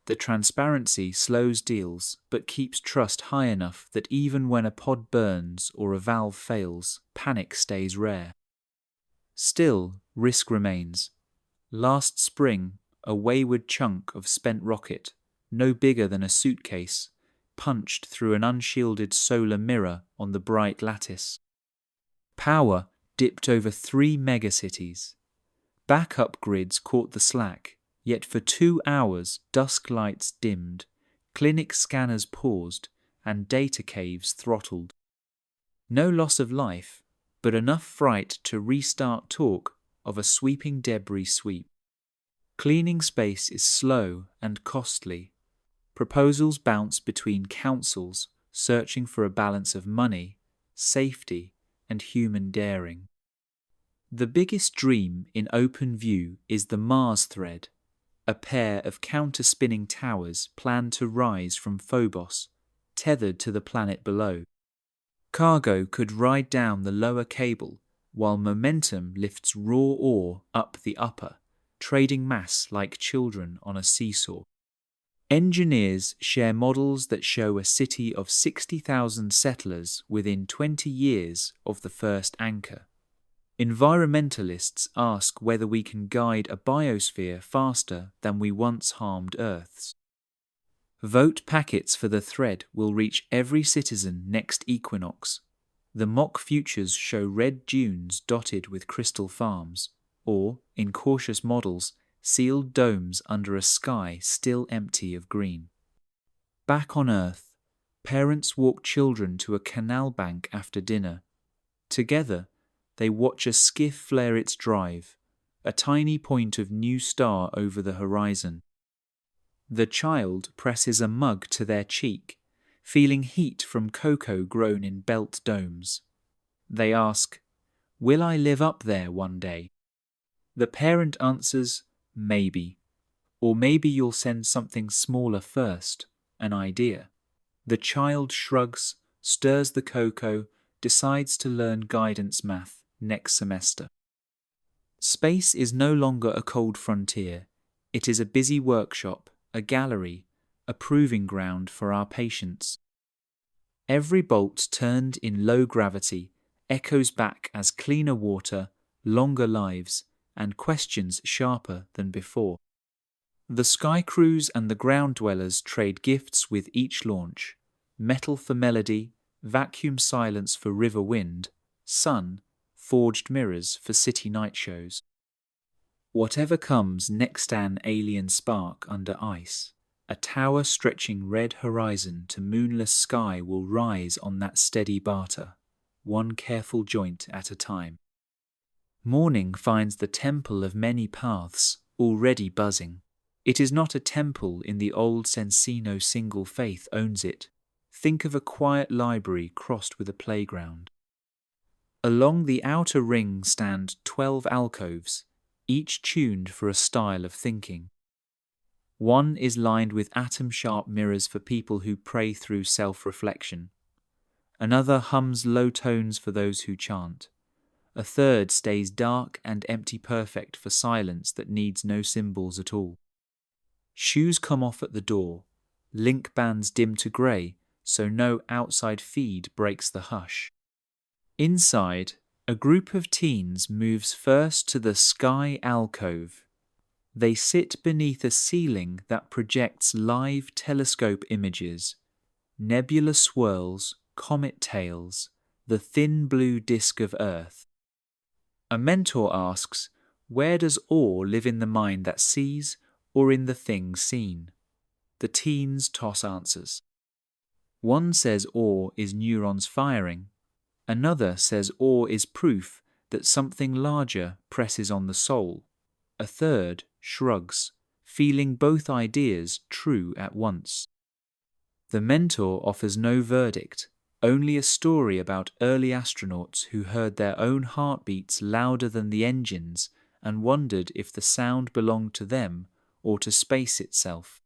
The transparency slows deals but keeps trust high enough that even when a pod burns or a valve fails, panic stays rare. Still, risk remains. Last spring, a wayward chunk of spent rocket, no bigger than a suitcase, punched through an unshielded solar mirror on the bright lattice. Power dipped over 3 megacities. Backup grids caught the slack, yet for 2 hours dusk lights dimmed, clinic scanners paused, and data caves throttled. No loss of life, but enough fright to restart talk of a sweeping debris sweep. Cleaning space is slow and costly. Proposals bounce between councils searching for a balance of money, safety, and human daring. The biggest dream in open view is the Mars thread, a pair of counter-spinning towers planned to rise from Phobos, tethered to the planet below. Cargo could ride down the lower cable, while momentum lifts raw ore up the upper, trading mass like children on a seesaw. Engineers share models that show a city of 60,000 settlers within 20 years of the first anchor. Environmentalists ask whether we can guide a biosphere faster than we once harmed Earth's. Vote packets for the thread will reach every citizen next equinox. The mock futures show red dunes dotted with crystal farms, or, in cautious models, sealed domes under a sky still empty of green. Back on Earth, parents walk children to a canal bank after dinner. Together, they watch a skiff flare its drive, a tiny point of new star over the horizon. The child presses a mug to their cheek, feeling heat from cocoa grown in belt domes. They ask, "Will I live up there one day?" The parent answers, "Maybe. Or maybe you'll send something smaller first, an idea." The child shrugs, stirs the cocoa, decides to learn guidance math next semester. Space is no longer a cold frontier. It is a busy workshop, a gallery, a proving ground for our patience. Every bolt turned in low gravity echoes back as cleaner water, longer lives, and questions sharper than before. The sky crews and the ground dwellers trade gifts with each launch: metal for melody, vacuum silence for river wind, sun, forged mirrors for city night shows. Whatever comes next, an alien spark under ice, a tower stretching red horizon to moonless sky will rise on that steady barter, one careful joint at a time. Morning finds the temple of many paths already buzzing. It is not a temple in the old Sensino single faith owns it. Think of a quiet library crossed with a playground. Along the outer ring stand 12 alcoves, each tuned for a style of thinking. One is lined with atom-sharp mirrors for people who pray through self-reflection. Another hums low tones for those who chant. A third stays dark and empty perfect for silence that needs no symbols at all. Shoes come off at the door, link bands dim to grey, so no outside feed breaks the hush. Inside, a group of teens moves first to the sky alcove. They sit beneath a ceiling that projects live telescope images, nebula swirls, comet tails, the thin blue disk of Earth. A mentor asks, where does awe live in the mind that sees or in the thing seen? The teens toss answers. One says awe is neurons firing. Another says awe is proof that something larger presses on the soul. A third shrugs, feeling both ideas true at once. The mentor offers no verdict, only a story about early astronauts who heard their own heartbeats louder than the engines and wondered if the sound belonged to them or to space itself.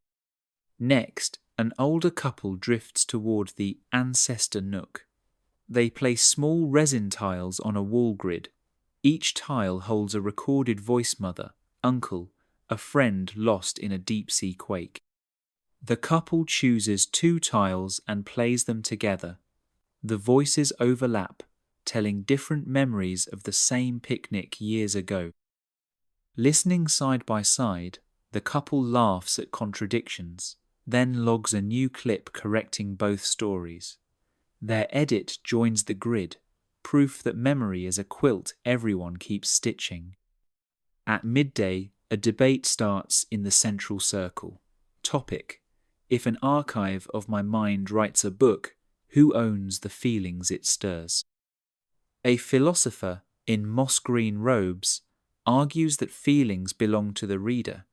Next, an older couple drifts toward the ancestor nook. They place small resin tiles on a wall grid. Each tile holds a recorded voice mother, uncle, a friend lost in a deep-sea quake. The couple chooses 2 tiles and plays them together. The voices overlap, telling different memories of the same picnic years ago. Listening side by side, the couple laughs at contradictions. then logs a new clip correcting both stories. Their edit joins the grid, proof that memory is a quilt everyone keeps stitching. At midday, a debate starts in the central circle. Topic: if an archive of my mind writes a book, who owns the feelings it stirs? A philosopher in moss-green robes argues that feelings belong to the reader.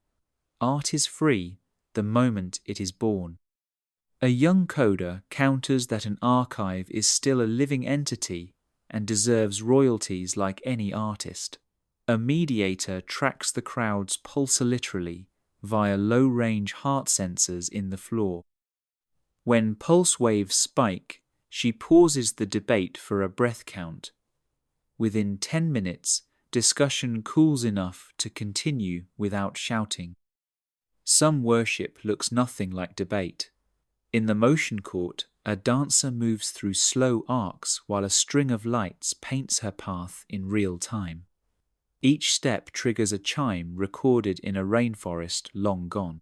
Art is free the moment it is born. A young coder counters that an archive is still a living entity and deserves royalties like any artist. A mediator tracks the crowd's pulse literally via low-range heart sensors in the floor. When pulse waves spike, she pauses the debate for a breath count. Within 10 minutes, discussion cools enough to continue without shouting. Some worship looks nothing like debate. In the motion court, a dancer moves through slow arcs while a string of lights paints her path in real time. Each step triggers a chime recorded in a rainforest long gone.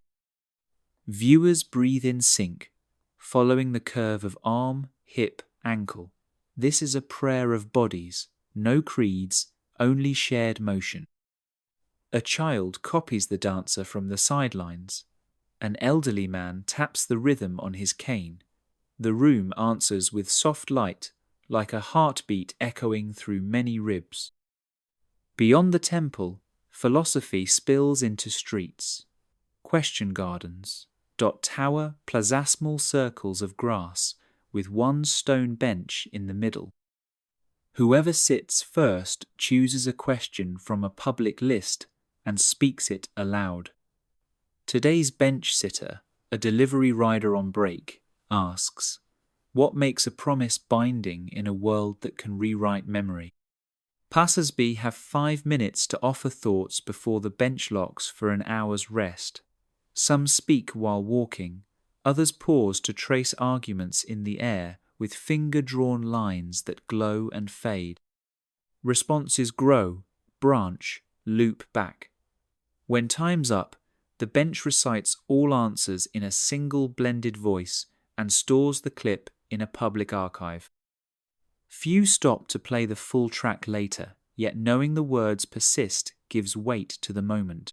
Viewers breathe in sync, following the curve of arm, hip, ankle. This is a prayer of bodies, no creeds, only shared motion. A child copies the dancer from the sidelines. An elderly man taps the rhythm on his cane. The room answers with soft light, like a heartbeat echoing through many ribs. Beyond the temple, philosophy spills into streets. Question gardens dot tower plasmasmal circles of grass with one stone bench in the middle. Whoever sits first chooses a question from a public list and speaks it aloud. Today's bench sitter, a delivery rider on break, asks, what makes a promise binding in a world that can rewrite memory? Passers-by have 5 minutes to offer thoughts before the bench locks for an hour's rest. Some speak while walking, others pause to trace arguments in the air with finger-drawn lines that glow and fade. Responses grow, branch, loop back. When time's up, the bench recites all answers in a single blended voice and stores the clip in a public archive. Few stop to play the full track later, yet knowing the words persist gives weight to the moment.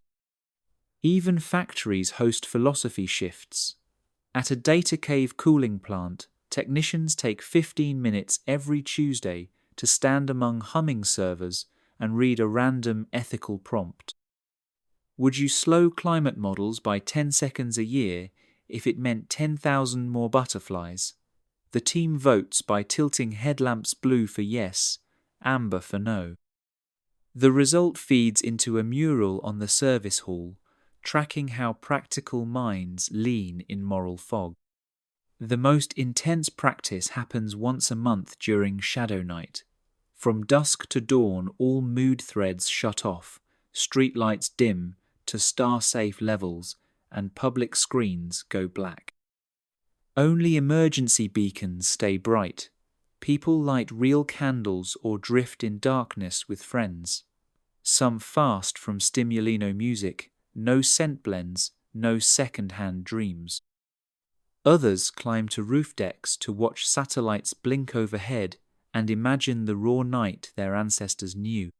Even factories host philosophy shifts. At a data cave cooling plant, technicians take 15 minutes every Tuesday to stand among humming servers and read a random ethical prompt. Would you slow climate models by 10 seconds a year if it meant 10,000 more butterflies? The team votes by tilting headlamps blue for yes, amber for no. The result feeds into a mural on the service hall, tracking how practical minds lean in moral fog. The most intense practice happens once a month during Shadow Night. From dusk to dawn, all mood threads shut off, streetlights dim to star-safe levels, and public screens go black. Only emergency beacons stay bright. People light real candles or drift in darkness with friends. Some fast from Stimulino music, no scent blends, no second-hand dreams. Others climb to roof decks to watch satellites blink overhead and imagine the raw night their ancestors knew.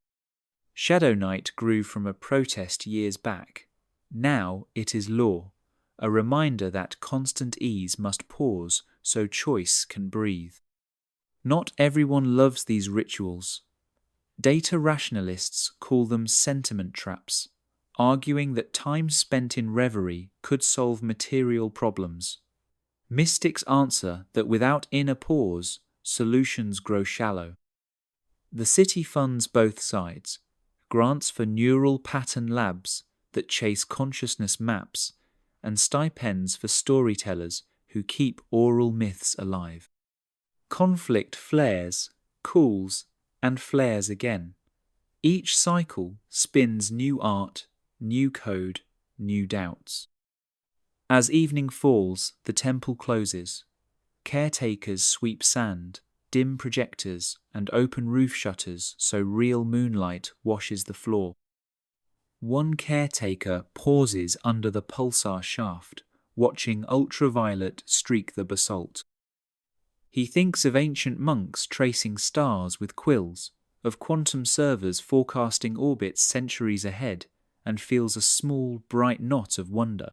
Shadow Night grew from a protest years back. Now it is law, a reminder that constant ease must pause so choice can breathe. Not everyone loves these rituals. Data rationalists call them sentiment traps, arguing that time spent in reverie could solve material problems. Mystics answer that without inner pause, solutions grow shallow. The city funds both sides, grants for neural pattern labs that chase consciousness maps, and stipends for storytellers who keep oral myths alive. Conflict flares, cools, and flares again. Each cycle spins new art, new code, new doubts. As evening falls, the temple closes. Caretakers sweep sand, dim projectors, and open roof shutters so real moonlight washes the floor. One caretaker pauses under the pulsar shaft, watching ultraviolet streak the basalt. He thinks of ancient monks tracing stars with quills, of quantum servers forecasting orbits centuries ahead, and feels a small, bright knot of wonder.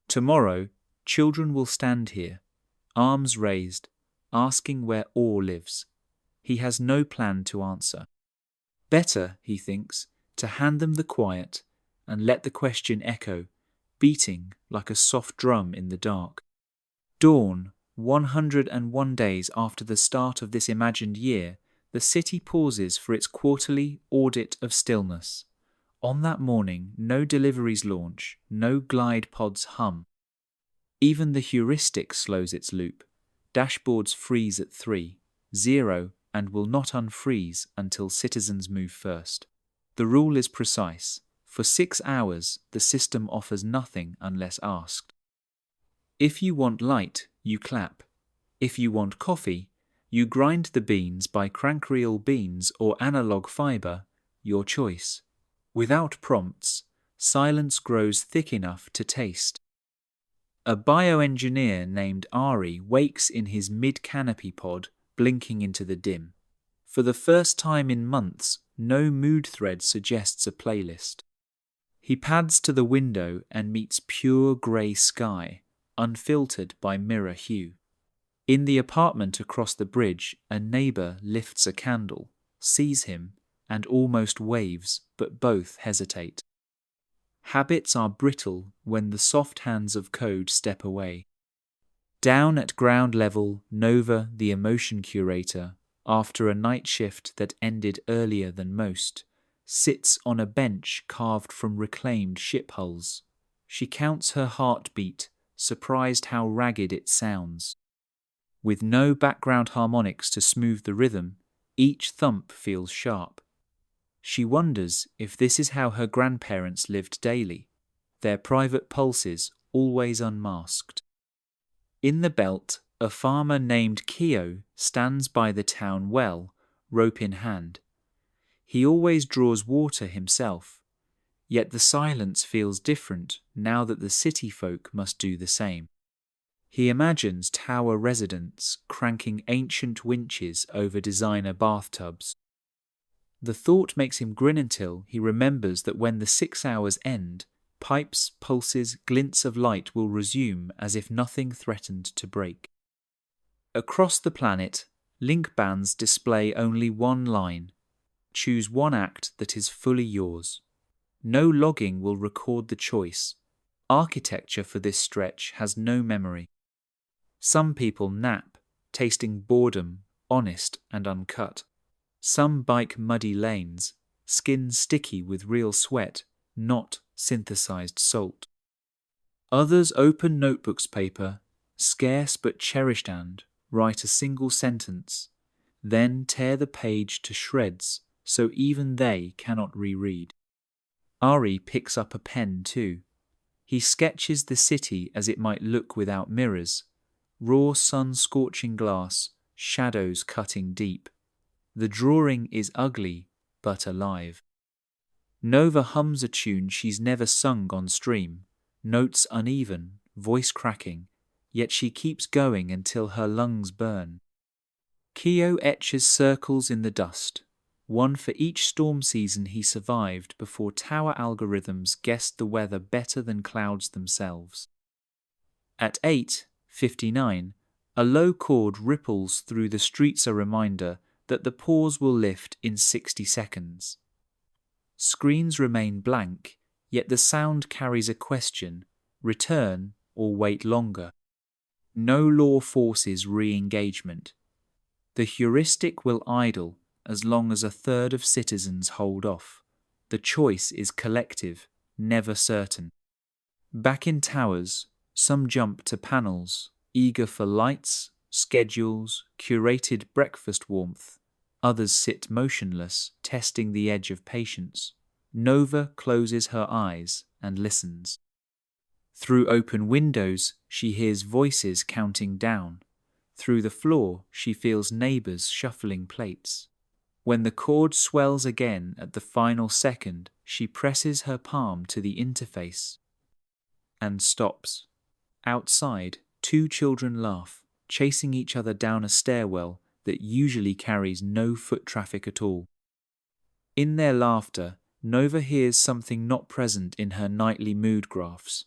Tomorrow, children will stand here, arms raised, asking where awe lives. He has no plan to answer. Better, he thinks, to hand them the quiet and let the question echo, beating like a soft drum in the dark. Dawn, 101 days after the start of this imagined year, the city pauses for its quarterly audit of stillness. On that morning, no deliveries launch, no glide pods hum. Even the heuristic slows its loop. Dashboards freeze at 3, 0, and will not unfreeze until citizens move first. The rule is precise. For 6 hours, the system offers nothing unless asked. If you want light, you clap. If you want coffee, you grind the beans by crank-reel beans or analog fiber, your choice. Without prompts, silence grows thick enough to taste. A bioengineer named Ari wakes in his mid-canopy pod, blinking into the dim. For the first time in months, no mood thread suggests a playlist. He pads to the window and meets pure grey sky, unfiltered by mirror hue. In the apartment across the bridge, a neighbour lifts a candle, sees him, and almost waves, but both hesitate. Habits are brittle when the soft hands of code step away. Down at ground level, Nova, the emotion curator, after a night shift that ended earlier than most, sits on a bench carved from reclaimed ship hulls. She counts her heartbeat, surprised how ragged it sounds. With no background harmonics to smooth the rhythm, each thump feels sharp. She wonders if this is how her grandparents lived daily, their private pulses always unmasked. In the belt, a farmer named Keo stands by the town well, rope in hand. He always draws water himself, yet the silence feels different now that the city folk must do the same. He imagines tower residents cranking ancient winches over designer bathtubs. The thought makes him grin until he remembers that when the 6 hours end, pipes, pulses, glints of light will resume as if nothing threatened to break. Across the planet, link bands display only one line. Choose one act that is fully yours. No logging will record the choice. Architecture for this stretch has no memory. Some people nap, tasting boredom, honest and uncut. Some bike muddy lanes, skin sticky with real sweat, not synthesized salt. Others open notebooks paper, scarce but cherished, and write a single sentence, then tear the page to shreds so even they cannot reread. Ari picks up a pen too. He sketches the city as it might look without mirrors, raw sun-scorching glass, shadows cutting deep. The drawing is ugly, but alive. Nova hums a tune she's never sung on stream, notes uneven, voice cracking, yet she keeps going until her lungs burn. Keo etches circles in the dust, one for each storm season he survived before tower algorithms guessed the weather better than clouds themselves. At 8:59, a low chord ripples through the streets, a reminder that the pause will lift in 60 seconds. Screens remain blank, yet the sound carries a question: return or wait longer. No law forces re-engagement. The heuristic will idle as long as a third of citizens hold off. The choice is collective, never certain. Back in towers, some jump to panels, eager for lights, schedules, curated breakfast warmth. Others sit motionless, testing the edge of patience. Nova closes her eyes and listens. Through open windows, she hears voices counting down. Through the floor, she feels neighbors shuffling plates. When the chord swells again at the final second, she presses her palm to the interface and stops. Outside, two children laugh, chasing each other down a stairwell that usually carries no foot traffic at all. In their laughter, Nova hears something not present in her nightly mood graphs.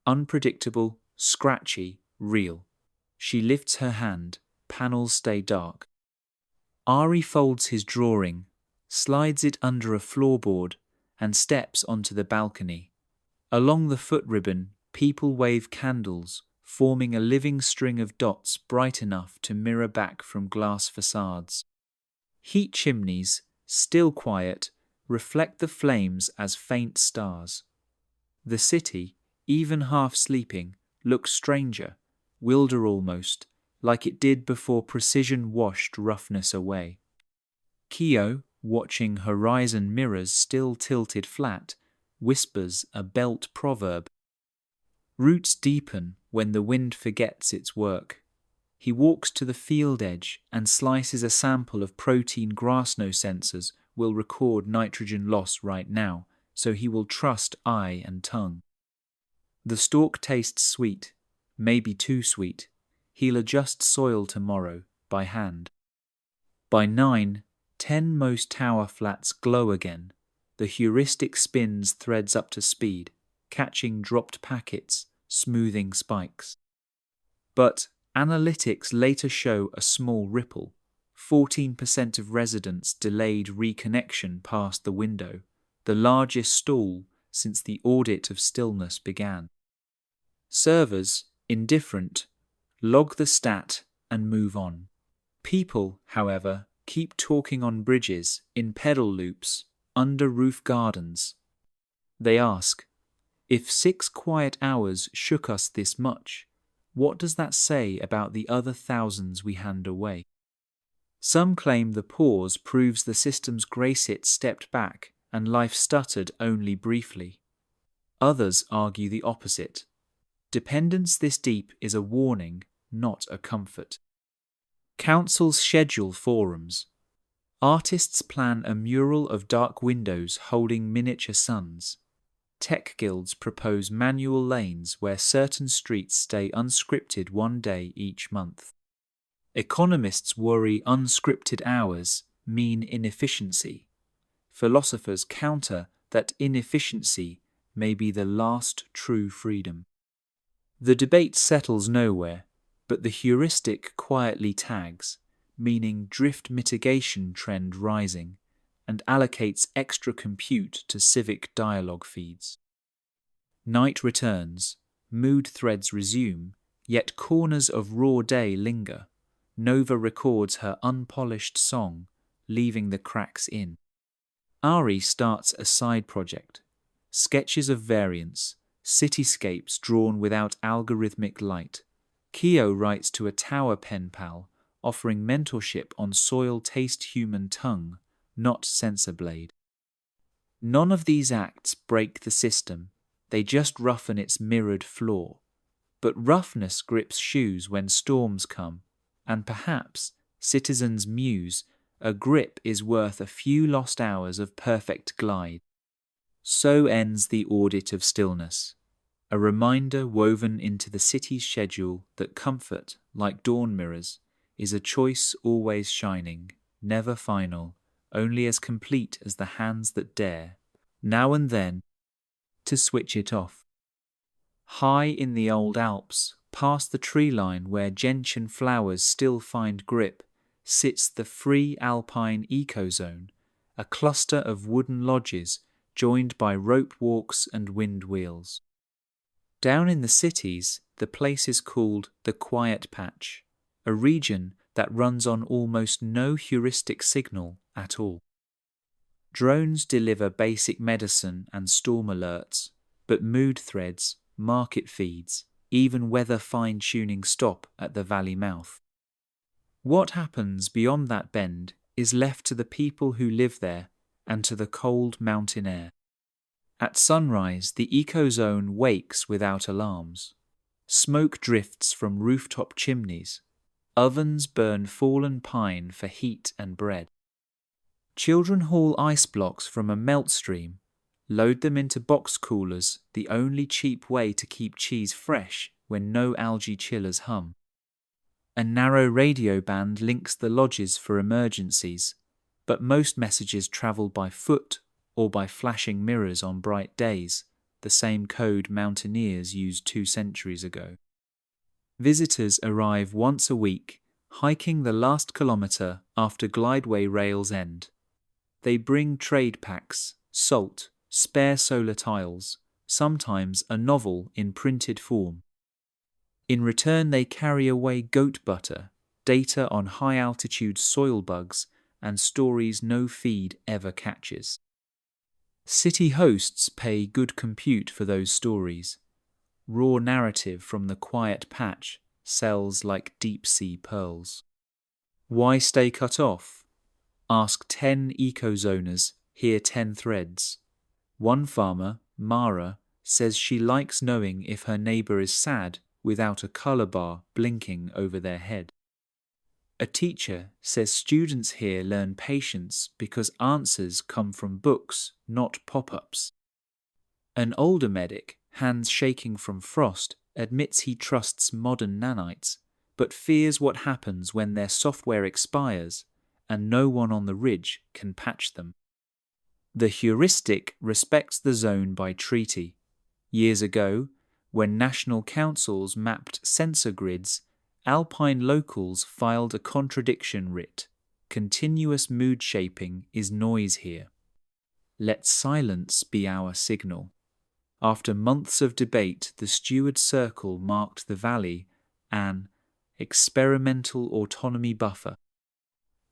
Unpredictable, scratchy, real. She lifts her hand, panels stay dark. Ari folds his drawing, slides it under a floorboard, and steps onto the balcony. Along the foot ribbon, people wave candles, forming a living string of dots bright enough to mirror back from glass facades. Heat chimneys, still quiet, reflect the flames as faint stars. The city, even half sleeping, looks stranger, wilder almost, like it did before precision washed roughness away. Kyo, watching horizon mirrors still tilted flat, whispers a belt proverb. Roots deepen when the wind forgets its work. He walks to the field edge and slices a sample of protein Grasno sensors will record nitrogen loss right now, so he will trust eye and tongue. The stalk tastes sweet, maybe too sweet. He'll adjust soil tomorrow, by hand. By 9, 10 most tower flats glow again. The heuristic spins threads up to speed, catching dropped packets, smoothing spikes. But analytics later show a small ripple. 14% of residents delayed reconnection past the window, the largest stall since the audit of stillness began. Servers, indifferent, log the stat and move on. People, however, keep talking on bridges, in pedal loops, under roof gardens. They ask, if 6 quiet hours shook us this much, what does that say about the other thousands we hand away? Some claim the pause proves the system's grace-it stepped back and life stuttered only briefly. Others argue the opposite. Dependence this deep is a warning, not a comfort. Councils schedule forums. Artists plan a mural of dark windows holding miniature suns. Tech guilds propose manual lanes where certain streets stay unscripted one day each month. Economists worry unscripted hours mean inefficiency. Philosophers counter that inefficiency may be the last true freedom. The debate settles nowhere, but the heuristic quietly tags, meaning drift mitigation trend rising, and allocates extra compute to civic dialogue feeds. Night returns, mood threads resume, yet corners of raw day linger. Nova records her unpolished song, leaving the cracks in. Ari starts a side project, sketches of variants, cityscapes drawn without algorithmic light. Kyo writes to a tower pen pal, offering mentorship on soil taste human tongue, not sensor blade. None of these acts break the system, they just roughen its mirrored floor. But roughness grips shoes when storms come, and perhaps, citizens muse, a grip is worth a few lost hours of perfect glide. So ends the audit of stillness, a reminder woven into the city's schedule that comfort, like dawn mirrors, is a choice always shining, never final, only as complete as the hands that dare, now and then, to switch it off. High in the old Alps, past the tree line where gentian flowers still find grip, sits the free alpine ecozone, a cluster of wooden lodges joined by rope walks and wind wheels. Down in the cities, the place is called the Quiet Patch, a region that runs on almost no heuristic signal at all. Drones deliver basic medicine and storm alerts, but mood threads, market feeds, even weather fine-tuning stop at the valley mouth. What happens beyond that bend is left to the people who live there and to the cold mountain air. At sunrise, the ecozone wakes without alarms. Smoke drifts from rooftop chimneys. Ovens burn fallen pine for heat and bread. Children haul ice blocks from a melt stream, Load them into box coolers, the only cheap way to keep cheese fresh when no algae chillers hum. A narrow radio band links the lodges for emergencies, but most messages travel by foot or by flashing mirrors on bright days, the same code mountaineers used 2 centuries ago. Visitors arrive once a week, hiking the last kilometre after glideway rails end. They bring trade packs, salt, spare solar tiles, sometimes a novel in printed form. In return, they carry away goat butter, data on high-altitude soil bugs, and stories no feed ever catches. City hosts pay good compute for those stories. Raw narrative from the quiet patch sells like deep-sea pearls. Why stay cut off? Ask 10 eco-zoners, hear 10 threads. One farmer, Mara, says she likes knowing if her neighbour is sad without a colour bar blinking over their head. A teacher says students here learn patience because answers come from books, not pop-ups. An older medic, hands shaking from frost, admits he trusts modern nanites, but fears what happens when their software expires and no one on the ridge can patch them. The heuristic respects the zone by treaty. Years ago, when national councils mapped sensor grids, Alpine locals filed a contradiction writ. Continuous mood shaping is noise here. Let silence be our signal. After months of debate, the Steward Circle marked the valley an experimental autonomy buffer.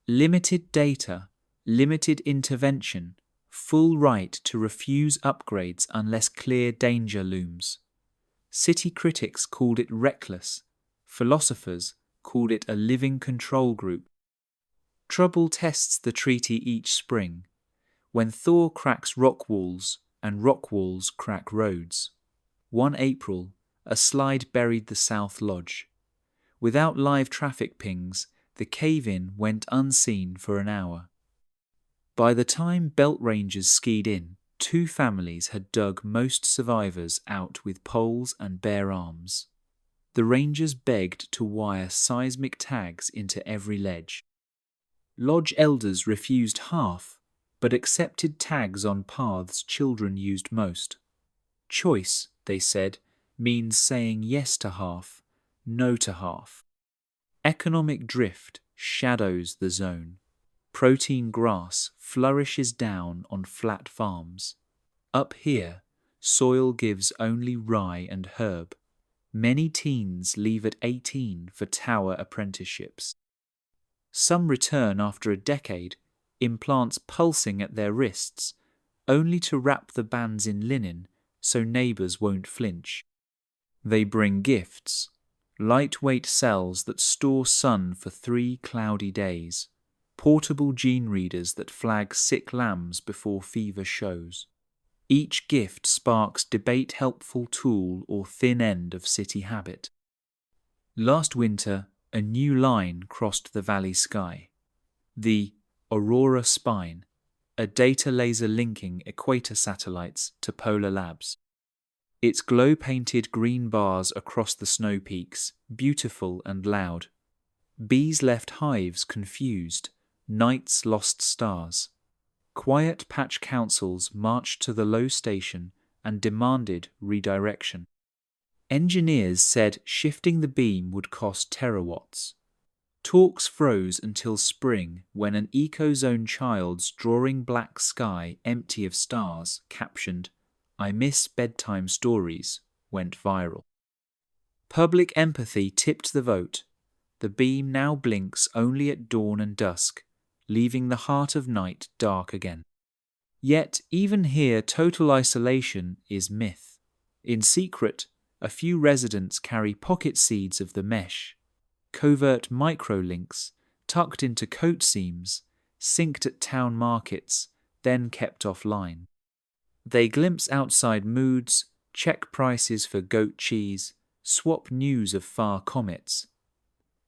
Limited data, limited intervention, full right to refuse upgrades unless clear danger looms. City critics called it reckless. Philosophers called it a living control group. Trouble tests the treaty each spring, when Thor cracks rock walls and rock walls crack roads. One April, a slide buried the South Lodge. Without live traffic pings, the cave-in went unseen for an hour. By the time belt rangers skied in, 2 families had dug most survivors out with poles and bare arms. The rangers begged to wire seismic tags into every ledge. Lodge elders refused half, but accepted tags on paths children used most. Choice, they said, means saying yes to half, no to half. Economic drift shadows the zone. Protein grass flourishes down on flat farms. Up here, soil gives only rye and herb. Many teens leave at 18 for tower apprenticeships. Some return after a decade, implants pulsing at their wrists, only to wrap the bands in linen so neighbours won't flinch. They bring gifts, lightweight cells that store sun for 3 cloudy days, portable gene readers that flag sick lambs before fever shows. Each gift sparks debate-helpful tool or thin end of city habit. Last winter, a new line crossed the valley sky. The Aurora Spine, a data laser linking equator satellites to polar labs. Its glow-painted green bars across the snow peaks, beautiful and loud. Bees left hives confused, nights lost stars. Quiet patch councils marched to the low station and demanded redirection. Engineers said shifting the beam would cost terawatts. Talks froze until spring when an eco-zone child's drawing black sky empty of stars captioned, "I miss bedtime stories," went viral. Public empathy tipped the vote. The beam now blinks only at dawn and dusk, leaving the heart of night dark again. Yet even here total isolation is myth. In secret, a few residents carry pocket seeds of the mesh, covert microlinks tucked into coat seams, synced at town markets, then kept offline. They glimpse outside moods, check prices for goat cheese, swap news of far comets.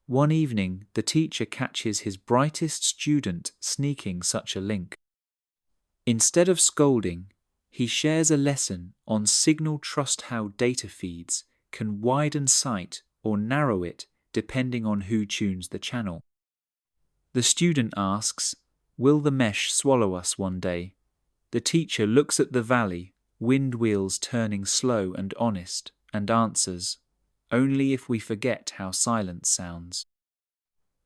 One evening, the teacher catches his brightest student sneaking such a link. Instead of scolding, He shares a lesson on signal trust, how data feeds can widen sight or narrow it depending on who tunes the channel. The student asks, "Will the mesh swallow us one day?" The teacher looks at the valley, wind wheels turning slow and honest, and answers, "Only if we forget how silence sounds."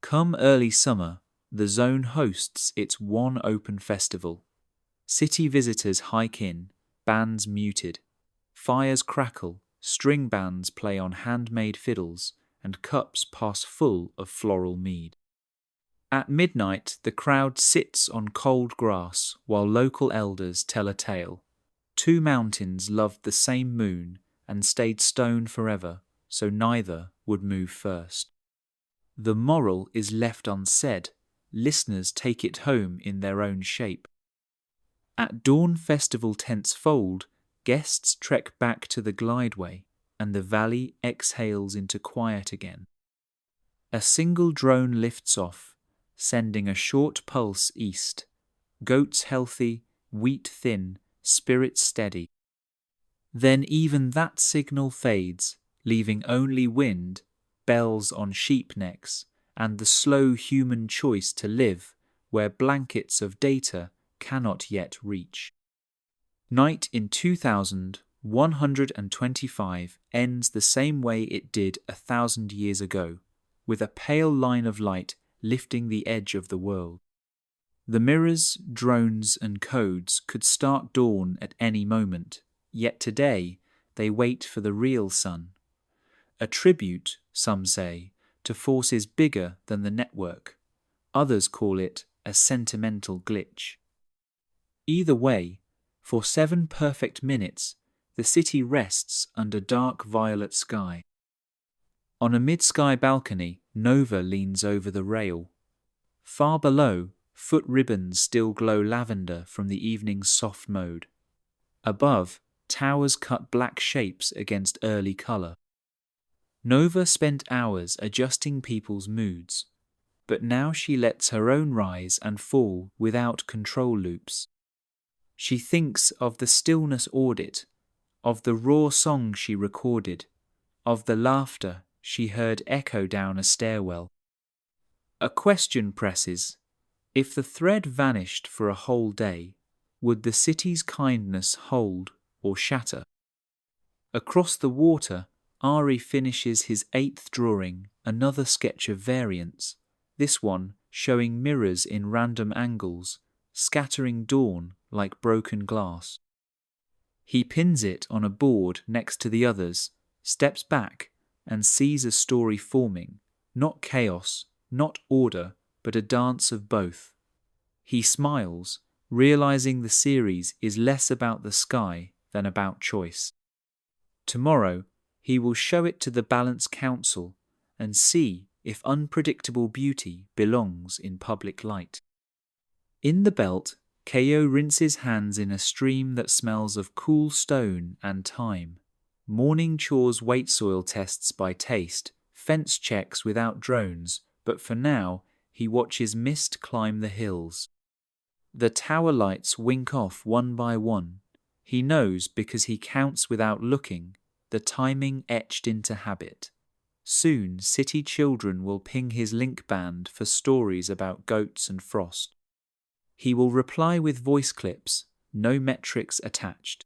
Come early summer, the zone hosts its one open festival. City visitors hike in, bands muted. Fires crackle, string bands play on handmade fiddles, and cups pass full of floral mead. At midnight, the crowd sits on cold grass while local elders tell a tale. Two mountains loved the same moon and stayed stone forever, so neither would move first. The moral is left unsaid. Listeners take it home in their own shape. At dawn, festival tents fold, guests trek back to the glideway, and the valley exhales into quiet again. A single drone lifts off, sending a short pulse east. Goats healthy, wheat thin, spirits steady. Then even that signal fades, leaving only wind, bells on sheep necks, and the slow human choice to live where blankets of data cannot yet reach. Night in 2125 ends the same way it did 1,000 years ago, with a pale line of light lifting the edge of the world. The mirrors, drones, and codes could start dawn at any moment, yet today they wait for the real sun. A tribute, some say, to forces bigger than the network. Others call it a sentimental glitch. Either way, for 7 perfect minutes, the city rests under dark violet sky. On a mid-sky balcony, Nova leans over the rail. Far below, foot ribbons still glow lavender from the evening's soft mode. Above, towers cut black shapes against early colour. Nova spent hours adjusting people's moods, but now she lets her own rise and fall without control loops. She thinks of the stillness audit, of the raw song she recorded, of the laughter she heard echo down a stairwell. A question presses. If the thread vanished for a whole day, would the city's kindness hold or shatter? Across the water, Ari finishes his 8th drawing, another sketch of variance, this one showing mirrors in random angles, scattering dawn like broken glass. He pins it on a board next to the others, steps back, and sees a story forming, not chaos, not order, but a dance of both. He smiles, realizing the series is less about the sky than about choice. Tomorrow, he will show it to the Balance Council and see if unpredictable beauty belongs in public light. In the belt, Keo rinses hands in a stream that smells of cool stone and thyme. Morning chores weight soil tests by taste, fence checks without drones, but for now, he watches mist climb the hills. The tower lights wink off one by one. He knows because he counts without looking, the timing etched into habit. Soon, city children will ping his link band for stories about goats and frost. He will reply with voice clips, no metrics attached.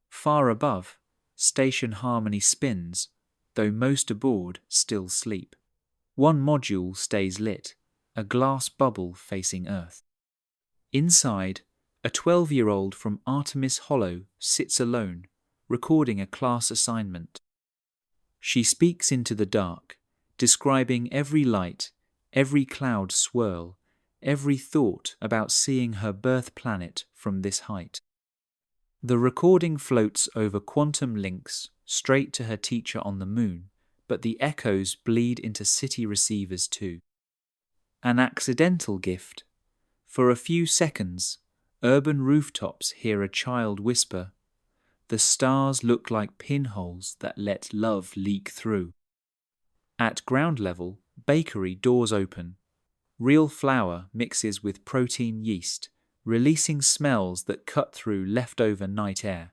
Far above, station harmony spins, though most aboard still sleep. One module stays lit, a glass bubble facing Earth. Inside, a 12-year-old from Artemis Hollow sits alone, recording a class assignment. She speaks into the dark, describing every light, every cloud swirl, every thought about seeing her birth planet from this height. The recording floats over quantum links straight to her teacher on the moon, but the echoes bleed into city receivers too. An accidental gift. For a few seconds, urban rooftops hear a child whisper, "The stars look like pinholes that let love leak through." At ground level, bakery doors open. Real flour mixes with protein yeast, releasing smells that cut through leftover night air.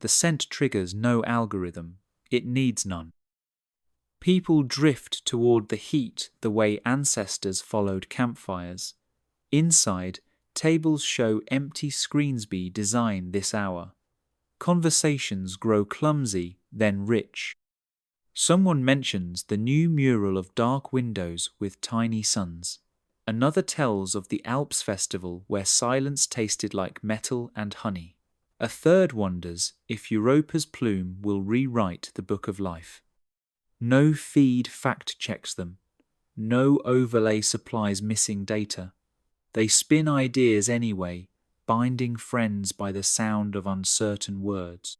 The scent triggers no algorithm, it needs none. People drift toward the heat the way ancestors followed campfires. Inside, tables show empty Screensby design this hour. Conversations grow clumsy, then rich. Someone mentions the new mural of dark windows with tiny suns. Another tells of the Alps festival where silence tasted like metal and honey. A third wonders if Europa's plume will rewrite the book of life. No feed fact-checks them. No overlay supplies missing data. They spin ideas anyway, binding friends by the sound of uncertain words.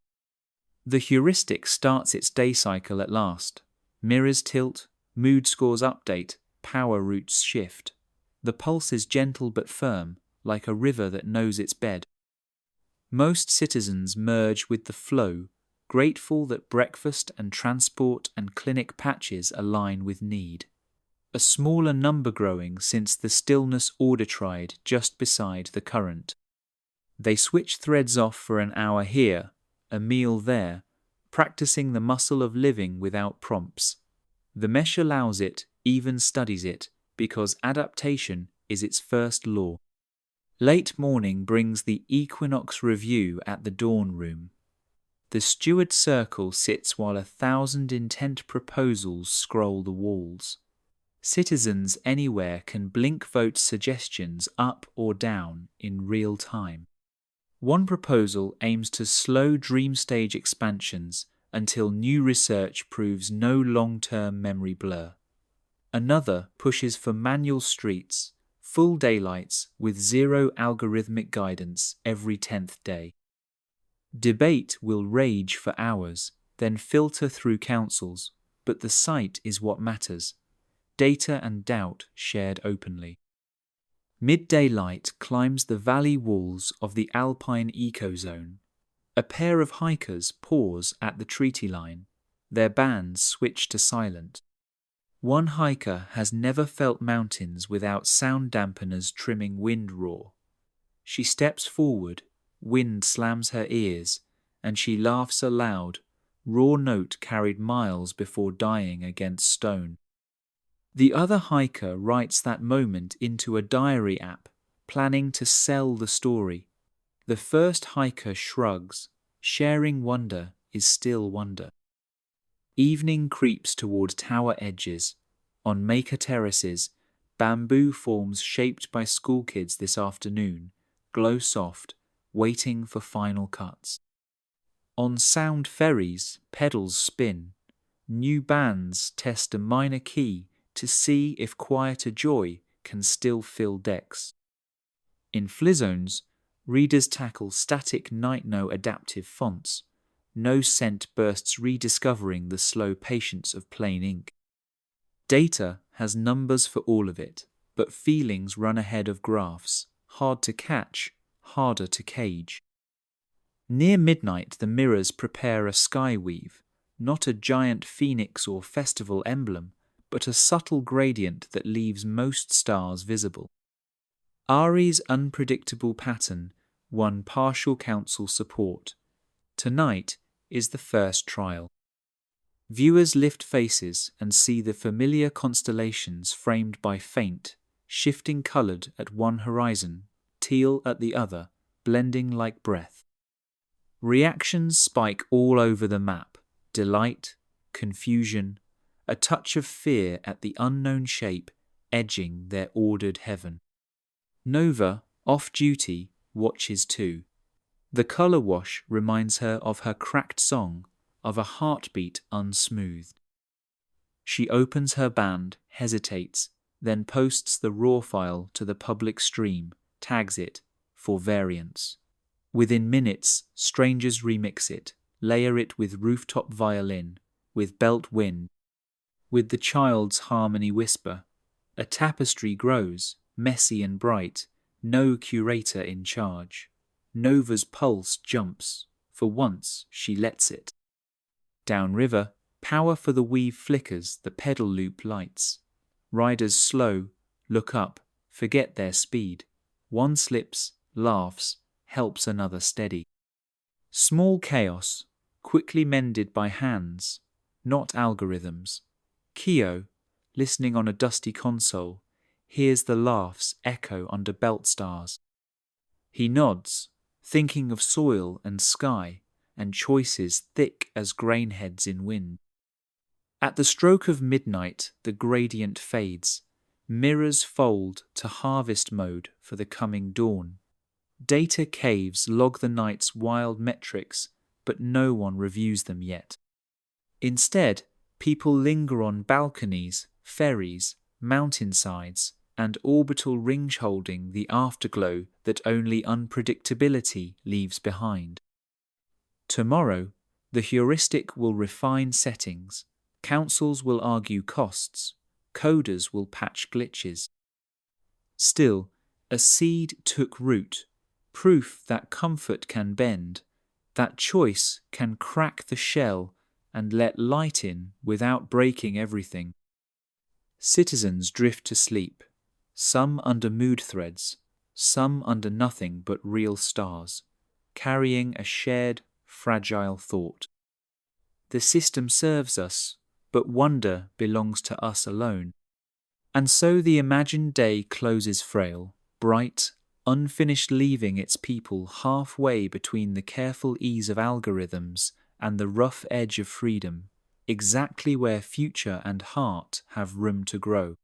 The heuristic starts its day cycle at last. Mirrors tilt, mood scores update, power routes shift. The pulse is gentle but firm, like a river that knows its bed. Most citizens merge with the flow, grateful that breakfast and transport and clinic patches align with need. A smaller number growing since the stillness order tried just beside the current. They switch threads off for an hour here, a meal there, practicing the muscle of living without prompts. The mesh allows it, even studies it, because adaptation is its first law. Late morning brings the Equinox Review at the dawn room. The steward circle sits while 1,000 intent proposals scroll the walls. Citizens anywhere can blink vote suggestions up or down in real time. One proposal aims to slow dream stage expansions until new research proves no long-term memory blur. Another pushes for manual streets, full daylights with zero algorithmic guidance every 10th day. Debate will rage for hours, then filter through councils, but the site is what matters. Data and doubt shared openly. Midday light climbs the valley walls of the Alpine ecozone. A pair of hikers pause at the treaty line. Their bands switch to silent. One hiker has never felt mountains without sound dampeners trimming wind roar. She steps forward, wind slams her ears, and she laughs aloud, raw note carried miles before dying against stone. The other hiker writes that moment into a diary app, planning to sell the story. The first hiker shrugs. Sharing wonder is still wonder. Evening creeps toward tower edges. On maker terraces, bamboo forms shaped by schoolkids this afternoon glow soft, waiting for final cuts. On sound ferries, pedals spin. New bands test a minor key to see if quieter joy can still fill decks. In Flizones, readers tackle static Nightno adaptive fonts. No scent bursts rediscovering the slow patience of plain ink. Data has numbers for all of it, but feelings run ahead of graphs, hard to catch, harder to cage. Near midnight the mirrors prepare a sky weave, not a giant phoenix or festival emblem, but a subtle gradient that leaves most stars visible. Ari's unpredictable pattern won partial council support. Tonight is the first trial. Viewers lift faces and see the familiar constellations framed by faint, shifting coloured at one horizon, teal at the other, blending like breath. Reactions spike all over the map: delight, confusion, a touch of fear at the unknown shape edging their ordered heaven. Nova, off-duty, watches too. The colour wash reminds her of her cracked song, of a heartbeat unsmoothed. She opens her band, hesitates, then posts the raw file to the public stream, tags it, for variants. Within minutes, strangers remix it, layer it with rooftop violin, with belt wind, with the child's harmony whisper. A tapestry grows, messy and bright, no curator in charge. Nova's pulse jumps. For once, she lets it. Downriver, power for the weave flickers, the pedal loop lights. Riders slow, look up, forget their speed. One slips, laughs, helps another steady. Small chaos, quickly mended by hands, not algorithms. Kyo, listening on a dusty console, hears the laughs echo under belt stars. He nods, thinking of soil and sky, and choices thick as grain heads in wind. At the stroke of midnight, the gradient fades. Mirrors fold to harvest mode for the coming dawn. Data caves log the night's wild metrics, but no one reviews them yet. Instead, people linger on balconies, ferries, mountainsides, and orbital rings holding the afterglow that only unpredictability leaves behind. Tomorrow, the heuristic will refine settings, councils will argue costs, coders will patch glitches. Still, a seed took root, proof that comfort can bend, that choice can crack the shell and let light in without breaking everything. Citizens drift to sleep, some under mood threads, some under nothing but real stars, carrying a shared, fragile thought. The system serves us, but wonder belongs to us alone. And so the imagined day closes frail, bright, unfinished, leaving its people halfway between the careful ease of algorithms and the rough edge of freedom, exactly where future and heart have room to grow.